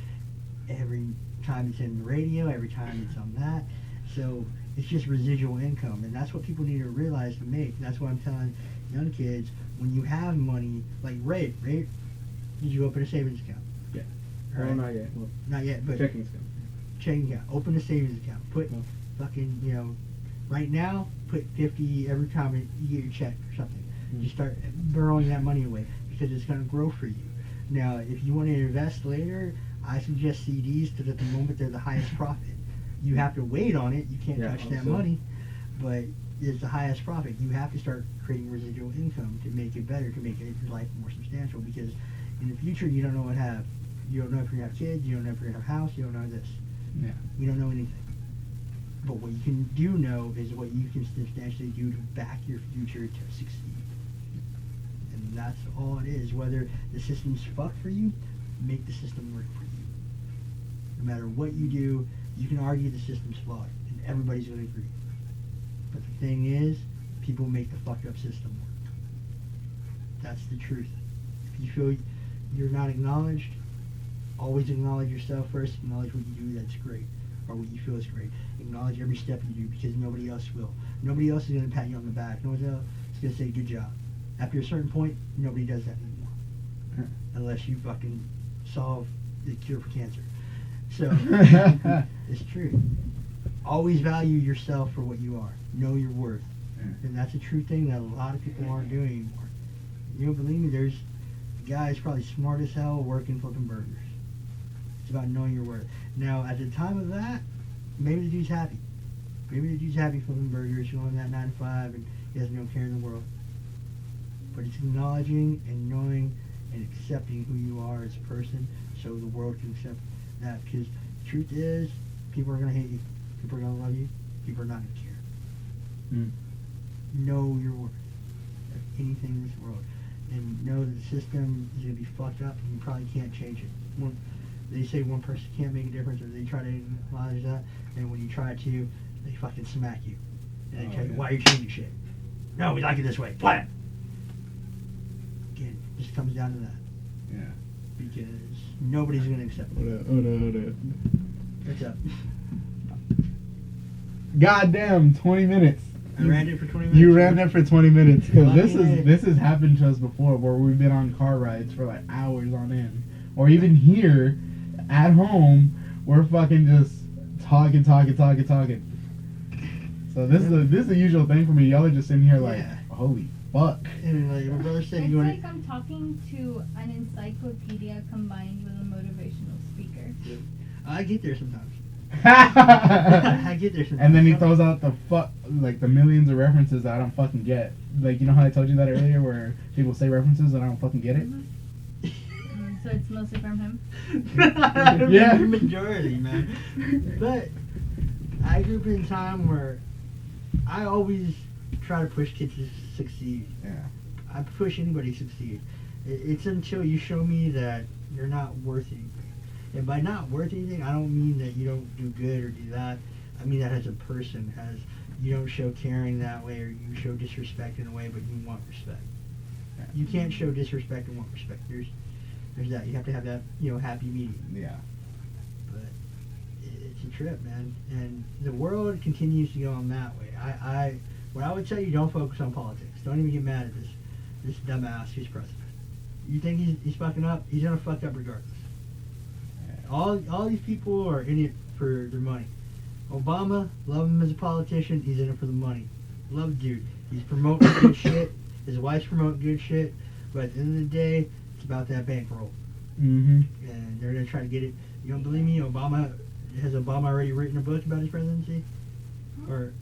S4: every time it's in the radio, every time it's on that. So it's just residual income, and that's what people need to realize to make. That's why I'm telling young kids, when you have money, like Ray, did you open a savings account?
S1: Yeah.
S4: All
S1: Well,
S4: right.
S1: not yet. Well,
S4: Not yet, but
S1: checking account.
S4: checking account. Open a savings account. Put
S1: Oh.
S4: fucking, right now, put 50 every time you get your check or something. You start burrowing that money away because it's going to grow for you. Now, if you want to invest later, I suggest CDs because at the moment they're the highest profit. You have to wait on it. You can't
S1: Yeah,
S4: touch that
S1: also.
S4: money, but it's the highest profit. You have to start creating residual income to make it better, to make your life more substantial, because in the future you don't know what to have. You don't know if you're going to have kids, you don't know if you're going to have a house, you don't know this.
S2: Yeah.
S4: You don't know anything. But what you can do know is what you can substantially do to back your future to succeed. And that's all it is. Whether the system's fucked for you, make the system work for you. No matter what you do, you can argue the system's flawed, and everybody's going to agree. But the thing is, people make the fucked up system work. That's the truth. If you feel you're not acknowledged, always acknowledge yourself first. Acknowledge what you do that's great, or what you feel is great. Acknowledge every step you do, because nobody else will. Nobody else is going to pat you on the back. Nobody else is going to say good job. After a certain point, nobody does that anymore, unless you fucking solve the cure for cancer. So it's true. Always value yourself for what you are. Know your worth, and that's a true thing that a lot of people aren't doing anymore. You don't believe me? There's guys probably smart as hell working flipping burgers. It's about knowing your worth. Now, at the time of that, maybe the dude's happy. Maybe the dude's happy flipping burgers, going that 9 to 5, and he has no care in the world. But it's acknowledging and knowing and accepting who you are as a person, so the world can accept that. Because the truth is, people are gonna hate you, people are gonna love you, people are not gonna care. Know your worth of anything in this world, and know that the system is gonna be fucked up, and you probably can't change it. They say one person can't make a difference, or they try to acknowledge that, and when you try to, they fucking smack you. And they tell you, why are you changing shit? No, we like it this way. Plan. Again, it just comes down to that.
S2: Yeah.
S4: Because nobody's going to accept it.
S2: Hold up.
S4: What's up?
S2: Goddamn, 20 minutes.
S4: I ran it for 20 minutes.
S2: You ran it for 20 minutes. Cause
S4: Lucky.
S2: this has happened to us before, where we've been on car rides for like hours on end, or even here at home, we're fucking just talking. So this is a usual thing for me. Y'all are just sitting here like,
S4: Yeah.
S2: holy fuck.
S4: And like my brother said,
S3: It's
S4: you want
S3: like I'm talking to an encyclopedia combined with a motivational speaker.
S4: I get there sometimes. I get there sometimes.
S2: And then he throws out the the millions of references that I don't fucking get. Like, you know how I told you that earlier, where people say references and I don't fucking get it?
S3: So it's mostly from him?
S2: Yeah.
S4: The majority, man. But I grew up in a time where I always try to push kids to succeed.
S2: Yeah.
S4: I push anybody to succeed. It's until you show me that you're not worth anything. And by not worth anything, I don't mean that you don't do good or do that. I mean that as a person, as you don't show caring that way, or you show disrespect in a way, but you want respect.
S2: Yeah.
S4: You can't show disrespect and want respect. There's that. You have to have that, happy medium.
S2: Yeah.
S4: But it's a trip, man. And the world continues to go on that way. What I would tell you, don't focus on politics. Don't even get mad at this dumbass who's president. You think he's fucking up? He's gonna fuck up regardless. All these people are in it for their money. Obama, love him as a politician. He's in it for the money. Love the dude. He's promoting good shit. His wife's promoting good shit. But at the end of the day, it's about that bankroll.
S2: Mm-hmm.
S4: And they're gonna try to get it. You don't believe me? Has Obama already written a book about his presidency, or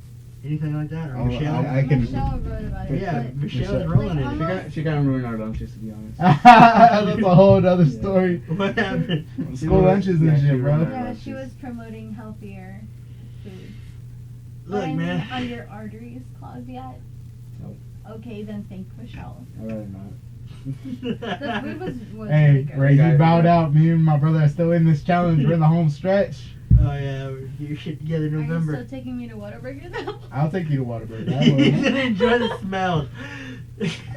S4: anything like that? Or
S2: Oh,
S4: Michelle?
S2: I can.
S3: Michelle wrote about it.
S4: Yeah,
S3: but
S4: Michelle's rolling
S3: Like,
S4: in it.
S1: She kind of ruined our lunches, to be honest.
S2: That's a whole other story.
S4: What happened?
S2: School lunches and
S1: she
S2: shit, bro.
S1: ruined our
S3: Yeah,
S1: lunches.
S3: she was promoting healthier food.
S4: Look,
S3: But I mean,
S4: man.
S3: are your arteries clogged yet?
S1: Nope.
S3: Okay, then thank Michelle.
S1: I'd rather not.
S3: The food was really
S2: Hey,
S3: good.
S2: Ray, you
S1: Okay.
S2: bowed out. Me and my brother are still in this challenge. We're in the home stretch.
S4: Oh yeah, get your shit together in
S3: Are you
S4: November.
S3: still taking me to Whataburger though?
S2: I'll take you to Waterbury.
S4: He's gonna enjoy the smells.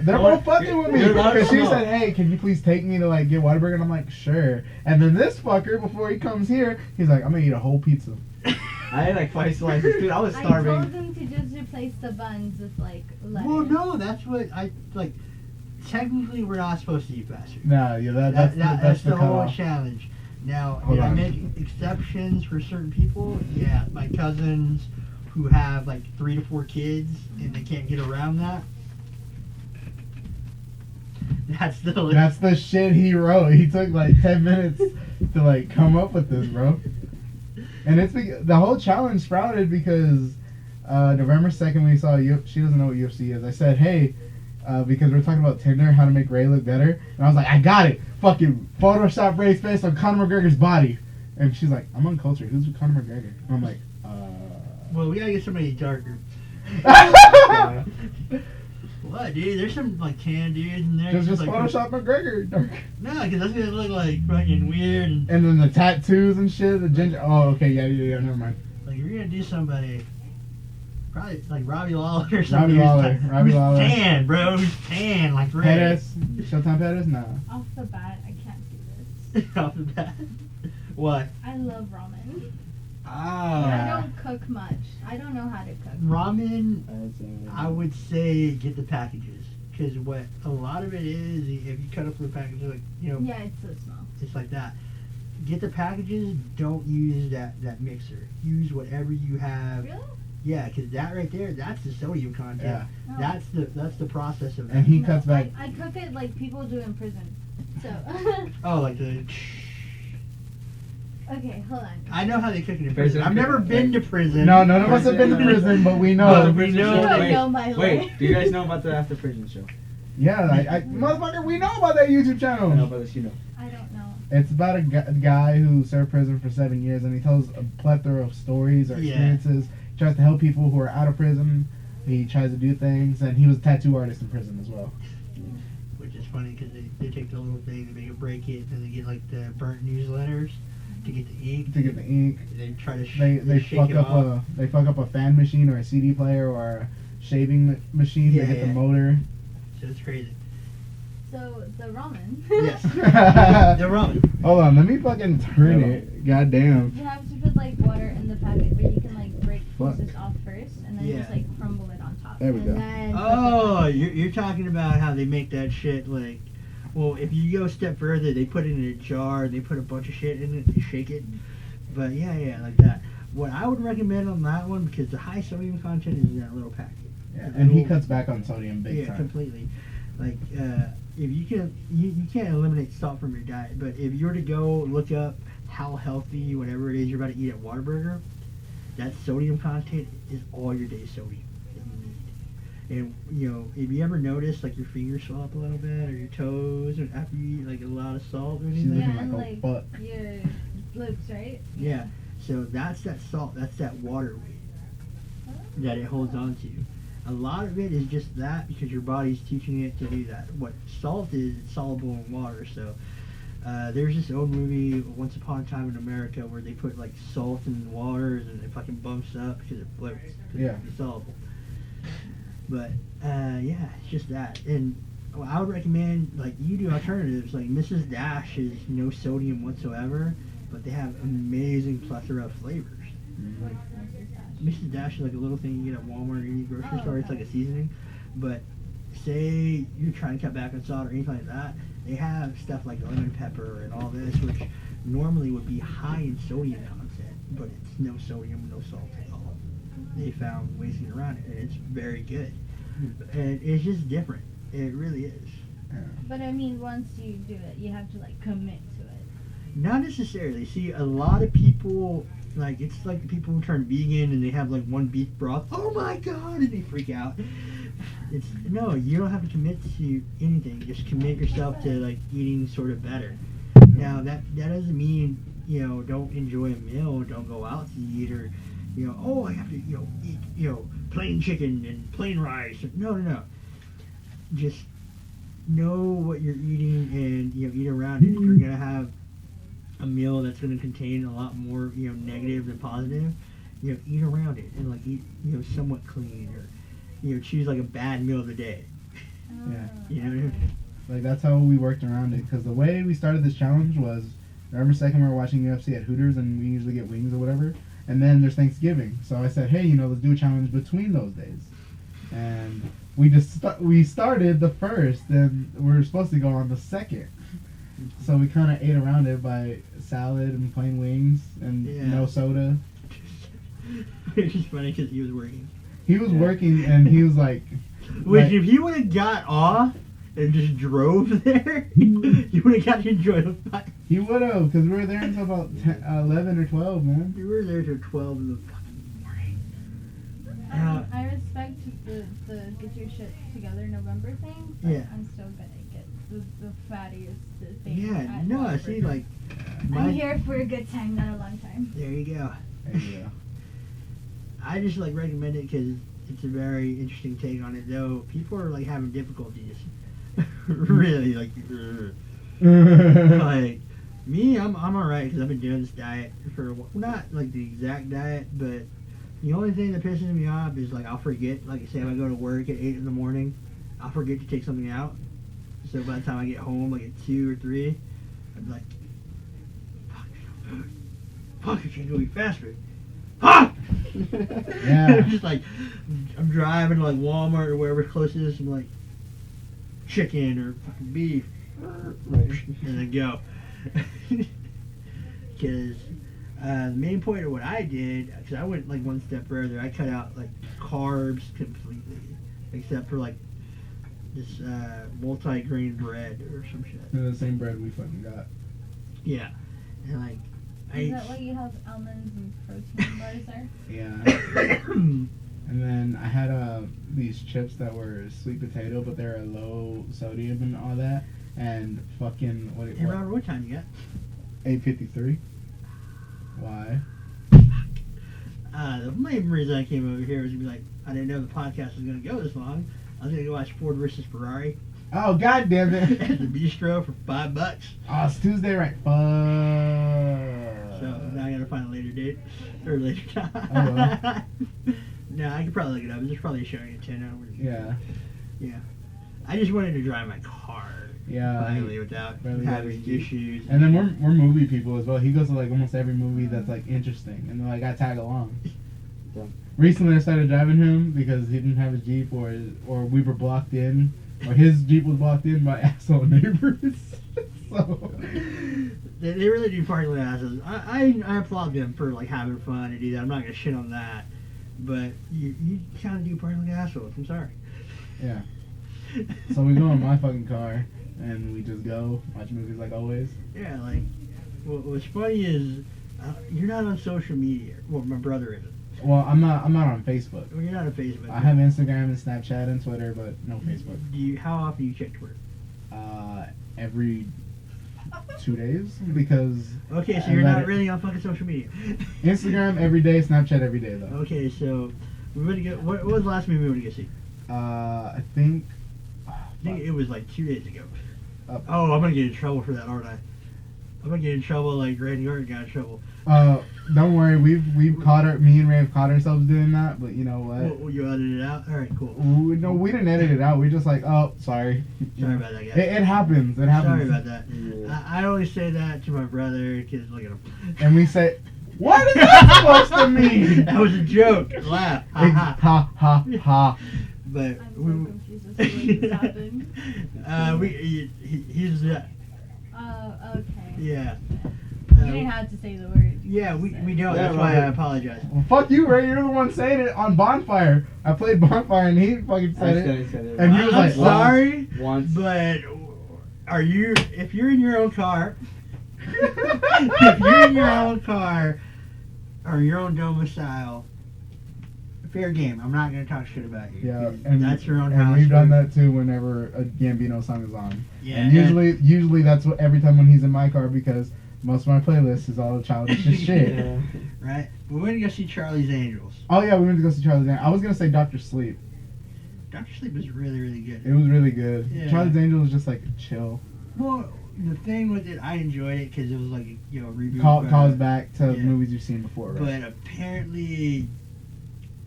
S2: They're both fucking with me.
S1: You're allowed to
S2: Because she
S1: smoke.
S2: said, hey, can you please take me to, like, get Whataburger? And I'm like, sure. And then this fucker, before he comes here, he's like, I'm going to eat a whole pizza.
S1: I ate like 5 slices, dude. I was
S3: I
S1: starving.
S3: told them to just replace the buns with like lettuce.
S4: Well, no, that's what I like. Technically, we're not supposed to eat fast food.
S2: No, yeah, that's
S4: the whole
S2: cutoff.
S4: challenge. Now,
S2: Hold
S4: did I
S2: on.
S4: make exceptions for certain people? Yeah, my cousins who have like 3 to 4 kids and they can't get around that. That's the
S2: That's the shit he wrote. He took like 10 minutes to like come up with this, bro. And it's the whole challenge sprouted because November 2nd we saw she doesn't know what UFC is. I said, hey, because we're talking about Tinder, how to make Ray look better, and I was like, I got it. Fucking Photoshop Ray's face on Conor McGregor's body. And she's like, I'm uncultured. Who's Conor McGregor? And I'm like,
S4: Well, we gotta get somebody darker. What, dude? There's some like tan dudes in there.
S2: just
S4: like,
S2: Photoshop McGregor dark.
S4: No, because that's gonna look like fucking weird. And
S2: And then the tattoos and shit, the ginger. Oh, okay, yeah, never mind.
S4: like, if you're gonna do somebody, probably like Robbie Lawler or something.
S2: Robbie Lawler.
S4: Tan, bro. Who's tan, like Ray.
S2: Pettis, Showtime Pettis, nah.
S3: Off the bat, I can't do this.
S4: Off the bat. What?
S3: I love ramen.
S4: Ah.
S2: Yeah.
S3: I don't cook much. I don't know how to cook.
S4: Ramen, I would say get the packages. Because what a lot of it is, if you cut up the packages, like,
S3: Yeah, it's so small.
S4: it's like that. Get the packages, don't use that mixer. Use whatever you have.
S3: Really?
S4: Yeah, because that right there, that's the sodium content.
S2: Yeah.
S3: No.
S4: That's the process of
S2: And
S4: that.
S2: he
S3: No,
S2: cuts back.
S3: I cook it like people do in prison. So.
S4: Oh, like the...
S3: Okay, hold on.
S4: I know how they cook it in
S1: Prison
S4: prison. I've never
S1: cooking,
S4: been to
S1: like-
S4: prison.
S2: No, none of us have been to prison, but we know.
S1: Oh,
S4: we know.
S3: You don't
S1: wait,
S3: know my
S1: wait,
S3: life.
S1: do you guys know about the After Prison show?
S2: Yeah, motherfucker, we know about that YouTube channel.
S1: I know about this, you know.
S3: I don't know.
S2: It's about a guy who served prison for 7 years, and he tells a plethora of stories or
S4: Yeah.
S2: experiences. He tries to help people who are out of prison. He tries to do things, and he was a tattoo artist in prison as well.
S4: Which is funny because they take the little thing, they make it break it, and they get like the burnt newsletters to get the ink.
S2: To get the ink,
S4: And they try to
S2: they
S4: shake
S2: fuck
S4: it
S2: up
S4: off.
S2: they fuck up a fan machine or a CD player or a shaving machine
S4: Yeah,
S2: to get
S4: yeah.
S2: the motor.
S4: So it's crazy.
S3: So, the ramen.
S4: Yes.
S2: Hold
S4: They're wrong.
S2: on, let me fucking turn it. God damn.
S3: You have to put like water in the packet, but you can like break
S2: Fuck.
S3: pieces off first, and then
S4: Yeah.
S3: just like crumble it on top.
S2: There we
S3: and
S2: go.
S3: Then put the
S4: Oh,
S3: packet.
S4: you're talking about how they make that shit like. Well, if you go a step further, they put it in a jar. They put a bunch of shit in it. They shake it. But yeah, like that. What I would recommend on that one, because the high sodium content is in that little packet.
S2: Yeah,
S4: The
S2: and he
S4: little-
S2: cuts back on sodium big
S4: Yeah,
S2: time.
S4: completely. Like, if you can't eliminate salt from your diet, but if you were to go look up how healthy whatever it is you're about to eat at Whataburger, that sodium content is all your day's sodium that you need. And you know, if you ever notice like your fingers swell up a little bit or your toes, or after you eat like a lot of salt or
S2: She's
S4: anything,
S2: looking
S3: Yeah, and
S2: like a
S3: like
S2: butt.
S3: your lips, right?
S4: yeah. So that's that salt. That's that water weight that it holds on to. A lot of it is just that because your body's teaching it to do that. What salt is, it's soluble in water. So there's this old movie, Once Upon a Time in America, where they put like salt in water and it fucking bumps up because it floats. 'Cause
S2: Yeah.
S4: it's soluble. But yeah, it's just that. And I would recommend like you do alternatives. Like Mrs. Dash is no sodium whatsoever, but they have amazing plethora of flavors.
S3: What's Mrs. Dash?
S4: Mrs. Dash is like a little thing you get at Walmart or any grocery
S3: Oh,
S4: store. It's
S3: okay.
S4: like a seasoning. But say you're trying to cut back on salt or anything like that, they have stuff like lemon pepper and all this, which normally would be high in sodium content, but it's no sodium, no salt at all. They found ways to get around it, and it's very good. And it's just different. It really is.
S3: But I mean, once you do it, you have to like commit to it.
S4: Not necessarily. See, a lot of people, like, it's like the people who turn vegan and they have, like, one beef broth. Oh, my God! And they freak out. It's, no, you don't have to commit to anything. Just commit yourself to, like, eating sort of better. Now, that doesn't mean, you know, don't enjoy a meal, don't go out to eat, or, you know, oh, I have to, you know, eat, you know, plain chicken and plain rice. No. Just know what you're eating and, you know, eat around it. If you're going to have a meal that's going to contain a lot more, you know, negative than positive, you know, eat around it and, like, eat, you know, somewhat clean, or, you know, choose, like, a bad meal of the day.
S2: Yeah.
S4: You know what I mean?
S2: Like, that's how we worked around it. Because the way we started this challenge was, remember second we were watching UFC at Hooters and we usually get wings or whatever? And then there's Thanksgiving. So I said, hey, you know, let's do a challenge between those days. And we just we started the first, and we were supposed to go on the second. So we kind of ate around it by salad and plain wings and
S4: Yeah.
S2: no soda.
S4: It's just funny because he was working.
S2: He was
S1: Yeah.
S2: working, and he was like,
S4: Which,
S2: like-
S4: if he would have got off and just drove there, you would have got to enjoy the fight.
S2: he would have, because we were there until about 11 or 12, man.
S4: You were there till 12 in the fucking morning.
S3: I respect the get your shit together November thing. But
S4: Yeah.
S3: I'm still gonna get the fattiest thing.
S4: Yeah,
S3: at
S4: no,
S3: Whataburger.
S4: see, like,
S3: I'm here for a good time, not a long time.
S4: There you go.
S2: There you go.
S4: I just, like, recommend it because it's a very interesting take on it, though. People are, like, having difficulties. Really, like, like, me, I'm alright because I've been doing this diet for a while. Not, like, the exact diet, but the only thing that pisses me off is, like, I'll forget. Like, say if I go to work at 8 in the morning, I'll forget to take something out. So by the time I get home, like, at 2 or 3, I'm like, fuck, I can't go eat fast food. Fuck!
S2: Yeah.
S4: I'm just like, I'm driving to, like, Walmart or wherever closest, I'm like, chicken or fucking beef. And then go. Because the main point of what I did, because I went like one step further, I cut out like carbs completely, except for like this multi-grain bread or some shit.
S2: They're the same bread we fucking got.
S4: Yeah, and like
S3: Is that why you have almonds and protein bars there?
S2: Yeah. And then I had these chips that were sweet potato, but they're low sodium and all that. And fucking
S4: Hey, Robert, what time you got?
S2: 8:53. Why?
S4: The main reason I came over here was to be like, I didn't know the podcast was going to go this long. I was going to go watch Ford versus Ferrari
S2: Oh, god damn
S4: at
S2: it.
S4: the bistro for $5.
S2: Oh, it's Tuesday, right? Fuck.
S4: So now I got to find a later date or later time.
S2: Oh, well.
S4: No, I could probably look it up. There's probably a showing at 10 hours.
S2: Yeah.
S4: Yeah. I just wanted to drive my car
S2: Yeah.
S4: finally without
S2: Finally
S4: having
S2: got it.
S4: issues.
S2: And then we're movie people as well. He goes to like almost every movie that's like interesting, and then like I tag along.
S1: Yeah.
S2: Recently, I started driving him because he didn't have a Jeep, or we were blocked in, or his Jeep was blocked in by asshole neighbors. So
S4: They really do parking lot assholes. I applaud them for like having fun and do that. I'm not gonna shit on that, but you kind of do parking lot assholes. I'm sorry.
S2: yeah. So we go in my fucking car and we just go watch movies like always.
S4: Yeah, like what's funny is you're not on social media. Well, my brother isn't.
S2: Well, I'm not on Facebook.
S4: Well, you're not on Facebook.
S2: I have Instagram and Snapchat and Twitter, but no Facebook.
S4: How often do you check Twitter?
S2: Every 2 days because
S4: Okay, so
S2: I
S4: you're
S2: let
S4: not
S2: it-
S4: really on fucking social media.
S2: Instagram every day, Snapchat every day though.
S4: Okay, so we went to go. What was the last movie we went to go see?
S2: I think.
S4: I think it was like 2 days ago.
S2: Uh,
S4: Oh, I'm gonna get in trouble for that, aren't I? I'm gonna get in trouble like Randy Orton got in trouble.
S2: Don't worry, me and Ray have caught ourselves doing that, but you know what?
S4: Well, you edited it out? Alright, cool.
S2: No, we didn't edit it out. We just like, oh, sorry.
S4: Sorry about that, guys.
S2: It happens. It happens.
S4: Sorry about that.
S1: Yeah.
S4: I always say that to my brother because look at him.
S2: And we say, what is that supposed to mean?
S4: That was a joke. Laugh. Ha ha.
S2: Ha ha ha.
S4: But
S3: I'm so confused as to what just happened.
S4: he's
S3: Oh, okay.
S4: yeah.
S3: You didn't have to say the word.
S4: Yeah, we don't.
S1: Yeah,
S4: That's why I
S1: Robert.
S4: apologize.
S2: Well, fuck you, Ray. You're the one saying it on Bonfire. I played Bonfire and he fucking said it. And he was
S4: I'm
S2: like,
S4: sorry,
S1: Once.
S4: but if you're in your own car, if you're in your own car or your own domicile, fair game. I'm not gonna talk shit about you.
S2: Yeah,
S4: 'cause
S2: and
S4: that's your own
S2: and
S4: house.
S2: we've done that too whenever a Gambino song is on.
S4: Yeah,
S2: and usually that's what every time when he's in my car because most of my playlist is all childish as shit.
S1: Yeah.
S4: right? We went to go see Charlie's Angels.
S2: Oh yeah, we went to go see Charlie's Angels. I was gonna say Dr. Sleep.
S4: Dr. Sleep was really, really good.
S2: It was really good.
S4: Yeah.
S2: Charlie's Angels is just like chill.
S4: Well, the thing with it, I enjoyed it because it was like a reboot.
S2: Calls back to
S4: Yeah.
S2: movies you've seen before, right?
S4: But apparently,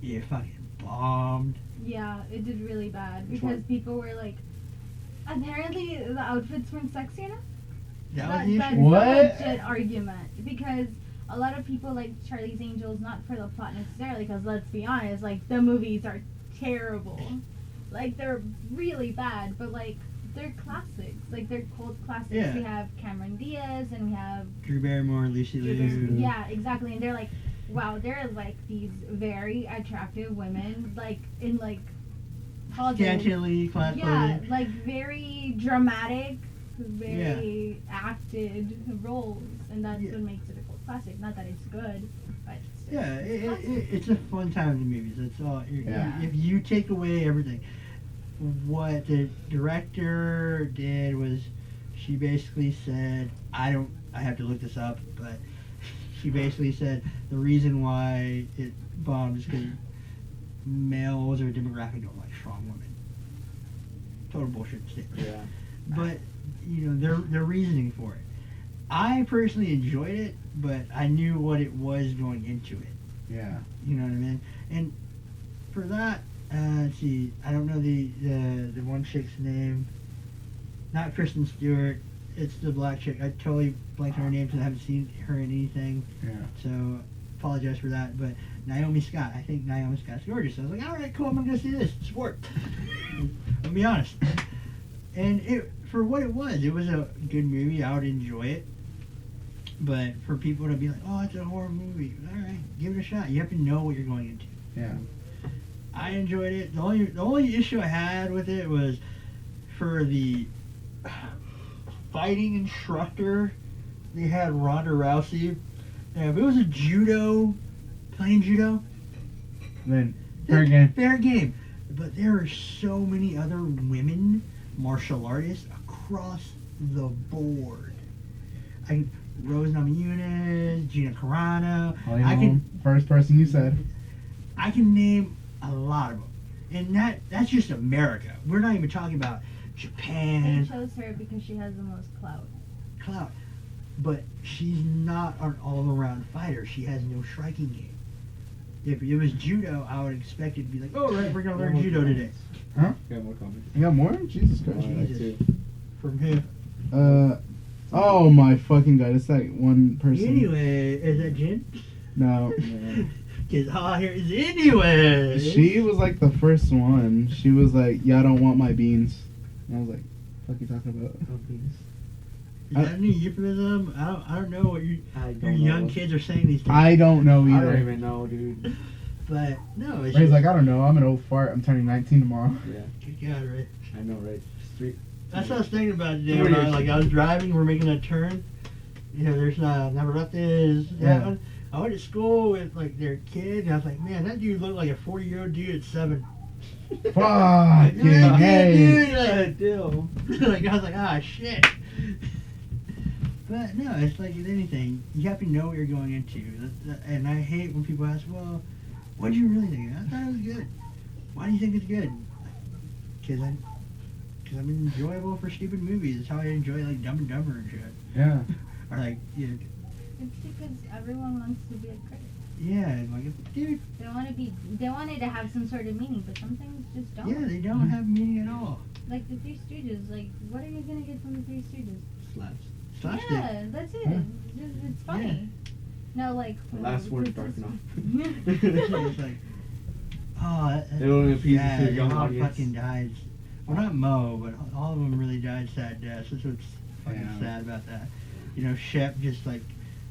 S4: it fucking bombed.
S3: Yeah, it did really bad
S1: Which
S3: because
S1: one?
S3: people were like, apparently the outfits weren't sexy enough.
S4: That was the
S3: That's
S4: issue.
S2: What?
S3: a legit argument because a lot of people like Charlie's Angels not for the plot necessarily because let's be honest, like the movies are terrible, like they're really bad, but like they're classics, like they're cult classics.
S4: Yeah.
S3: We have Cameron Diaz and we have
S4: Drew Barrymore, Lucy Liu.
S3: yeah, exactly, and they're like, wow, they're like these very attractive women, like in like Hollywood.
S4: Scantily clad
S3: Yeah,
S4: clothing.
S3: like very dramatic, very acted roles, and that's
S4: Yeah.
S3: what makes it a cult classic. Not that it's good, but it's just
S4: Yeah,
S3: classic.
S4: it's a fun time in the movies. That's all.
S2: Yeah.
S4: If you take away everything, what the director did was, she basically said, I have to look this up, but she basically said the reason why it bombed is because males or demographic don't like strong women. Total bullshit statement.
S1: Yeah.
S4: But their reasoning for it. I personally enjoyed it, but I knew what it was going into it.
S2: Yeah.
S4: You know what I mean? And for that, let's see, I don't know the one chick's name. Not Kristen Stewart. It's the black chick. I totally blanked on her name because I haven't seen her in anything.
S2: Yeah.
S4: So apologize for that. But Naomi Scott. I think Naomi Scott's gorgeous. So I was like, all right, cool. I'm gonna go see this sport. I'll be honest. And for what it was a good movie. I would enjoy it. But for people to be like, oh, it's a horror movie, all right, give it a shot. You have to know what you're going into.
S2: Yeah.
S4: I enjoyed it. The only issue I had with it was for the fighting instructor. They had Ronda Rousey If it was a playing judo,
S2: Then fair game.
S4: Fair game. But there are so many other women martial artists across the board. Rose Namajunas, Gina Carano.
S2: First person you said.
S4: I can name a lot of them. And that's just America. We're not even talking about
S3: They
S4: Japan.
S3: chose her because she has the most clout.
S4: Clout. But she's not an all-around fighter. She has no striking game. If it was judo, I would expect it to be like, oh, right, we're going to learn judo today.
S2: Huh?
S1: Got more comments.
S2: You got more? Jesus Christ.
S4: Jesus. From him.
S2: Oh my fucking god, it's that one person.
S4: Anyway, is that Jen?
S2: No.
S4: Because all I hear is anyway.
S2: She was like the first one. She was like, yeah, I don't want my beans. And I was like, what the fuck you talking about?
S4: Is that a new euphemism? I don't know what your young kids are saying these days.
S2: I don't know
S1: I
S2: either.
S1: don't even know, dude.
S4: But, no, it's
S2: Ray's
S4: just,
S2: like, I don't know, I'm an old fart. I'm turning 19 tomorrow.
S1: Yeah,
S4: good God, Ray.
S1: I know, right? Street.
S4: That's what I was thinking about today. When I was driving, we're making a turn. You know, there's Navarates.
S2: Yeah.
S4: I went to school with, like, their kid, and I was like, man, that dude looked like a 40-year-old dude at 7.
S2: Fucking
S4: Yeah,
S2: hey.
S4: dude,
S1: Good deal.
S4: like, I was like, ah, shit. But no, it's like with anything, you have to know what you're going into. And I hate when people ask, well, what did you really think? I thought it was good. Why do you think it's good? Because I'm enjoyable for stupid movies. That's how I enjoy like Dumb and Dumber and shit.
S2: Yeah.
S4: Or like, you know,
S3: It's because everyone wants to be a critic.
S4: yeah, and like, dude,
S3: They want it to have some sort of meaning, but some things just don't.
S4: yeah, they don't have meaning at all.
S3: Like the Three Stooges. Like, what are you gonna get from the Three Stooges?
S1: Slaps.
S4: Slapstick.
S3: Yeah, that's it.
S2: Yeah.
S3: It's funny. No, like.
S1: The last word is dark enough.
S4: It's like, oh,
S1: They don't appease
S4: yeah,
S1: the young
S4: they all
S1: audience.
S4: fucking died. Well, not Mo, but all of them really died sad deaths. That's what's fucking
S2: Yeah.
S4: sad about that. You know, Shep just like,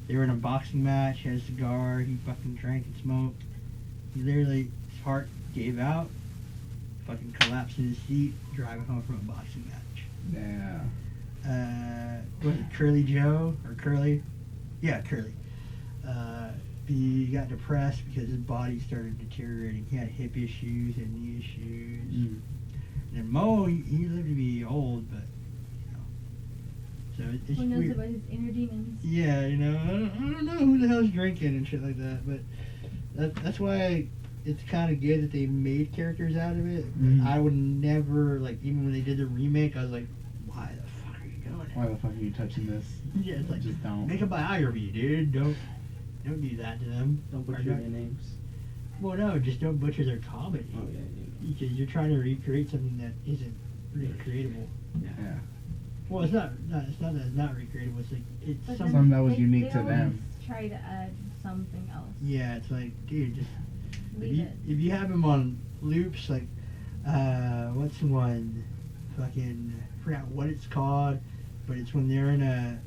S4: they were in a boxing match, he had a cigar, he fucking drank and smoked. He literally, his heart gave out, fucking collapsed in his seat, driving home from a boxing match.
S2: Yeah.
S4: Was it Curly Joe or Curly? Yeah, Curly. He got depressed because his body started deteriorating. He had hip issues and knee issues.
S2: Mm.
S4: And Mo, he lived to be old, but you know, so it's
S3: Who knows
S4: weird.
S3: about his inner demons?
S4: Yeah, you know, I don't know who the hell's drinking and shit like that, but that's why it's kind of good that they made characters out of it. But
S2: Mhm.
S4: I would never, like, even when they did the remake, I was like, why the fuck are you doing it?
S2: Why the fuck are you touching this?
S4: Yeah, it's like,
S2: Just don't.
S4: make a biography, dude. Don't do that to them.
S1: Don't
S4: Or
S1: butcher their names.
S4: Well, no, just don't butcher their comedy.
S1: Oh, yeah,
S4: Because you're trying to recreate something that isn't recreatable.
S1: yeah.
S2: Yeah.
S4: Well, it's not that it's not recreatable. It's like it's
S3: But
S4: something.
S2: Something that was
S3: they-
S2: unique
S3: they
S2: to
S3: always
S2: them.
S3: Try to add something else.
S4: Yeah, it's like, dude, just
S3: Leave it.
S4: if you have them on loops, like, what's the one? Fucking forgot what it's called, but it's when they're in a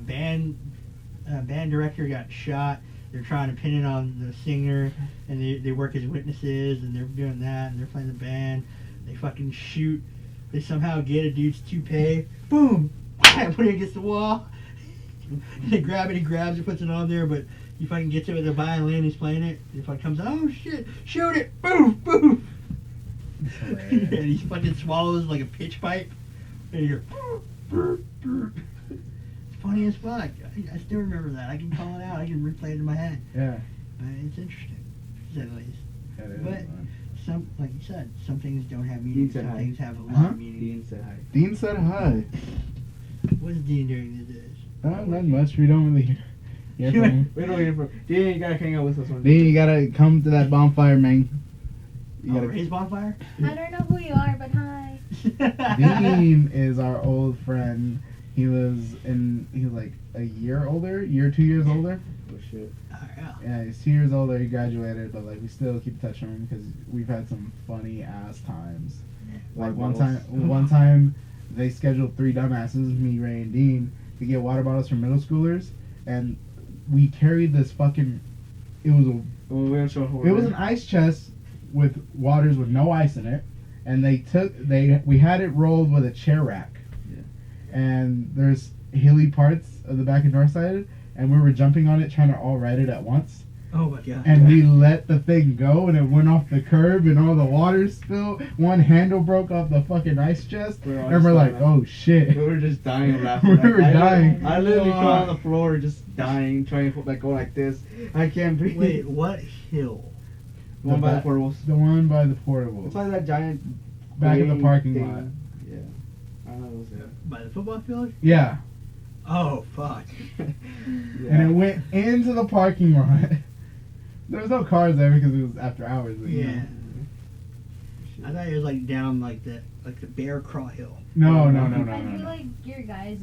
S4: band director got shot. They're trying to pin it on the singer, and they work as witnesses, and they're doing that, and they're playing the band. They fucking shoot. They somehow get a dude's toupee. Boom! Put it against the wall. They grab it, he grabs it, puts it on there, but he fucking gets it with a violin, he's playing it. He fucking comes out, oh shit, shoot it! Boom! Boom! And he fucking swallows like a pitch pipe. And you hear, it's funny as fuck. I still remember that. I can call it out, I can replay it in my head.
S2: Yeah.
S4: It's interesting, to say the least.
S2: That is
S4: But
S2: fun.
S4: some, like you said, some things don't have meaning,
S1: Dean said
S4: some
S1: hi.
S4: things have a lot
S2: Huh?
S4: of meaning.
S1: Dean said hi.
S2: Dean said hi.
S4: What's Dean doing these days?
S2: Not much. We don't really hear from him.
S1: We don't hear from Dean. You gotta hang out with us one
S2: Dean, you gotta come to that bonfire, man. You gotta.
S4: Raise bonfire?
S3: I don't know who you are, but hi.
S2: Dean is our old friend. He was like a year older, 2 years older.
S1: Oh shit.
S4: Oh, yeah.
S2: Yeah, he's 2 years older. He graduated, but like we still keep touch on him because we've had some funny ass times. Like
S1: Water bottles.
S2: one time they scheduled 3 dumbasses, me, Ray, and Dean, to get water bottles from middle schoolers, and we carried this fucking. It was
S1: Well, we don't show who
S2: it was an ice chest with waters with no ice in it, and we had it rolled with a chair rack.
S1: Yeah.
S2: And there's hilly parts of the back and north side, and we were jumping on it trying to all ride it at once.
S4: Oh my god.
S2: And we let the thing go, and it went off the curb, and all the water spilled. One handle broke off the fucking ice chest,
S1: We're all
S2: and we're
S1: just
S2: like,
S1: dying.
S2: "Oh shit!"
S1: We were just dying of laughing.
S2: We
S1: Like,
S2: were dying.
S1: I literally fell on the floor, just dying, trying to like go like this. I can't breathe.
S4: Wait, what hill?
S1: One by the
S2: back-
S1: portables.
S2: The one by the portables.
S1: It's like that giant
S2: Back of the
S1: green
S2: parking
S1: thing.
S2: lot.
S1: Yeah. I don't know what it was
S4: By the football field?
S2: Yeah,
S4: Oh, fuck.
S1: there.
S2: and it went into the parking lot. There was no cars there because it was after hours. But, you
S4: Yeah.
S2: know.
S4: I thought it was like down like the Bear Craw Hill.
S2: No.
S3: I feel like your guys'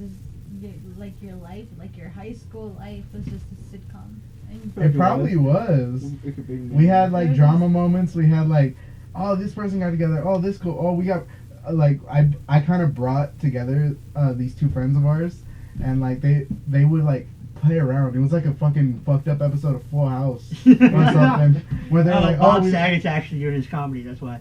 S3: your life, like your high school life, was just a sitcom. And
S2: It probably was.
S1: It could be.
S2: We had like drama moments. We had like, oh, this person got together. Oh, this cool. Oh, we got like I kind of brought together these two friends of ours, and like they would like play around. It was like a fucking fucked up episode of Full House or something where they're like,
S4: Bob
S2: oh,
S4: Saget's actually doing his comedy. That's why.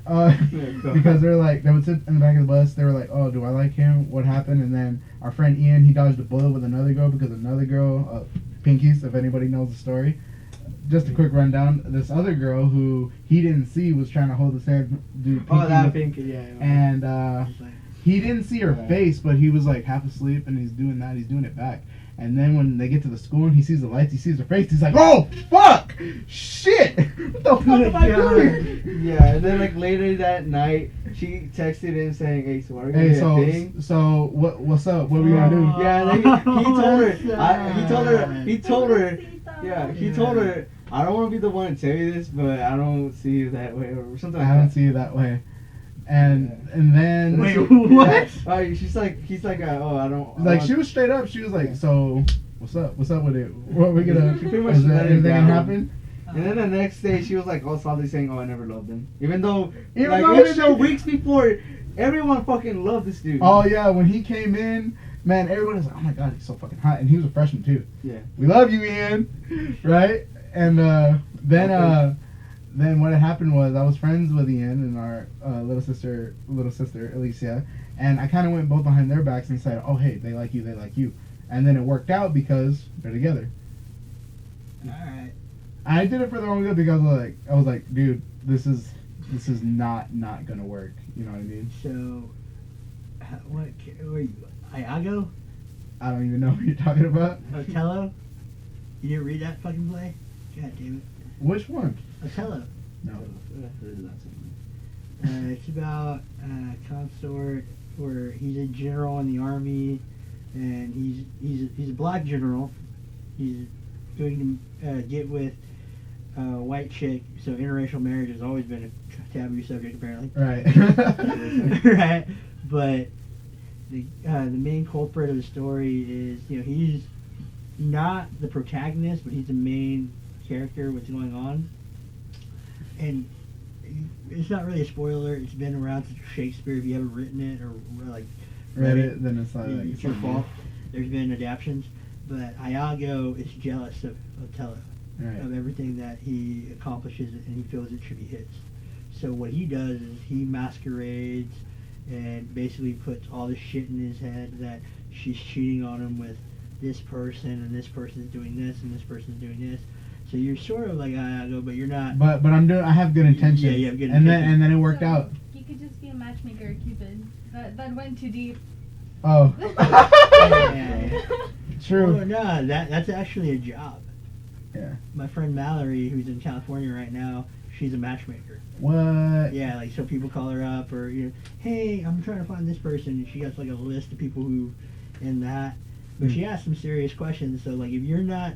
S2: because they're like they would sit in the back of the bus. They were like, oh, do I like him? What happened? And then our friend Ian, he dodged a bullet with another girl because another girl, Pinkies, if anybody knows the story. Just a quick rundown. This other girl who he didn't see was trying to hold the same dude.
S1: Oh, that
S2: with-
S1: pink. Yeah.
S2: And
S4: It's like,
S2: he didn't see her
S1: Right.
S2: face, but he was like half asleep, and he's doing that. He's doing it back. And then when they get to the school and he sees the lights, he sees her face. He's like, "Oh fuck, shit! What the fuck am I doing?"
S1: Yeah, and then like later that night, she texted him saying, "Hey, so are we gonna
S2: Hey,
S1: get a thing?"
S2: so what's up? What are we gonna do?
S1: Yeah, and then he told her. He told her. Yeah, he told her. I don't want to be the one to tell you this, but I don't see you that way, or something
S2: I
S1: like
S2: don't
S1: that.
S2: see you that way. And then
S4: Wait, what?
S1: He's like, oh, I don't.
S2: like she was straight up. She was like, "So what's up? What's up with it? What are we gonna?
S1: She pretty much
S2: Is
S1: let
S2: that
S1: it
S2: anything
S1: down.
S2: gonna happen?"
S1: And then the next day, she was like, all softly saying, "Oh, I never loved him," even though
S2: she-
S1: weeks before, everyone fucking loved this dude.
S2: Oh yeah, when he came in, man, everyone was like, "Oh my god, he's so fucking hot," and he was a freshman too.
S1: Yeah.
S2: We love you, Ian. Right? And then what had happened was I was friends with Ian and our little sister Alicia, and I kind of went both behind their backs and said, "Oh hey, they like you," and then it worked out because they're together.
S4: Alright.
S2: I did it for their own good because I was like, dude, this is not gonna work. You know what I mean?
S4: So, what were you? Iago?
S2: I don't even know what you're talking about.
S4: Othello? You didn't read that fucking play? God damn
S2: Which one?
S4: it. Othello.
S2: No.
S4: It's about a consort where he's a general in the army, and he's a black general. He's going to get with a white chick, so interracial marriage has always been a taboo subject apparently.
S2: Right.
S4: Right, but the main culprit of the story is, he's not the protagonist, but he's the main character. What's going on, and it's not really a spoiler. It's been around since Shakespeare. If you haven't written it or like
S2: Read it, then it's like
S4: it's your fault. There's been adaptations, but Iago is jealous of Othello,
S2: Right.
S4: of everything that he accomplishes, and he feels it should be his. So what he does is he masquerades and basically puts all this shit in his head that she's cheating on him with this person, and this person's doing this, and this person's doing this. So you're sort of like Iago, but you're not.
S2: But I have good intentions.
S4: Yeah, you have good
S2: and
S4: intentions.
S2: then it worked
S3: So,
S2: out.
S3: You could just be a matchmaker or Cupid. That went too deep.
S2: Oh.
S4: Yeah.
S2: True.
S4: Oh, no, that's actually a job.
S2: Yeah.
S4: My friend Mallory, who's in California right now, she's a matchmaker.
S2: What?
S4: Yeah, like, so people call her up, or, hey, I'm trying to find this person, and she got like a list of people who in that. But she asks some serious questions, so like if you're not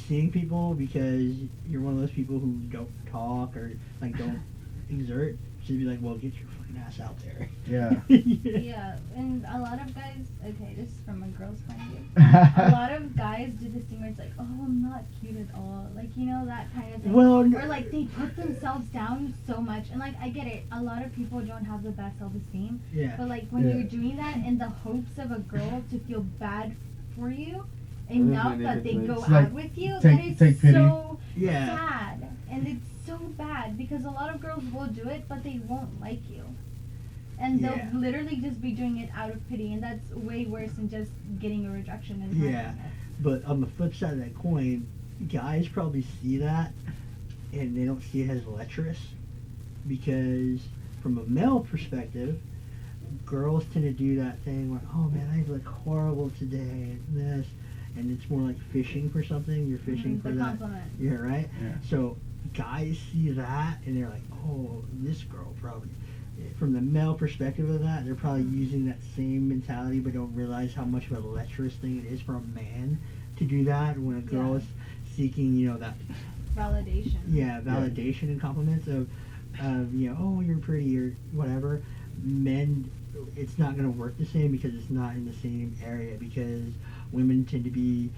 S4: seeing people because you're one of those people who don't talk or like don't exert, she'd be like, well, get your fucking ass out there.
S2: Yeah.
S3: Yeah, and a lot of guys, okay, this is from a girl's point of view. A lot of guys do this thing where it's like, oh, I'm not cute at all. Like, that kind of thing.
S4: Well,
S3: or like they put themselves down so much. And like, I get it. A lot of people don't have the best self-esteem.
S4: yeah.
S3: But like, when
S2: Yeah.
S3: you're doing that in the hopes of a girl to feel bad for you enough that they go
S2: It's like,
S3: out with you,
S2: take-
S3: that is
S2: take pity.
S3: so
S4: Yeah.
S3: sad. And it's so bad because a lot of girls will do it, but they won't like you. And they'll
S4: Yeah.
S3: literally just be doing it out of pity, and that's way worse than just getting a rejection and having
S4: Yeah.
S3: it.
S4: But on the flip side of that coin, guys probably see that and they don't see it as lecherous, because from a male perspective, girls tend to do that thing where, oh man, I look horrible today and this, and it's more like fishing for something. You're fishing for
S3: the
S4: that.
S3: compliment.
S4: Yeah, right?
S2: Yeah.
S4: So guys see that and they're like, oh, this girl probably. From the male perspective of that, they're probably using that same mentality, but don't realize how much of a lecherous thing it is for a man to do that when a girl
S3: Yeah.
S4: is seeking, you know, that
S3: Validation.
S4: validation and compliments of you know, oh, you're pretty or whatever. Men, it's not going to work the same because it's not in the same area, because women tend to be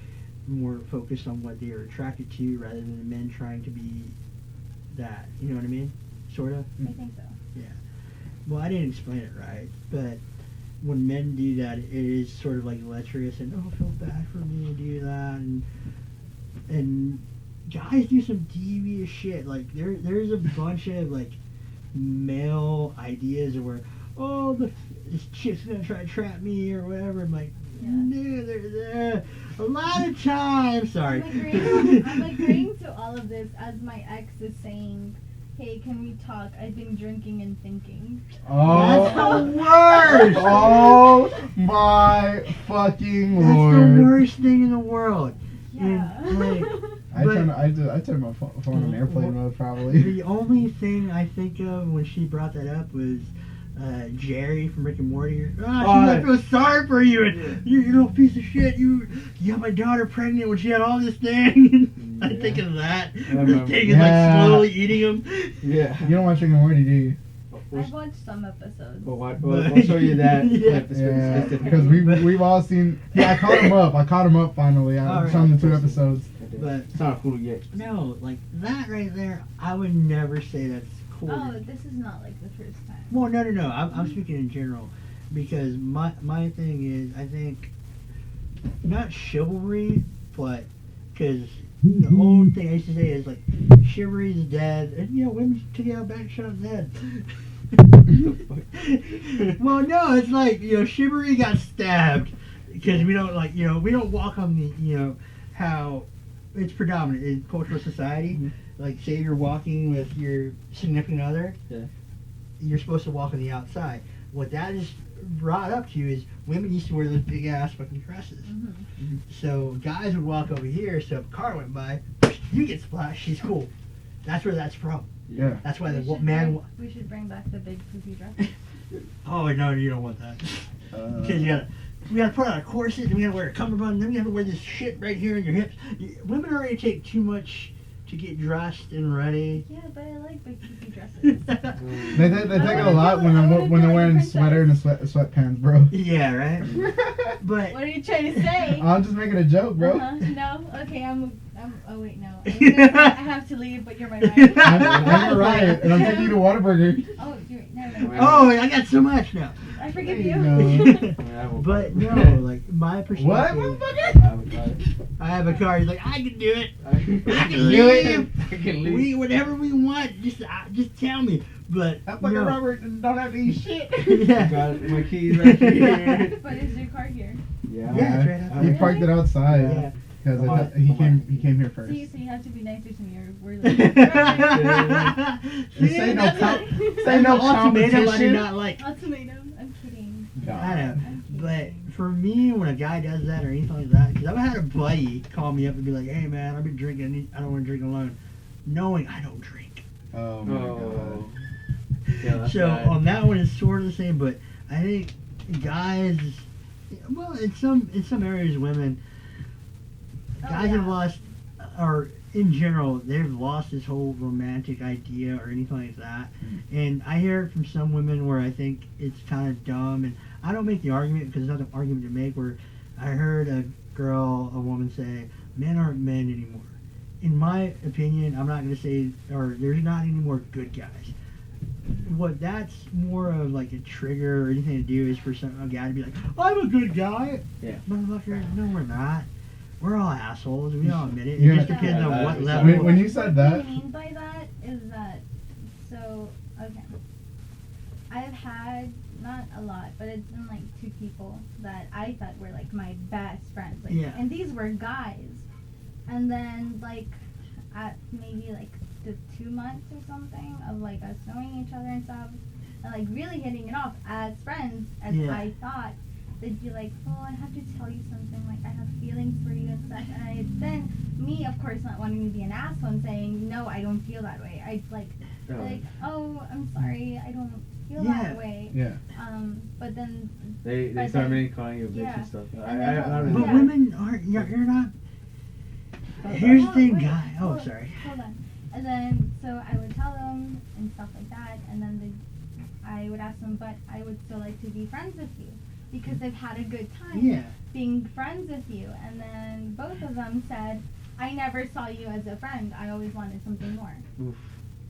S4: more focused on what they are attracted to rather than the men trying to be that. You know what I mean? Sort of?
S3: I think so.
S4: Yeah. Well, I didn't explain it right, but when men do that, it is sort of like lecherous and, oh, I feel bad for me to do that, and guys do some devious shit. Like there's a bunch of like male ideas where, oh, this chick's gonna try to trap me or whatever. I'm like,
S3: Yeah.
S4: no, there's a lot of times. Sorry.
S3: I'm agreeing to all of this as my ex is saying, hey, can we talk? I've been drinking and thinking.
S4: That's
S2: Oh,
S4: the worst.
S2: oh my fucking
S4: That's
S2: lord!
S4: the worst thing in the world.
S3: Yeah.
S4: And, like,
S2: I
S4: but-
S2: turned my phone on airplane mode probably.
S4: the only thing I think of when she brought that up was Jerry from Rick and Morty. I feel sorry for you, and you little piece of shit. You got my daughter pregnant when she had all this thing. I think of that.
S1: remember.
S4: The thing is
S2: Yeah.
S4: like slowly eating him.
S1: Yeah.
S2: You don't watch Rick and Morty, do you?
S3: I've watched some episodes.
S1: We'll show you that.
S4: Yeah.
S1: clip
S2: Yeah,
S1: specifically.
S2: because we've all seen. Yeah, I caught him up. I caught him up finally. I
S4: Alright.
S2: saw him in 2 episodes.
S4: But
S1: It's not cool yet.
S4: no, like that right there, I would never say that's cool.
S3: Oh, this is not like the first time.
S4: Well, no. I'm speaking in general, because my thing is, I think not chivalry, but because the old thing I used to say is like chivalry is dead, and you know, women took out back shot dead. Well, no, it's like, you know, chivalry got stabbed because we don't, like, you know, we don't walk on the, you know, how it's predominant in cultural society.
S1: Mhm.
S4: Like, say you're walking with your significant other,
S1: Yeah.
S4: you're supposed to walk on the outside. What that is brought up to is women used to wear those big ass fucking dresses.
S3: Mm-hmm.
S4: So guys would walk over here, so if a car went by, you get splashed, she's cool. That's where that's from.
S2: Yeah.
S4: That's why the
S3: We should
S4: man.
S3: we should bring back the big poopy dress.
S4: Oh no, you don't want that. Because we gotta put on a corset, and we gotta wear a cummerbund, then we have to wear this shit right here in your hips. Women already take too much to get dressed and ready.
S3: Yeah, but I like big poopy dresses.
S2: They take it a lot when they're wearing sweater and sweatpants, bro.
S4: Yeah, right. But
S3: What are you trying to say?
S2: I'm just making a joke, bro.
S3: No? Okay, oh wait, no. I have to leave, but you're my ride.
S2: I'm right, and I'm taking you to Whataburger.
S3: Oh, you're right. Never mind.
S4: oh, I got so much now.
S3: I forgive
S2: There
S3: you.
S2: you go.
S4: But no, like my perspective.
S2: What, motherfucker?
S4: I have a car. He's like, I can do it.
S1: I can
S4: do it.
S1: I can leave.
S4: We whatever we want. Just tell me. But
S2: That fucking
S4: no.
S2: Robert don't have to eat shit.
S4: Yeah.
S1: Got my keys right here.
S3: But is your car here?
S1: Yeah.
S4: Yeah, it's right out
S2: He
S4: there.
S2: parked it outside
S4: Yeah.
S2: because he came here first.
S3: See, so you have to be nicer to me, or we're
S2: And say no
S4: Say no ultimatum I do
S2: competition.
S4: not like.
S3: Ultimatum. I'm kidding.
S4: I know.
S3: I'm
S4: But
S3: kidding.
S4: for me, when a guy does that or anything like that, because I've had a buddy call me up and be like, "Hey man, I've been drinking. I don't want to drink alone," knowing I don't drink.
S2: Oh my god.
S1: Oh. Yeah, that's
S4: So
S1: bad.
S4: on that one, it's sort of the same. But I think guys, well, in some areas, women,
S3: Oh,
S4: guys
S3: yeah.
S4: have lost, or in general, they've lost this whole romantic idea or anything like that. And I hear it from some women where I think it's kind of dumb, and I don't make the argument because it's not an argument to make. Where I heard a woman say, "Men aren't men anymore." In my opinion, I'm not going to say, or there's not any more good guys. What that's more of like a trigger or anything to do is for a guy to be like, "I'm a good guy."
S1: Yeah.
S4: Motherfucker, no, we're not. We're all assholes. We all admit it. It
S2: Yeah.
S4: just depends on what
S1: Yeah.
S4: level.
S2: When you said
S3: What I
S2: that,
S3: mean by that is that, so, okay. I've had not a lot, but it's been like 2 people that I thought were like my best friends. Like,
S4: Yeah.
S3: and these were guys. And then like at maybe like the 2 months or something of like us knowing each other and stuff, and like really hitting it off as friends, as
S4: Yeah.
S3: I thought, they'd be like, oh, I have to tell you something, like I have feelings for you and stuff. And then me, of course, not wanting to be an asshole and saying, no, I don't feel that way. I'd like, oh, I'm sorry, I don't feel that way.
S2: Yeah.
S3: But then
S1: They
S3: but
S1: start
S3: then-
S1: really calling you a bitch
S3: yeah.
S1: and stuff.
S3: And then
S4: But
S3: Yeah.
S4: women aren't. You're not. Here's the thing,
S3: Wait,
S4: guy. Oh,
S3: hold-
S4: sorry.
S3: Hold on. And then, so I would tell them and stuff like that, and then I would ask them, but I would still like to be friends with you because I've had a good time
S4: Yeah.
S3: being friends with you. And then both of them said, I never saw you as a friend. I always wanted something more.
S1: Oof.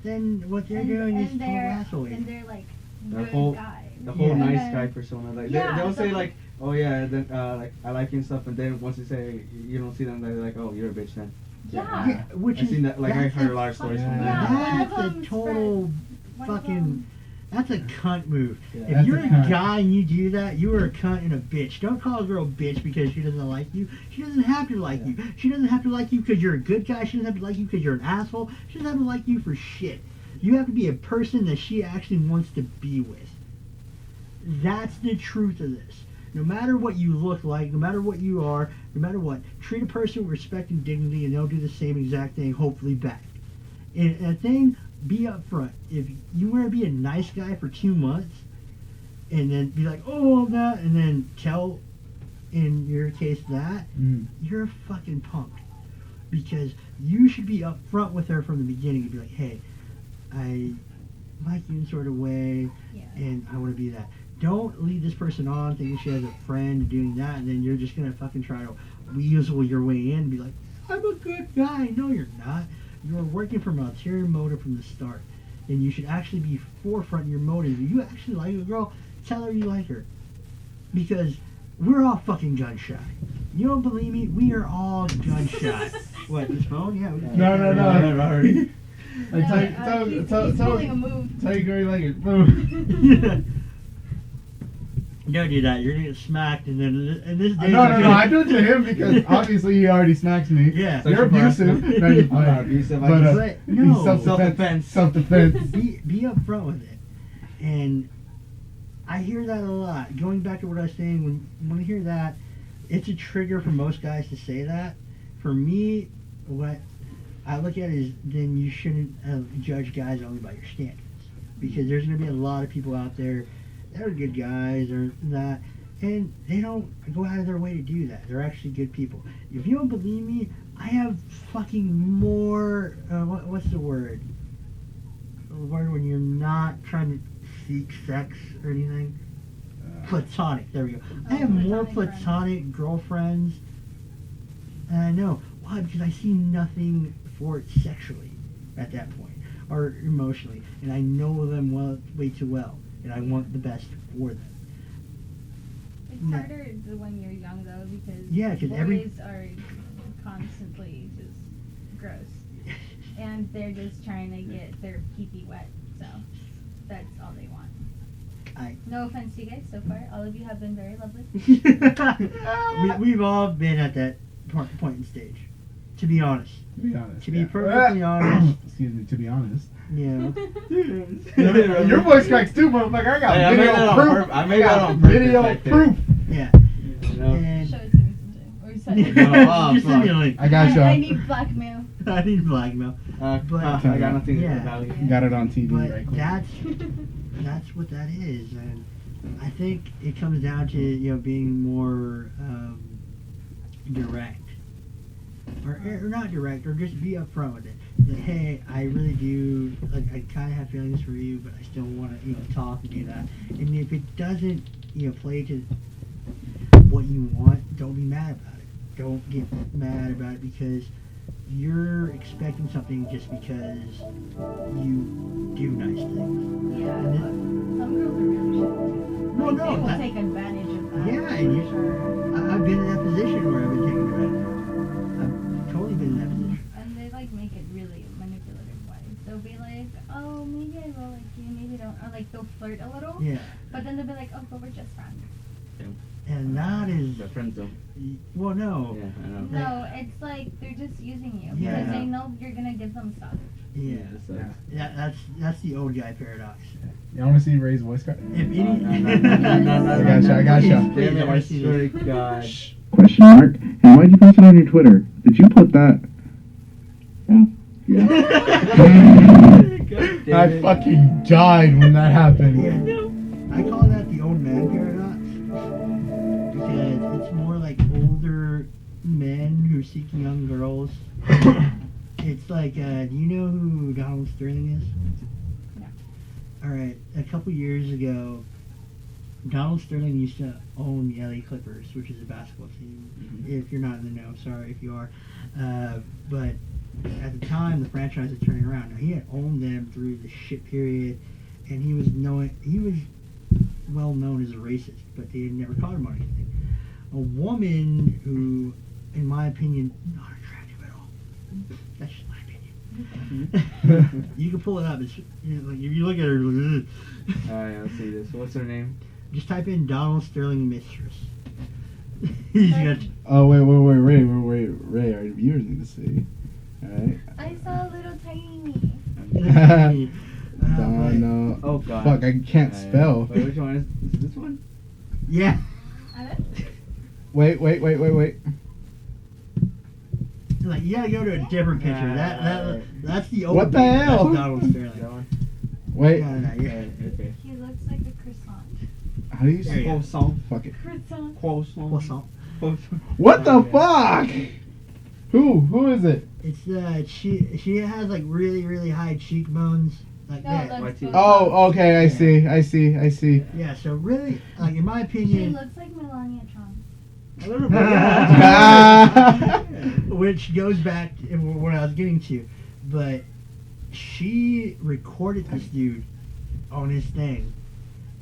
S4: Then what they're doing is total
S3: they're
S4: asshole.
S3: and they're like
S1: The
S3: good
S1: whole-
S3: guys.
S1: The whole
S4: Yeah.
S1: nice
S3: And
S1: guy
S3: then-
S1: persona, like
S3: Yeah,
S1: they'll say
S3: so-
S1: like, oh yeah, then like I like you and stuff, and then once you say you don't see them, they're like, oh, you're a bitch then.
S3: Yeah.
S4: Yeah, which
S1: I've
S4: is
S1: seen that. Like I
S4: that's
S1: heard
S4: a
S1: a lot of stories from
S2: Yeah.
S1: that.
S3: Yeah.
S4: That's
S3: one of
S4: a
S3: them's
S4: total
S3: One of
S4: fucking.
S3: them-
S4: That's a cunt move.
S1: Yeah.
S4: If
S2: That's
S4: you're
S2: a
S4: a
S2: cunt.
S4: guy and you do that, you are a cunt and a bitch. Don't call a girl a bitch because she doesn't like you. She doesn't have to like you. She doesn't have to like you because you're a good guy. She doesn't have to like you because you're an asshole. She doesn't have to like you for shit. You have to be a person that she actually wants to be with. That's the truth of this. No matter what you look like, no matter what you are, no matter what, treat a person with respect and dignity, and they'll do the same exact thing, hopefully back. And a thing, be upfront. If you want to be a nice guy for 2 months, and then be like, oh, I'm that, and then tell, in your case, that,
S2: Mm.
S4: you're a fucking punk. Because you should be upfront with her from the beginning and be like, hey, I like you in sort of way,
S3: Yeah.
S4: and I want to be that. Don't lead this person on thinking she has a friend doing that, and then you're just gonna fucking try to weasel your way in and be like, I'm a good guy. No, you're not. You're working from an ulterior motive from the start. And you should actually be forefront in your motive. If you actually like a girl, tell her you like her. Because we're all fucking gun shy. You don't believe me? We are all gun shy. What, this phone? Yeah.
S2: No.
S1: Robert.
S2: Like,
S3: he's
S2: tell
S3: pulling a move.
S2: you girl you like it. Boom.
S4: Don't do that. You're gonna get smacked, and then in this day.
S2: No, I do it to him because obviously he already smacks me.
S4: Yeah.
S2: You're abusive. No, you're
S1: I'm not
S2: fine.
S1: abusive. I
S2: But,
S1: just
S4: But no,
S1: self-defense.
S2: Self-defense.
S4: be upfront with it. And I hear that a lot. Going back to what I was saying, when I hear that, it's a trigger for most guys to say that. For me, what I look at is then you shouldn't judge guys only by your standards. Because there's going to be a lot of people out there that are good guys or that, and they don't go out of their way to do that. They're actually good people. If you don't believe me, I have fucking more, what's the word? A word when you're not trying to seek sex or anything? Platonic, there we go. I have more
S3: platonic
S4: platonic girlfriends than I know. Why? Because I see nothing for it sexually at that point, or emotionally, and I know them way too well, and I want the best for them.
S3: It's
S4: No.
S3: harder when you're young though because
S4: Yeah, 'cause
S3: boys
S4: every-
S3: are constantly just gross, and they're just trying to get their pee-pee wet. So that's all they want. No offense to you guys so far. All of you have been very lovely.
S4: We've all been at that point in stage, to be honest.
S2: To be honest.
S4: To be
S2: yeah.
S4: perfectly honest.
S2: Excuse me, to be honest.
S4: Yeah.
S2: Your voice cracks too, motherfucker. I got
S1: Hey, I made
S2: video
S1: that on
S2: proof.
S1: purpose. I made that on
S2: video
S1: purpose right there.
S2: proof.
S4: Yeah.
S1: You know?
S4: And
S3: Show it to me sometime. Or send it.
S4: just send me a
S1: fuck.
S4: link.
S2: I got you.
S3: I need blackmail.
S4: I need blackmail.
S1: But I got nothing
S4: Yeah.
S1: to value.
S2: Got it on TV
S4: But
S2: right quick.
S4: that's what that is, and I think it comes down to being more direct, or not direct, or just be upfront with it. That hey, I really do like. I kind of have feelings for you, but I still want to talk and do that. And if it doesn't play to what you want, don't be mad about it. Don't get mad about it because you're expecting something just because you do nice things.
S3: Yeah,
S4: And
S3: but some girls are really shit too.
S4: Well,
S3: Like,
S4: no,
S3: they will
S4: that-
S3: take advantage of that.
S4: Yeah, and
S3: for sure.
S4: I've been in that position where I've been taken advantage of. I've totally been in that position.
S3: And they like make it really manipulative wise. They'll be like, oh, maybe I will like you, maybe I don't. Or like they'll flirt a little.
S4: Yeah.
S3: But then the they'll be like, oh, but we're just friends.
S4: And that is,
S1: The friend zone.
S4: well, no.
S1: Yeah, I know.
S3: No, it's like they're just using you
S4: Yeah.
S3: because they know you're gonna give them stuff.
S4: Yeah,
S1: It's like-
S4: that's the old guy paradox.
S2: Y'all want to see Ray's voice card?
S4: If any,
S2: I gotcha.
S1: Damn
S4: Please,
S1: it,
S4: I
S1: I
S4: wanna see
S1: swear
S4: this.
S1: to God.
S5: Question mark. And why'd you post it on your Twitter? Did you put that? Yeah.
S1: God damn
S2: I
S1: it.
S2: fucking died when that happened.
S4: I call that the old man paradox because it's more like older men who are seeking young girls. It's like, do you know who Donald Sterling is?
S3: No.
S4: All right, a couple years ago, Donald Sterling used to own the LA Clippers, which is a basketball team. If you're not in the know, sorry if you are. But at the time, the franchise was turning around. Now, he had owned them through the shit period, and he was well known as a racist, but they had never caught him on anything. A woman who, in my opinion, not attractive at all. That's just my opinion. You can pull it up. It's like if you look at her,
S1: Alright, let's see this. What's her name?
S4: just type in Donald Sterling mistress. He's got.
S2: Oh, wait, Ray, our viewers need to see. Alright.
S3: I saw a little tiny.
S2: Dono.
S1: Oh God.
S2: Fuck, I can't
S1: Yeah.
S2: spell.
S1: Wait, which one is this one?
S4: Yeah.
S2: Wait.
S4: Like you gotta go to a different picture. That's the old.
S2: What the
S4: dude.
S2: hell?
S4: That's Donald
S1: That
S4: Sterling.
S1: one?
S2: Wait.
S4: No, yeah.
S1: Okay.
S3: He looks like a croissant.
S2: How do you
S4: There you
S2: say?
S4: go.
S1: Croissant.
S2: Fuck it.
S3: Croissant.
S1: Croissant.
S4: Croissant.
S1: Croissant.
S2: What the
S1: Okay.
S2: fuck? Who is it?
S4: It's she has like really high cheekbones like
S3: No,
S4: that.
S3: that's
S1: White teeth.
S3: Photoshop.
S2: Oh, okay, I see.
S4: Yeah, so really, like in my
S3: She
S4: opinion,
S3: looks like Melania Trump.
S1: A little bit. Yeah.
S4: which goes back to what I was getting to, but she recorded this dude on his thing,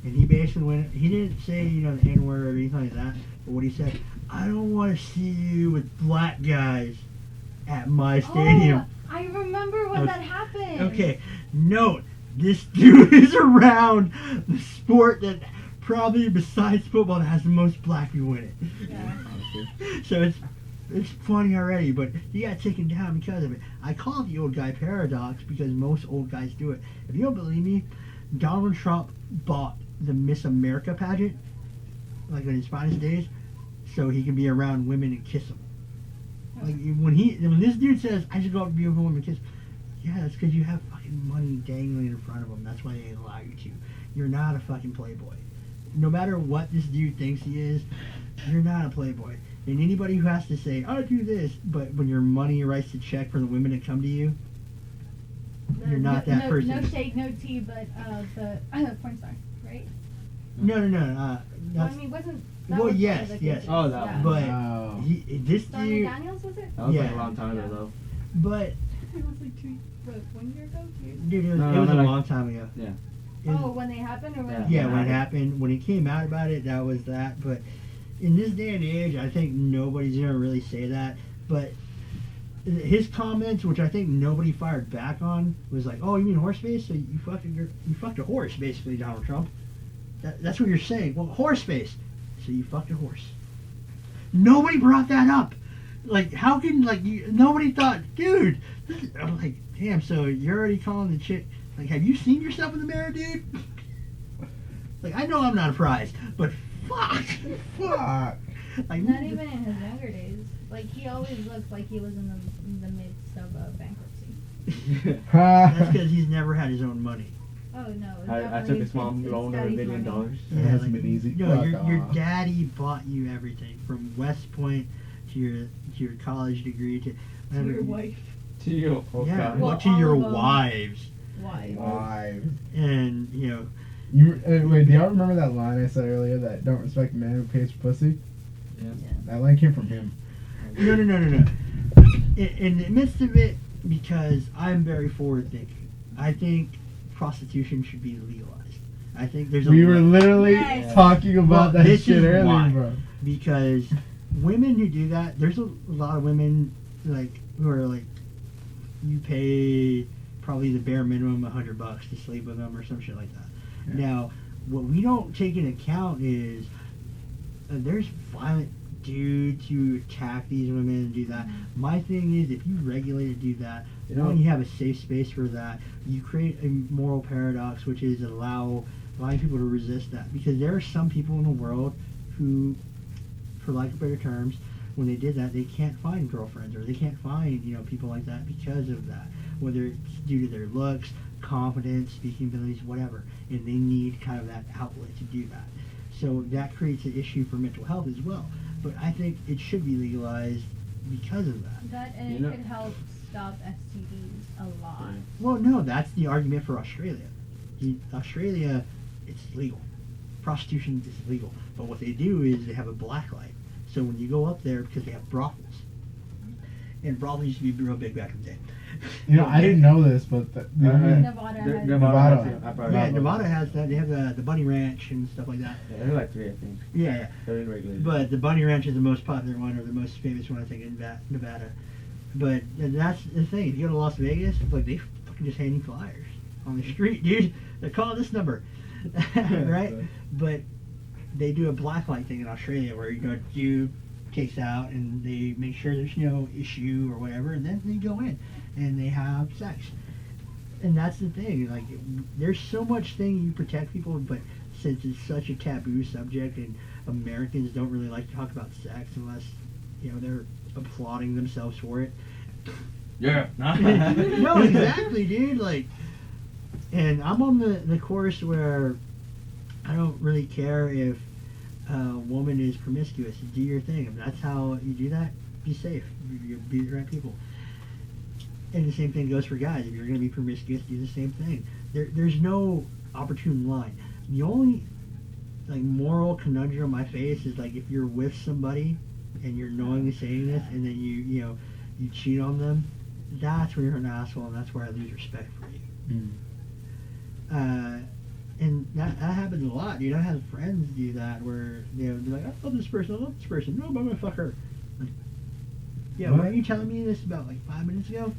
S4: and he basically went. He didn't say the N word or anything like that, but what he said, I don't want to see you with black guys at my stadium.
S3: Oh, I remember when that happened.
S4: Okay, note, this dude is around the sport that probably besides football that has the most black people in it.
S3: Yeah.
S4: So it's funny already, but he got taken down because of it. I call it the old guy paradox because most old guys do it. If you don't believe me, Donald Trump bought the Miss America pageant, like in his finest days, so he can be around women and kiss them. Like when this dude says, I just go up to beautiful women and kiss, yeah, that's because you have fucking money dangling in front of them. That's why they allow you to. You're not a fucking playboy. No matter what this dude thinks he is, you're not a playboy. And anybody who has to say, I do this, but when your money writes the check for the women that come to you, you're not that person.
S3: No shade, no tea, but the porn star, right?
S4: No.
S3: Well,
S4: That's,
S3: I mean, wasn't.
S4: Well,
S3: was
S4: yes,
S3: one of the
S4: yes.
S3: cases,
S1: Oh, that
S3: yeah.
S1: one.
S4: but
S2: Oh.
S4: this
S3: Stormy
S4: dude,
S3: Daniels, was it?
S1: That was like
S4: Yeah.
S1: a long time ago though.
S4: but
S3: It was like 1 year ago? 2 years ago?
S4: dude, it
S1: No,
S4: was
S1: no,
S4: a
S1: like-
S4: long time ago.
S1: Yeah.
S4: It was-
S3: Oh, when they happened or when?
S1: Yeah.
S4: Yeah, when it happened, when it came out about it, that was that. But in this day and age, I think nobody's gonna really say that. But his comments, which I think nobody fired back on, was like, "Oh, you mean horse face? So you fucked a horse, basically, Donald Trump. That's what you're saying. Well, horse face. So you fucked a horse. Nobody brought that up. Like, how can nobody thought, dude? I'm like, damn. So you're already calling the chick. Like, have you seen yourself in the mirror, dude? Like, I know I'm not a prize, but fuck. Like,
S3: Not even in his younger days. Like, he always looked like he was in the midst of a bankruptcy.
S4: That's because he's never had his own money.
S3: Oh, no.
S1: I took his mom loan of $1 million.
S2: It hasn't been easy.
S4: No,
S2: Fuck
S4: your
S2: off.
S4: daddy bought you everything from West Point to your college degree to
S3: To your wife.
S1: To you. Oh
S4: yeah,
S1: God.
S3: Well,
S4: to
S3: all
S4: your
S3: of them.
S4: wives,
S3: Why?
S2: Why?
S4: and
S2: Wait, do y'all remember that line I said earlier that don't respect a man who pays for pussy?
S1: Yeah.
S2: That line came from him.
S4: no. In the midst of it, because I'm very forward thinking, I think prostitution should be legalized. I think there's
S2: We were
S4: a
S2: literally
S3: Yes.
S2: talking about
S4: Well,
S2: that
S4: this
S2: shit
S4: is
S2: earlier,
S4: why.
S2: bro.
S4: because women who do that, there's a lot of women like who are like, you pay probably the bare minimum $100 to sleep with them or some shit like that.
S2: Yeah.
S4: Now, what we don't take into account is there's violent dudes who attack these women and do that. My thing is, if you regulate to do that, when you have a safe space for that, you create a moral paradox, which is allowing people to resist that. Because there are some people in the world who, for lack of better terms, when they did that, they can't find girlfriends or they can't find, people like that because of that. Whether it's due to their looks, confidence, speaking abilities, whatever. And they need kind of that outlet to do that. So that creates an issue for mental health as well. But I think it should be legalized because of that.
S3: That and it could help stop STDs a lot.
S4: Well, no, that's the argument for Australia. Australia, it's legal. Prostitution is legal. But what they do is they have a black light. So when you go up there, because they have brothels, and brothels used to be real big back in the day.
S2: I didn't know this, but
S3: Nevada has
S4: Nevada has that. They have the Bunny Ranch and stuff like that.
S1: Yeah, they're like 3, I think.
S4: Yeah.
S1: They're regulated.
S4: But the Bunny Ranch is the most popular one, or the most famous one, I think, in Nevada. But that's the thing. If you go to Las Vegas, like they fucking just hand you flyers on the street, dude. They're calling this number, right? But they do a blacklight thing in Australia where dude takes out and they make sure there's no issue or whatever, and then they go in and they have sex. And that's the thing. Like, there's so much thing you protect people, but since it's such a taboo subject and Americans don't really like to talk about sex unless they're applauding themselves for it.
S1: Yeah.
S4: No, exactly, dude. Like, and I'm on the course where I don't really care if a woman is promiscuous. Do your thing. If that's how you do that, be safe. You be the right people. And the same thing goes for guys. If you're going to be promiscuous, do the same thing. There's no opportune line. The only moral conundrum I face is if you're with somebody and you're knowingly saying this, and then you cheat on them. That's where you're an asshole, and that's where I lose respect for you. And that happens a lot, dude. I have friends do that where they're like, I love this person. No, but I'm gonna fuck her. Like, yeah, weren't you telling me this about 5 minutes ago?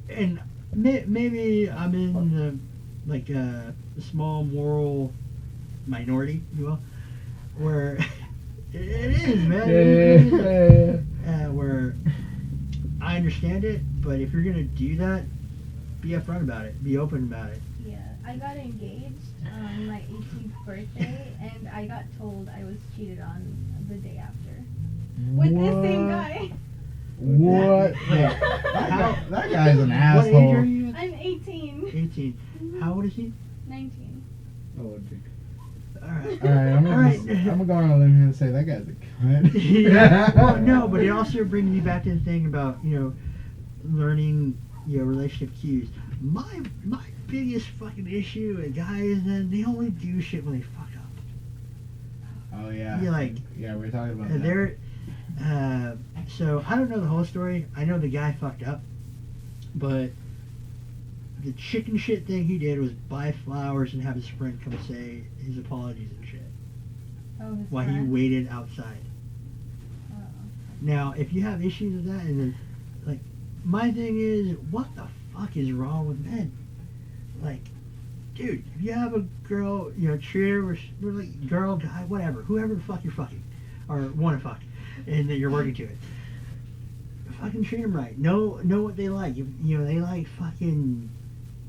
S4: And maybe I'm in the small moral minority, if you will, where it is, man. Where I understand it, but if you're gonna do that, be upfront about it. Be open about it.
S3: Yeah, I got engaged on my 18th birthday, and I got told I was cheated on the day after with the same guy.
S2: What? That guy's an asshole.
S4: What age are you?
S3: I'm 18.
S4: 18. How old is he?
S3: 19.
S1: Oh, dick.
S4: Alright.
S2: I'm gonna go on a limb here and say that guy's a cunt.
S4: Yeah. Well, no, but it also brings me back to the thing about learning relationship cues. My biggest fucking issue with guys is that they only do shit when they fuck up.
S2: Oh yeah.
S4: Yeah,
S2: we're talking about that.
S4: So I don't know the whole story. I know the guy fucked up, but the chicken shit thing he did was buy flowers and have his friend come say his apologies and shit
S3: Oh, his
S4: while he
S3: friend?
S4: waited outside.
S3: Oh.
S4: Now, if you have issues with that, and then my thing is, what the fuck is wrong with men? Dude, if you have a girl, treat her with girl, guy, whatever, whoever the fuck you're fucking, or want to fuck, and that you're working to it. Fucking treat them right. Know what they like. If, they like fucking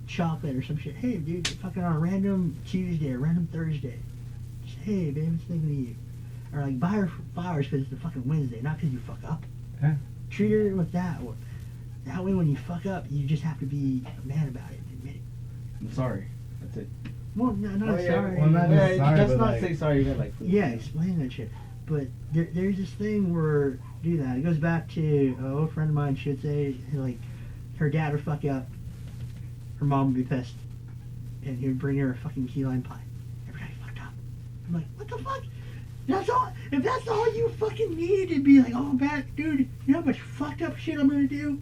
S4: chocolate or some shit. Hey, dude, fucking on a random Tuesday or random Thursday. Just, hey, babe, I'm thinking of you. Or buy her flowers because it's a fucking Wednesday, not because you fuck up.
S2: Yeah.
S4: Treat her with that. That way, when you fuck up, you just have to be a man about it and admit it.
S1: I'm sorry. That's it.
S4: Well, not sorry.
S2: Well, not
S1: Yeah,
S2: sorry,
S1: let's
S2: but
S1: not say sorry. You got
S4: Yeah, explain that shit. But there's this thing where do that. It goes back to an old friend of mine. She'd say her dad would fuck up, her mom would be pissed, and he would bring her a fucking key lime pie. Every time he fucked up, I'm like, what the fuck? That's all. If that's all you fucking need to be oh, bad dude, you know how much fucked up shit I'm gonna do?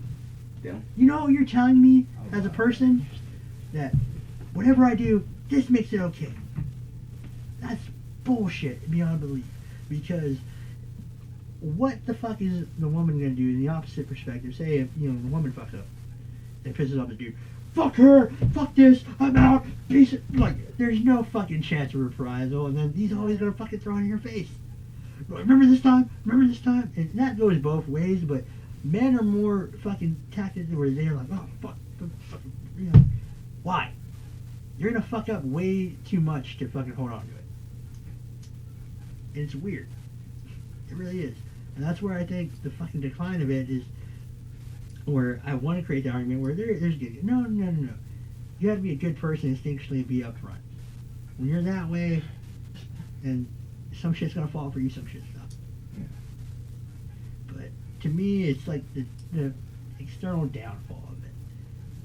S1: Yeah.
S4: You know, you're telling me as a person that whatever I do, this makes it okay. That's bullshit beyond belief. Because what the fuck is the woman gonna do in the opposite perspective? Say if the woman fucks up, it pisses off the dude. fuck her, fuck this, I'm out, peace. Like, there's no fucking chance of reprisal, and then he's always gonna fucking throw it in your face. Remember this time? And that goes both ways, but men are more fucking tactical where they're like, oh, fuck, you know. Why? You're gonna fuck up way too much to fucking hold on to it. And it's weird. It really is. And that's where I think the fucking decline of it is, where I want to create the argument where there's good. No. You have to be a good person instinctually and be upfront. When you're that way, and some shit's gonna fall for you, some shit's not.
S2: Yeah.
S4: But to me, it's like the external downfall of it,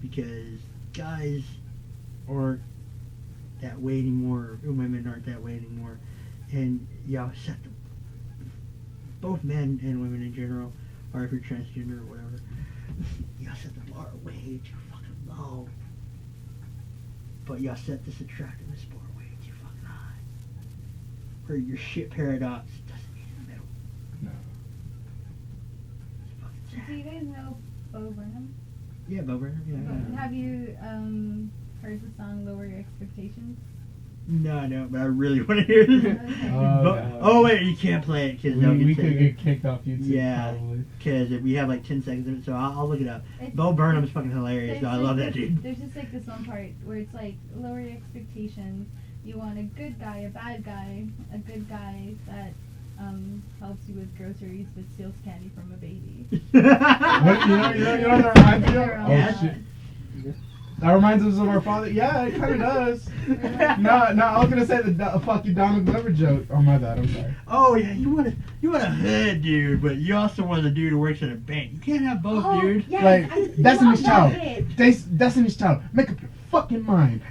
S4: because guys aren't that way anymore. Women aren't that way anymore, and y'all set them. Both men and women in general, or if you're transgender or whatever, y'all set the bar way too fucking low. But y'all set this attractiveness bar way too fucking high. Where your shit paradox doesn't meet in the middle.
S2: No.
S4: It's fucking
S3: Do
S4: sad.
S3: you guys know Bo Burnham?
S4: Yeah, Bo Burnham, yeah.
S3: Have you heard the song Lower Your Expectations?
S4: No, but I really want to hear this.
S3: Okay.
S4: Oh, wait, you can't play it because
S2: We could get kicked off YouTube.
S4: Yeah,
S2: Probably.
S4: because we have like 10 seconds of it, so I'll look it up.
S3: It's-
S4: Bo Burnham's fucking hilarious, though. I love that dude.
S3: There's just like this one part where it's like, lower your expectations. You want a good guy, a bad guy, a good guy that helps you with groceries but steals candy from a baby.
S2: What, you know what that reminds me of? Oh
S4: Yeah.
S2: shit. That reminds us of our father. Yeah, it kind of does. No, I was gonna say the fucking Donald Glover joke. Oh my bad, I'm sorry.
S4: Oh yeah, you want a hood dude, but you also want a dude who works at a bank. You can't have both, dude.
S3: Yes,
S2: Like,
S3: I
S2: Destiny's
S3: love
S2: Child.
S3: it.
S2: Destiny's Child. Make up your fucking mind.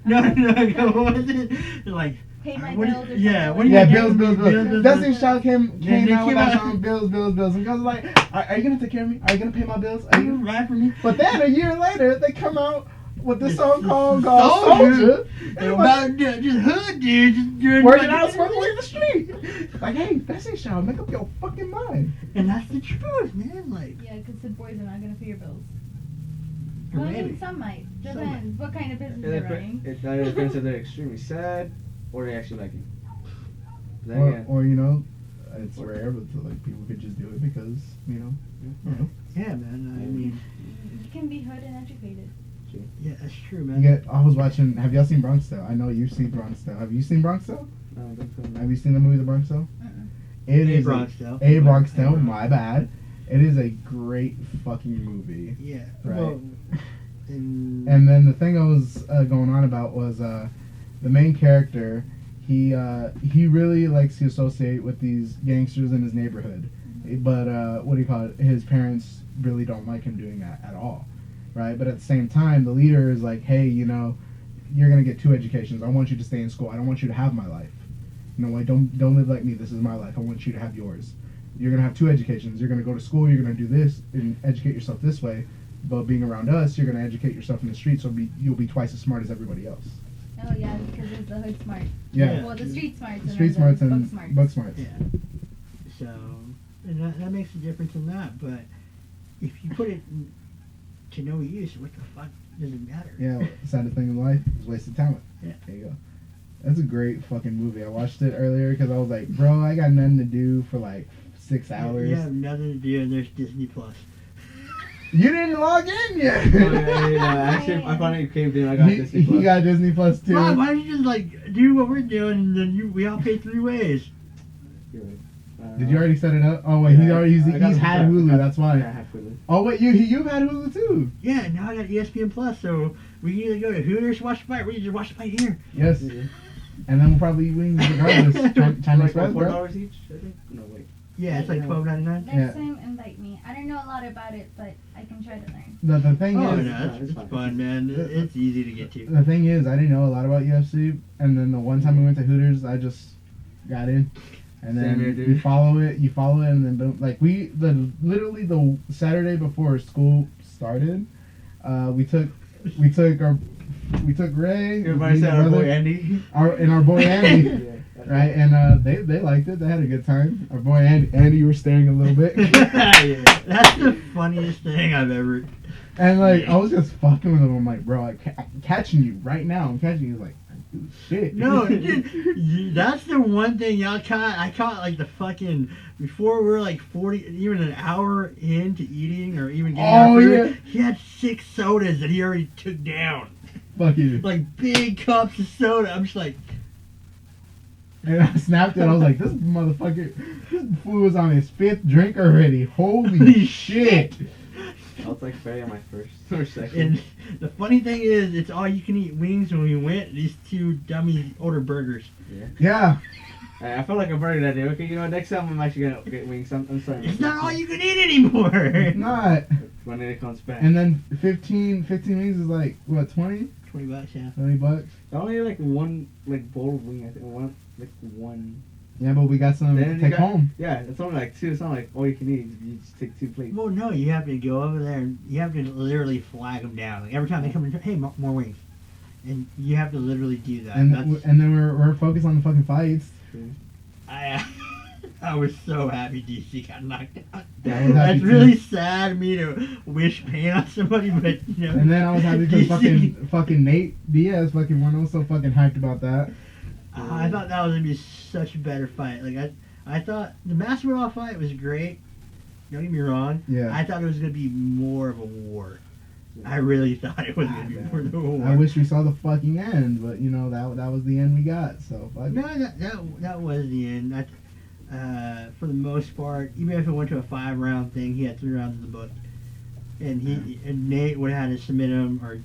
S4: No, what is it? Like,
S3: Pay my
S4: what do
S3: bills or
S4: yeah,
S3: something
S4: what do you
S2: Yeah,
S3: like
S2: bills.
S3: Bills.
S2: Destiny's Child came
S4: they
S2: out with
S4: came
S2: that
S4: out-
S2: song, bills. And I was like, are you gonna take care of me? Are you gonna pay my bills? Are
S4: Are you
S2: you?
S4: right for me?
S2: But then a year later, they come out with this song called
S4: Soldier.
S2: Soldier. And it was
S4: About just hood dude, just doing
S2: working
S4: fucking-
S2: out smoking weed in the street. Like, hey, Destiny's Child, make up your fucking mind.
S4: And that's the truth, man. Like,
S3: Yeah, because the boys are not going to pay your bills.
S4: or
S3: Well, I
S4: maybe.
S3: mean, some might.
S4: Some
S3: Depends what kind of business
S1: It
S3: you're running.
S1: depends if they're extremely sad or they actually like you. Then again,
S2: Or you know, it's rare, but like people could just do it because you know.
S4: Yeah, man. I mean,
S3: You can be hood and educated.
S4: yeah, that's true,
S2: You
S4: man.
S2: get. I was watching. Have y'all seen Bronx Tale? I know you've seen Bronx Tale. Have you seen Bronx Tale?
S1: no, I don't think so.
S2: Have you seen the movie The Bronx Tale?
S3: Uh-uh.
S2: It
S4: A
S2: is
S4: Bronx Tale.
S2: A Bronx Tale.
S4: Bronx.
S2: My bad. It is a great fucking movie.
S4: Yeah.
S2: Right.
S4: Well, and
S2: And then the thing I was going on about was the main character. He really likes to associate with these gangsters in his neighborhood, but what do you call it? His parents really don't like him doing that at all, right? But at the same time, the leader is like, hey, you know, you're gonna get 2 educations. I want you to stay in school. I don't want you to have my life. You know, like don't live like me. This is my life. I want you to have yours. You're gonna have 2 educations. You're gonna go to school. You're gonna do this and educate yourself this way. But being around us, you're gonna educate yourself in the street. So you'll be twice as smart as everybody else.
S3: Oh yeah, because it's the hood smart.
S2: Yeah.
S3: Well, the street smarts.
S2: The
S3: and
S2: street
S3: then
S2: smarts
S3: the
S2: and
S3: book smarts.
S2: book smarts.
S4: yeah. So, and that makes a difference in that. But if you put it to no use, what the fuck does it matter?
S2: Yeah, saddest thing in life is wasted talent.
S4: Yeah.
S2: There you go. That's a great fucking movie. I watched it earlier because I was like, bro, I got nothing to do for like 6 hours.
S4: You have nothing to do, and there's Disney Plus.
S2: You didn't log in yet.
S1: Oh, yeah, actually, I finally came in. I got
S2: he,
S1: Disney
S2: he
S1: Plus.
S2: got Disney Plus too.
S4: Mom, why don't you just like do what we're doing, and then we all pay 3 ways?
S1: You're right.
S2: Did you already set it up? Oh wait, he's already
S1: I got
S2: he's
S1: it.
S2: had
S1: I
S2: Hulu.
S1: got-
S2: That's why.
S1: Yeah, I have Hulu.
S2: Oh wait, you've had Hulu too.
S4: Yeah, now I got ESPN Plus, so we can either go to Hooters, watch the fight, or we can just watch the fight here.
S2: Yes,
S1: Yeah.
S2: and then we'll probably eat wings regardless. Chinese
S1: Like
S2: fries, bro.
S1: $4 each, I think. No, wait.
S4: Yeah, it's like
S1: Yeah.
S4: $12.99.
S3: Next
S2: Yeah.
S3: time, invite me. I don't know a lot about it, but I can try to learn.
S2: The thing
S4: Oh
S2: is,
S4: no,
S1: it's
S4: it's
S1: fine.
S4: fun, man. It's easy to get to.
S2: the thing is, I didn't know a lot about UFC, and then the one time we went to Hooters, I just got in, and then
S1: Same here, dude.
S2: you follow it, and then boom. Like literally the Saturday before school started, we took Ray,
S1: Everybody
S2: me,
S1: said
S2: my
S1: our boy
S2: brother,
S1: Andy.
S2: our boy Andy.
S1: Yeah.
S2: Right, and they liked it. They had a good time. Our boy Andy, you were staring a little bit.
S4: Yeah, that's the funniest thing I've ever.
S2: And like I was just fucking with him. I'm like, bro, I'm catching you right now. I'm catching you. He's like, shit.
S4: No, that's the one thing I caught like the fucking before we were like 40, even an hour into eating or even getting our food. He had 6 sodas that he already took down.
S2: Fuck you.
S4: Like big cups of soda. I'm just like.
S2: And I snapped it. I was like, this motherfucker, this fool was on his 5th drink already. Holy shit.
S1: I was like Ferry on my first or second.
S4: And the funny thing is, it's all you can eat wings when we went. These 2 dummies ordered burgers.
S2: Yeah.
S1: I felt like a burger that day. Okay, you know what? Next time I'm actually gonna get wings. I'm sorry.
S4: It's not all you can eat anymore.
S2: It's not.
S1: When it comes back.
S2: And then 15 wings is like, what, 20?
S4: $20, yeah.
S2: $20?
S1: I only had like one like bowl of wing. I think one.
S2: Yeah, but we got some to take home.
S1: Yeah, it's only like 2. It's not like all you can eat. You just take 2 plates.
S4: Well, no, you have to go over there and you have to literally flag them down. Like every time they come in, hey, more wings. And you have to literally do that.
S2: And then we're focused on the fucking fights.
S4: I was so happy DC got knocked out.
S2: Yeah, I was happy
S4: That's
S2: too.
S4: really sad of me to wish pain on somebody, but you know.
S2: And then I was happy because fucking Nate Diaz fucking won. I was so fucking hyped about that.
S4: I thought that was gonna be such a better fight. Like I thought the Masvidal fight was great. Don't get me wrong.
S2: Yeah.
S4: I thought it was gonna be more of a war. I really thought it was gonna be more of a war.
S2: I wish we saw the fucking end, but you know that was the end we got. So fuck.
S4: No, that was the end. For the most part, even if it went to a 5-round thing, he had 3 rounds in the book, and and Nate would have had to submit him or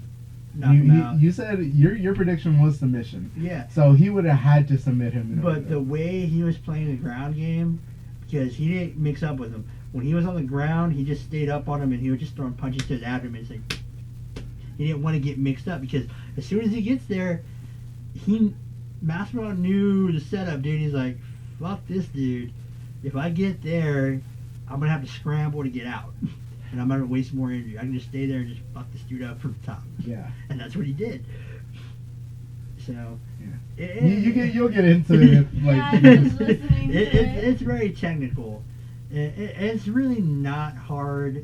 S4: knock him out.
S2: You said your prediction was submission.
S4: Yeah.
S2: So he would have had to submit him.
S4: But the way he was playing the ground game, because he didn't mix up with him. When he was on the ground, he just stayed up on him and he was just throwing punches to his abdomen. It's like he didn't want to get mixed up because as soon as he gets there, Masvidal knew the setup, dude. He's like, fuck this dude. If I get there, I'm gonna have to scramble to get out, and I'm gonna waste more energy. I can just stay there and just fuck this dude up from the top.
S2: Yeah.
S4: And that's what he did. So.
S2: Yeah. You'll get into it. Like,
S3: Yeah, I was listening to it.
S4: It's very technical. It's really not hard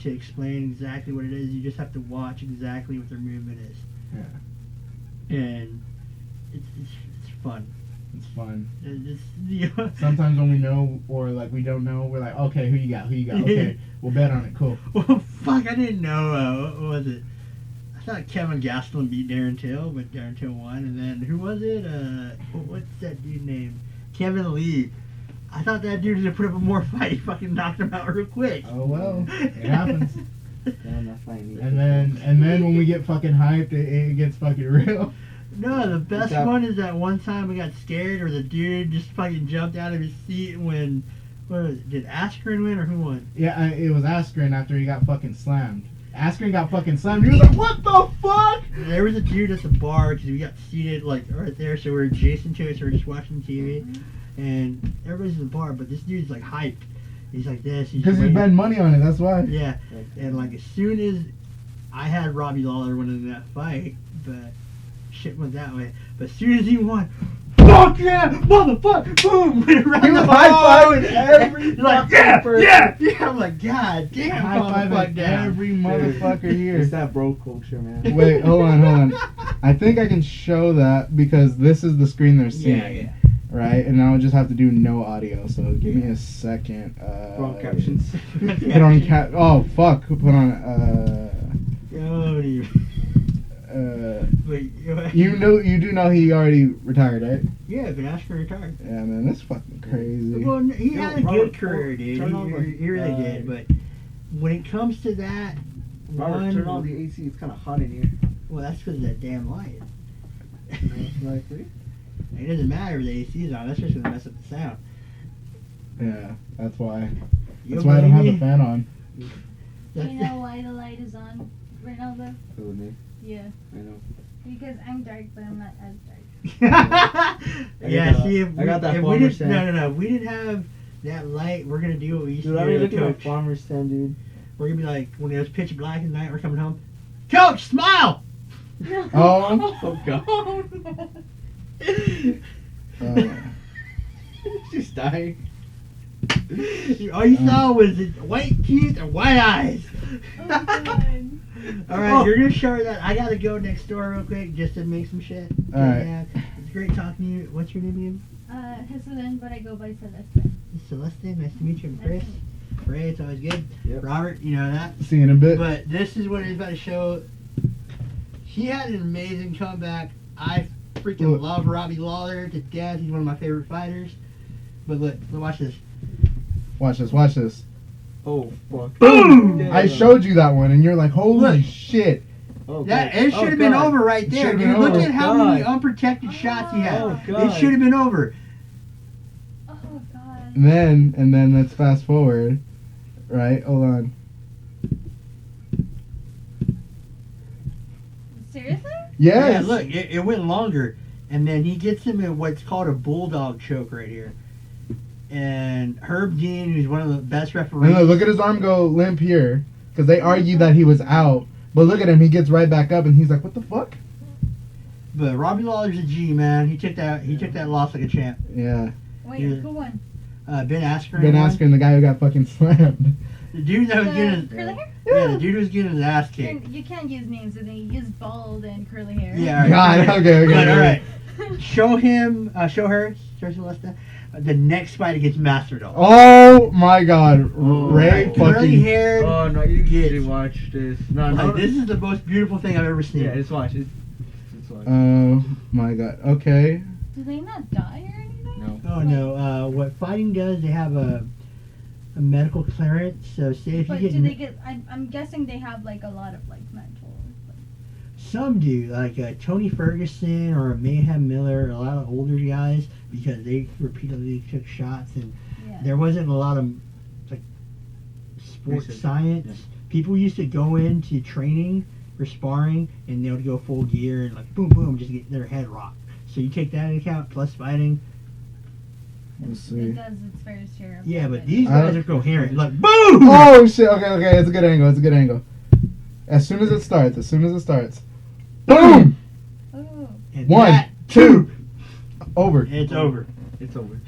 S4: to explain exactly what it is. You just have to watch exactly what their movement is.
S2: Yeah.
S4: And it's fun.
S2: It's fun.
S4: It's,
S2: Sometimes when we know or like we don't know, we're like, okay, who you got? Okay, we'll bet on it. Cool.
S4: Well, fuck, I didn't know. What was it? I thought Kevin Gastelum beat Darren Till, but Darren Till won. And then who was it? What's that dude name? Kevin Lee. I thought that dude was gonna put up a more fight. He fucking knocked him out real quick.
S2: Oh well, it happens.
S1: Damn, that's fine.
S2: And then when we get fucking hyped, it gets fucking real.
S4: No, the best one is that one time we got scared, or the dude just fucking jumped out of his seat when, what was it, did Askren win or who won?
S2: Yeah, it was Askren after he got fucking slammed. Askren got fucking slammed. He was like, what the fuck?
S4: There was a dude at the bar because we got seated like right there, so we were adjacent to it, so we were just watching TV, and everybody's at the bar, but this dude's like hyped. He's like this.
S2: Because he's betting money on it. That's why.
S4: Yeah, and like as soon as I had Robbie Lawler winning that fight, but shit went that way. But as soon as he won, fuck yeah, motherfucker, boom, went around
S2: He was
S4: the
S2: high-fiving every
S4: like
S2: fucking person.
S4: yeah. I'm like, god damn,
S2: High-fiving every motherfucker here.
S1: It's that bro culture, man.
S2: Wait, hold on. I think I can show that because this is the screen they're seeing.
S4: Yeah.
S2: Right? And I'll just have to do no audio, so give me a second.
S1: Put on captions.
S2: Put on oh, fuck. Put on,
S4: But,
S2: you do know he already retired, right?
S4: yeah, but Ashker retired.
S2: Yeah, man, that's fucking crazy.
S4: Well, he had a
S1: Robert,
S4: good career, dude.
S1: turn on
S4: He really did. But when it comes to that,
S1: Robert, turn on the AC. It's kind of hot in here.
S4: well, that's because of that damn light.
S1: Most likely.
S4: It doesn't matter if the AC is on. That's just gonna mess up the sound.
S2: Yeah, that's why.
S4: You
S2: That's why I don't have
S4: believe
S2: the
S4: me?
S2: fan on.
S3: Do you know why the light is on, Ronaldo?
S1: Who, me?
S3: Yeah.
S1: I know.
S3: Because I'm dark, but I'm not as dark.
S4: Yeah, see, if
S1: I got that
S4: if we
S1: farmer
S4: didn't,
S1: stand.
S4: No, if we didn't have that light, we're gonna do what we used
S1: Dude, I
S4: to
S1: mean,
S4: do
S1: look
S4: to
S1: at my
S4: Coach.
S1: farmer stand, dude.
S4: We're gonna be like, when it was pitch black at night, we're coming home. Coach, smile!
S2: Oh.
S1: Oh, God.
S3: Oh, no.
S1: She's dying.
S4: All you saw was white teeth and white eyes.
S3: Oh, God.
S4: All right, you're gonna show her that. I gotta go next door real quick just to make some shit.
S2: All right.
S4: Yeah, it's great talking to you. What's your name again?
S3: Jesulen, but I go by Celeste.
S4: Celeste. Nice to meet you. I'm Chris. Ray, it's always good.
S1: Yep.
S4: Robert, you know that.
S2: See you in a bit.
S4: But this is what he's about to show. He had an amazing comeback. I freaking
S2: Look.
S4: love Robbie Lawler to death. He's one of my favorite fighters. But look, watch this.
S2: Watch this. Watch this.
S1: Oh fuck.
S2: Boom!
S1: Damn.
S2: I showed you that one, and you're like, holy
S4: Look.
S2: shit.
S1: Oh,
S4: That
S1: God.
S4: it should have been
S1: God.
S4: over right there.
S2: Should've
S4: Dude,
S2: been
S4: look
S2: over.
S4: at how
S1: God.
S4: many unprotected shots he had.
S1: Oh,
S4: It
S1: God.
S4: should have been over.
S3: Oh god.
S2: And then let's fast forward. Right? Hold on.
S3: Seriously?
S2: Yes.
S4: Yeah, look, it went longer. And then he gets him in what's called a bulldog choke right here. And Herb Dean, who's one of the best referees.
S2: And look at his arm go limp here. Because they argued that he was out. But look at him. He gets right back up, and he's like, what the fuck?
S4: But Robbie Lawler's a G, man. He took that loss like a champ.
S2: Yeah.
S3: Wait,
S4: Yeah.
S3: who won?
S4: Ben Askren.
S2: Ben
S4: won.
S2: Askren, the guy who got fucking slammed.
S4: The dude that was getting
S3: The curly hair?
S4: yeah, the dude was getting his ass kicked.
S3: You can't use names and then use bald and curly hair.
S4: Yeah, all
S2: God,
S4: right.
S2: okay.
S4: But, all right. Show her, Celeste, the next fight against Masterdal.
S2: Oh my god.
S1: Oh,
S2: Ray
S1: my
S4: Curly
S2: fucking.
S4: haired.
S1: Oh no, you
S4: Yes.
S1: should watch this. No, no.
S4: Like, this is the most beautiful thing I've ever seen.
S1: Yeah, just watch it. Just watch.
S2: Oh my god. Okay.
S3: Do they not die or anything?
S1: No.
S4: Oh no! What fighting does? They have a medical clearance. So say if
S3: But
S4: you
S3: do they
S4: get
S3: get? I'm guessing they have like a lot of like mental.
S4: some do like Tony Ferguson or Mayhem Miller, a lot of older guys because they repeatedly took shots and
S3: Yeah.
S4: there wasn't a lot of like sports
S1: Research.
S4: science.
S1: Yeah.
S4: People used to go into training for sparring and they would go full gear and like boom boom just get their head rocked. So you take that into account plus fighting.
S2: Let's see.
S3: It does its fair share. Of
S4: Yeah, but
S3: damage.
S4: these
S2: I
S4: guys
S2: don't-
S4: are coherent. Like boom.
S2: Oh shit. Okay. It's a good angle. It's a good angle. As soon as it starts. Boom!
S3: Ooh.
S4: And
S2: 1,
S4: that,
S2: 2. Over.
S4: It's over.
S1: It's over.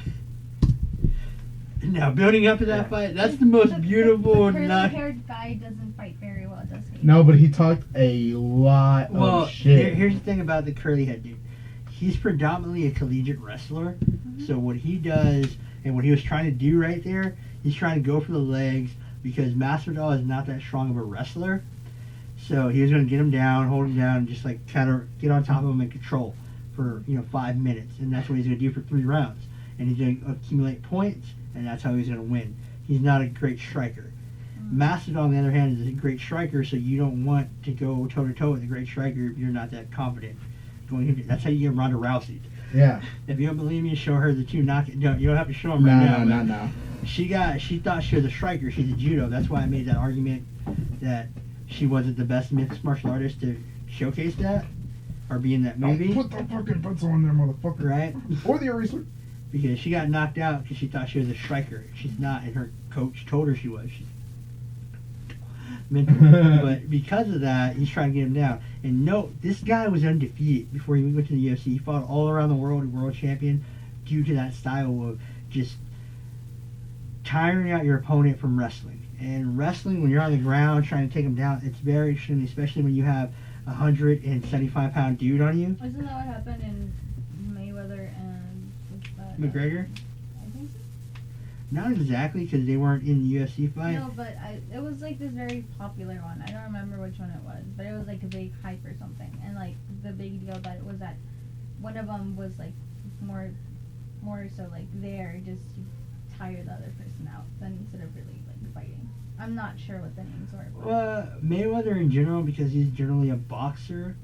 S4: Now building up to that fight, that's the most beautiful.
S3: The curly
S4: not-
S3: haired guy doesn't fight very well, does he?
S2: No, but he talked a lot
S4: Well,
S2: of shit.
S4: here's the thing about the curly head dude. He's predominantly a collegiate wrestler. So what he does and what he was trying to do right there, he's trying to go for the legs because Masvidal is not that strong of a wrestler. So he was going to get him down, hold him down, and just like kind of get on top of him and control for 5 minutes, and that's what he's going to do for 3 rounds. And he's going to accumulate points, and that's how he's going to win. He's not a great striker. Masvidal, on the other hand, is a great striker, so you don't want to go toe to toe with a great striker if you're not that confident. That's how you get Ronda Rousey.
S2: Yeah.
S4: If you don't believe me, show her the 2 knock. No, you don't have to show them right now. but
S2: No.
S4: She thought she was a striker. She's a judo. That's why I made that argument that she wasn't the best mixed martial artist to showcase that or be in that movie,
S2: Put the fucking pencil in there, motherfucker.
S4: right?
S2: Or the eraser.
S4: Because she got knocked out because she thought she was a striker. She's not, and her coach told her she was. She's mental. But because of that, he's trying to get him down. And note, this guy was undefeated before he went to the UFC. He fought all around the world, world champion, due to that style of just tiring out your opponent from wrestling. And wrestling, when you're on the ground trying to take him down, it's very extreme, especially when you have a 175-pound dude on you.
S3: Isn't that what happened in Mayweather and what's that?
S4: McGregor?
S3: I think so.
S4: Not exactly, because they weren't in the UFC fight.
S3: No, but it was like this very popular one. I don't remember which one it was, but it was like a big hype or something. And like the big deal about it was that one of them was like more so like there just to tire the other person out than instead of really like fighting. I'm not sure what the names were. But
S4: Mayweather in general, because he's generally a boxer,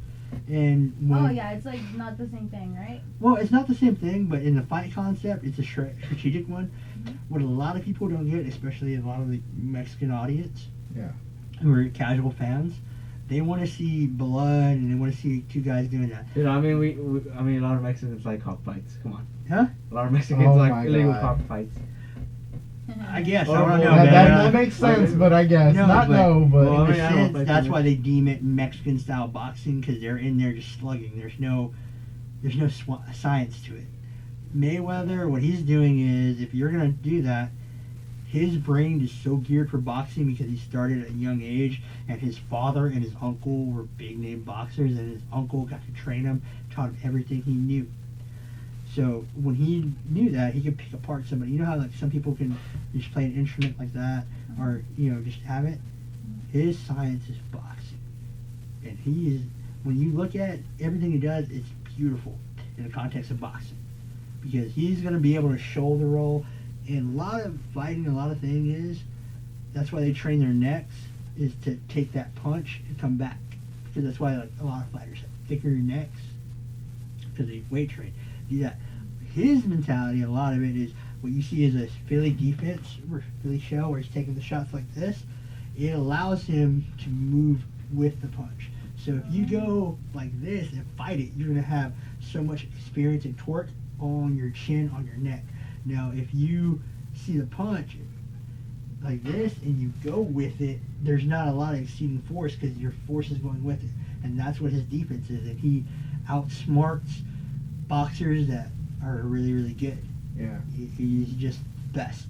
S4: and when,
S3: oh yeah, it's like not the same thing, right?
S4: well, it's not the same thing, but in the fight concept, it's a strategic one.
S3: Mhm.
S4: What a lot of people don't get, especially a lot of the Mexican audience,
S2: Yeah.
S4: who are casual fans, they want to see blood and they want to see 2 guys doing that.
S1: You know, I mean, we a lot of Mexicans like cockfights. Come on.
S4: Huh?
S1: A lot of Mexicans
S2: Oh
S1: like
S2: my
S1: illegal
S2: God.
S1: cockfights.
S4: I guess.
S1: Oh,
S4: I don't
S1: well,
S4: know,
S2: That,
S4: man.
S2: that makes sense, but I guess.
S4: No,
S2: Not
S4: but-
S2: no, but.
S1: Well, I
S4: In
S1: mean,
S4: a
S1: I don't
S4: sense,
S1: fight
S4: that's
S1: them.
S4: why they deem it Mexican style boxing, because they're in there just slugging. There's no science to it. Mayweather, what he's doing is, if you're gonna do that, his brain is so geared for boxing because he started at a young age, and his father and his uncle were big name boxers, and his uncle got to train him, taught him everything he knew. So when he knew that, he could pick apart somebody. You know how like some people can just play an instrument like that, or just have it. His science is boxing, and he is. When you look at everything he does, it's beautiful in the context of boxing, because he's going to be able to shoulder roll. And a lot of fighting, a lot of things is, that's why they train their necks, is to take that punch and come back. Because that's why like a lot of fighters have thicker necks, because they weight train. Do that. His mentality, a lot of it is what you see as a Philly defense, or Philly shell, where he's taking the shots like this. It allows him to move with the punch. So if you go like this and fight it, you're going to have so much experience and torque on your chin, on your neck. Now, if you see the punch like this and you go with it, there's not a lot of exceeding force because your force is going with it. And that's what his defense is. And he outsmarts boxers that are really, really good.
S2: Yeah.
S4: He's just best.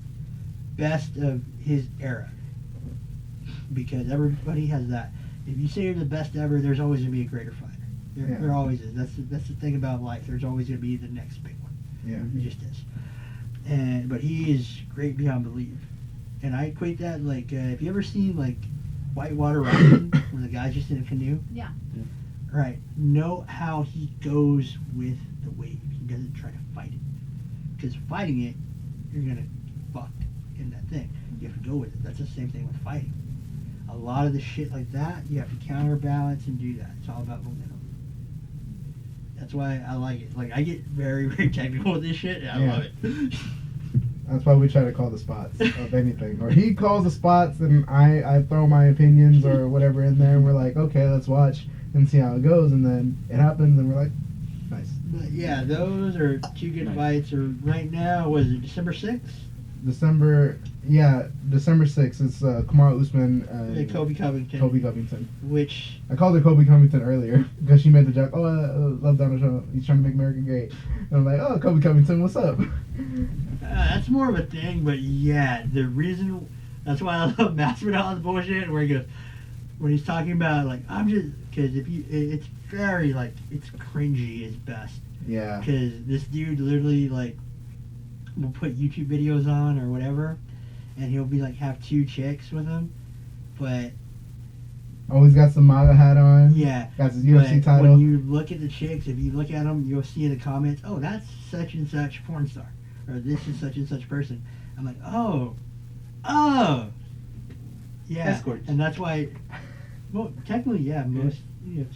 S4: Best of his era. Because everybody has that. If you say you're the best ever, there's always going to be a greater fighter. There always is. That's the thing about life. There's always going to be the next big one.
S2: Yeah.
S4: It just is. But he is great beyond belief. And I equate that like, have you ever seen like whitewater rafting where the guy's just in a canoe?
S3: Yeah.
S4: Right. Know how he goes with the wave. He doesn't try to fight it. Because fighting it, you're going to get fucked in that thing. You have to go with it. That's the same thing with fighting. A lot of the shit like that, you have to counterbalance and do that. It's all about momentum. That's why I like it. Like, I get very, very technical with this shit, and I love it.
S2: That's why we try to call the spots of anything. Or he calls the spots, and I throw my opinions or whatever in there, and we're like, okay, let's watch and see how it goes. And then it happens, and we're like, nice.
S4: But yeah, those are two good fights. Or right now, was it December 6th?
S2: December 6th. It's Kamaru Usman and
S4: Kobe Covington.
S2: Kobe Covington.
S4: Which,
S2: I called her Kobe Covington earlier because she made the joke, oh, I love Donald Trump. He's trying to make America great. And I'm like, oh, Kobe Covington, what's up?
S4: that's more of a thing, but yeah, the reason, that's why I love Masvidal's bullshit, where he goes, when he's talking about, like, I'm just, because it's very, like, it's cringy is best.
S2: Yeah.
S4: Because this dude literally, like, will put YouTube videos on or whatever, and he'll be like have two chicks with him, but
S2: Always got some MAGA hat on.
S4: yeah,
S2: Got his UFC
S4: but
S2: title.
S4: when you look at the chicks, if you look at them, you'll see in the comments, oh, that's such and such porn star, or this is such and such person. I'm like, oh, yeah,
S1: Escort.
S4: and that's why. Well, technically, yeah, most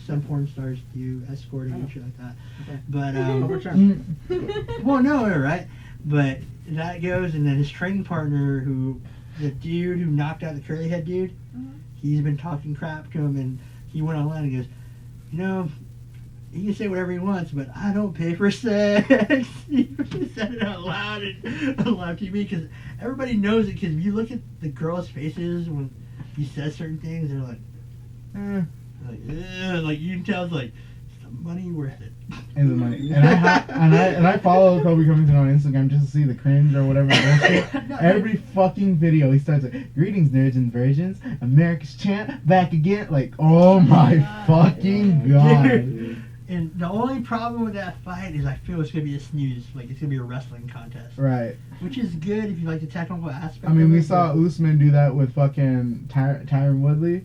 S4: some porn stars do escorting and shit like that,
S1: Okay.
S4: but
S1: Overturned.
S4: well, no, right. But that goes, and then his training partner, the dude who knocked out the curly head dude, he's been talking crap to him, and he went online and goes, he can say whatever he wants, but I don't pay for sex. He said it out loud on live TV, because everybody knows it, because if you look at the girls' faces when he says certain things, they're like, like you can tell it's like, is the money worth it?
S2: And the money. And I follow Kobe Covington on Instagram just to see the cringe or whatever. Every fucking video he starts like, greetings nerds and virgins, America's champ, back again. Like, oh my fucking god.
S4: Dude. And the only problem with that fight is I feel it's going to be a snooze. Like, it's going to be a wrestling contest.
S2: Right.
S4: Which is good if you like the technical aspect
S2: I mean,
S4: of
S2: we
S4: it,
S2: saw
S4: but-
S2: Usman do that with fucking Tyron Woodley.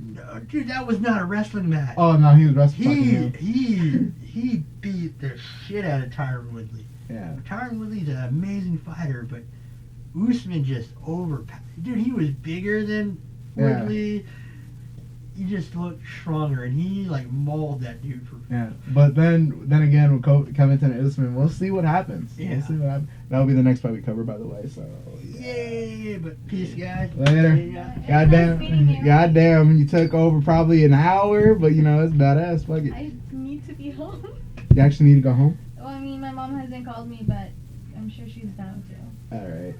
S4: No, dude, that was not a wrestling match.
S2: Oh no, he was wrestling.
S4: He beat the shit out of Tyron Woodley.
S2: Yeah.
S4: Tyron Woodley's an amazing fighter, but Usman just overpowered. Dude, he was bigger than
S2: Yeah.
S4: Woodley. He just looked stronger, and he like mauled that dude for.
S2: Yeah, but then again with Covington and Usman, we'll see what happens.
S4: Yeah.
S2: We'll see what happens. That'll be the next fight we cover, by the way. So yeah.
S4: Yay! But peace, guys.
S2: Later.
S4: Yeah.
S2: Goddamn, you took over probably an hour, but you know it's badass. Fuck it.
S3: I need to be home.
S2: You actually need to go home.
S3: Well, I mean, my mom hasn't called me, but I'm sure she's down too.
S2: All right.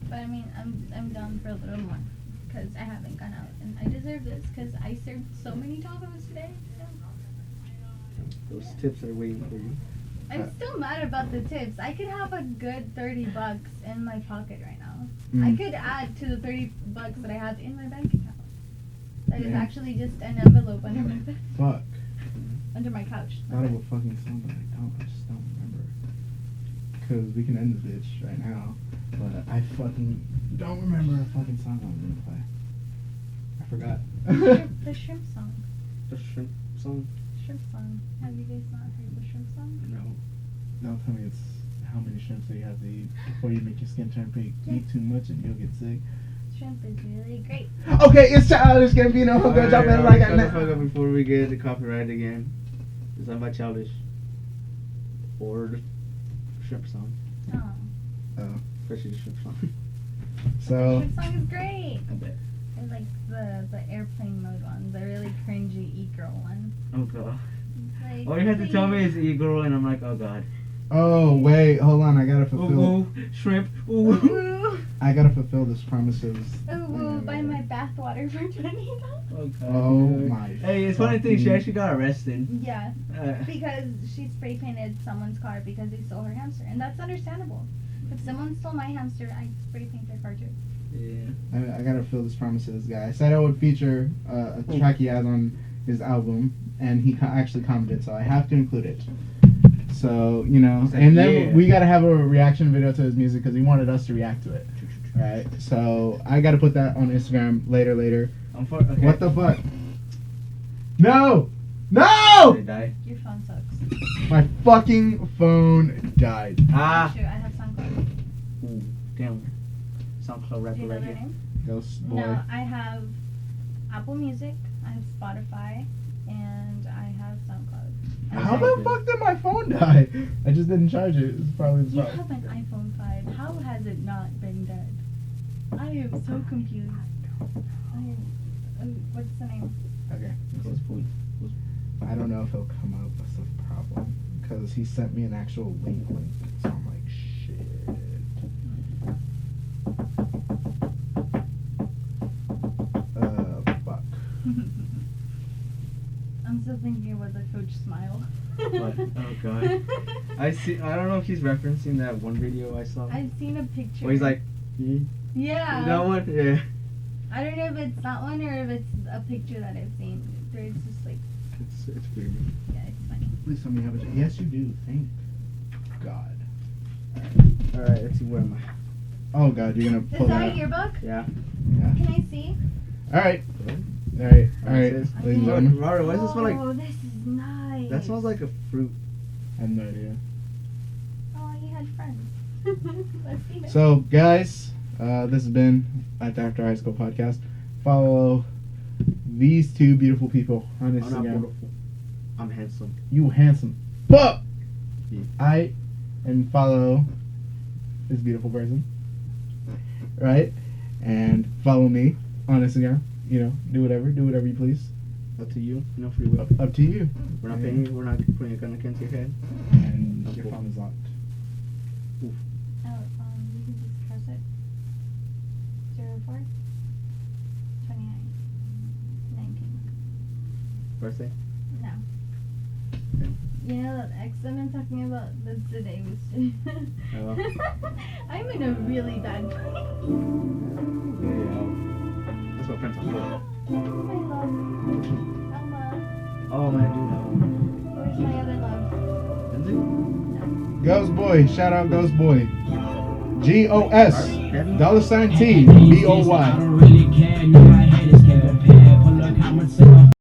S3: But I mean, I'm down for a little more because I haven't gone out, and I deserve this because I served so many tacos today. So.
S1: Those tips are waiting for you.
S3: I'm still mad about the tips. I could have a good $30 in my pocket right now. I could add to the $30 that I have in my bank account. That is actually just an envelope under my bed,
S2: Fuck.
S3: under my couch.
S2: Thought of a fucking song, but I just don't remember. Cause we can end the bitch right now, but I fucking don't remember a fucking song I was gonna play. I forgot.
S3: The shrimp song.
S1: The shrimp song?
S3: Shrimp song. Have you guys not heard the shrimp song?
S1: No.
S2: Don't tell me it's how many shrimps that you have to eat before you make your skin turn pink. Eat too much and you'll get sick.
S3: Shrimp is really great.
S2: Okay, it's Childish Gambino. Hook up,
S1: Alright,
S2: like
S1: shut the
S2: that.
S1: fuck up before we get the copyright again. It's not by Childish. Or the shrimp song.
S3: Oh.
S2: Oh,
S1: Especially the shrimp song.
S2: so
S3: Shrimp song is great.
S1: I bet.
S3: I like the airplane mode one, the really cringy e-girl one.
S1: Oh god.
S3: Like,
S1: All you had to tell me is e-girl and I'm like, oh god.
S2: oh wait, hold on, I gotta fulfill.
S1: Ooh, shrimp. Ooh.
S3: Ooh,
S2: I gotta fulfill this promises.
S3: ooh, buy my bathwater for $20.
S1: Oh god.
S2: Oh my.
S1: Hey, it's funny thing, she
S2: fucking-
S1: actually got arrested.
S3: Yeah,
S1: Uh,
S3: because she spray painted someone's car because they stole her hamster, and that's understandable. If someone stole my hamster, I spray paint their car too.
S1: yeah.
S2: I gotta fulfill this promises, guy. I said I would feature a track he has on his album, and he actually commented, so I have to include it. So, you know,
S1: He's like,
S2: and then
S1: yeah.
S2: we gotta have a reaction video to his music because he wanted us to react to it. Right? So, I gotta put that on Instagram later.
S1: I'm for, okay.
S2: What the fuck? No! No!
S1: Did I die?
S3: Your phone sucks.
S2: My fucking phone died.
S1: Ah!
S3: Shoot, I have SoundCloud.
S1: Ooh, damn. SoundCloud
S3: Do
S1: rapper
S3: you know
S1: right
S3: their
S1: here.
S3: name?
S2: Ghost boy.
S3: No, I have Apple Music, I have Spotify, and I have SoundCloud.
S2: How the fuck did my phone die? I just didn't charge it. It's probably the
S3: You
S2: problem.
S3: have an iPhone 5. How has it not been dead? I am so confused. What's the name?
S2: Okay.
S1: Close point.
S2: I don't know if he'll come up. That's the problem. Because he sent me an actual link. So I'm like, shit. Fuck.
S3: I'm still thinking about the coach smile.
S1: What? Oh, God. I don't know if he's referencing that one video I saw.
S3: I've seen a picture.
S1: Where he's like,
S3: yeah.
S1: that one? Yeah.
S3: I don't know if it's that one or if it's a picture that I've seen. There's just like,
S1: It's weird.
S3: yeah, it's funny.
S2: Please tell me you have a. Yes, you do. Thank God.
S1: Alright, let's see, where am I?
S2: Oh, God, you're going to
S3: Is
S2: pull
S3: that a
S2: that.
S3: yearbook?
S1: Yeah.
S2: Yeah.
S3: Can I see?
S2: Alright. Alright. Alright.
S1: It says-
S2: Ladies and gentlemen.
S1: Robert, why does it smell like...
S3: Oh, this is nice.
S1: That smells like a fruit.
S2: I have no idea.
S3: Oh, you had friends. Let's see it.
S2: So, guys, this has been at the After High School podcast. Follow these two beautiful people on
S1: I'm not
S2: Instagram.
S1: beautiful. I'm handsome.
S2: You handsome fuck.
S1: Yeah.
S2: And follow this beautiful person, right? And follow me on Instagram. You know, do whatever you please.
S1: Up to you. No free will.
S2: Up to you.
S1: We're not paying you. We're not putting a gun against your head.
S2: And your phone is locked.
S3: Oh, you can just press it. 04 29 19.
S1: Birthday?
S3: No.
S1: Okay.
S3: You know that ex that I'm talking about? That's the day we
S1: Oh.
S3: I'm in a really bad place.
S1: Yeah. That's what friends are for.
S3: Oh, my love. Elma.
S1: Oh man, I do know.
S3: Where's my other love?
S1: Is it?
S2: Ghost Boy, shout out Ghost Boy. GOS
S1: Kevin?
S2: $T BOY.
S6: I don't really care.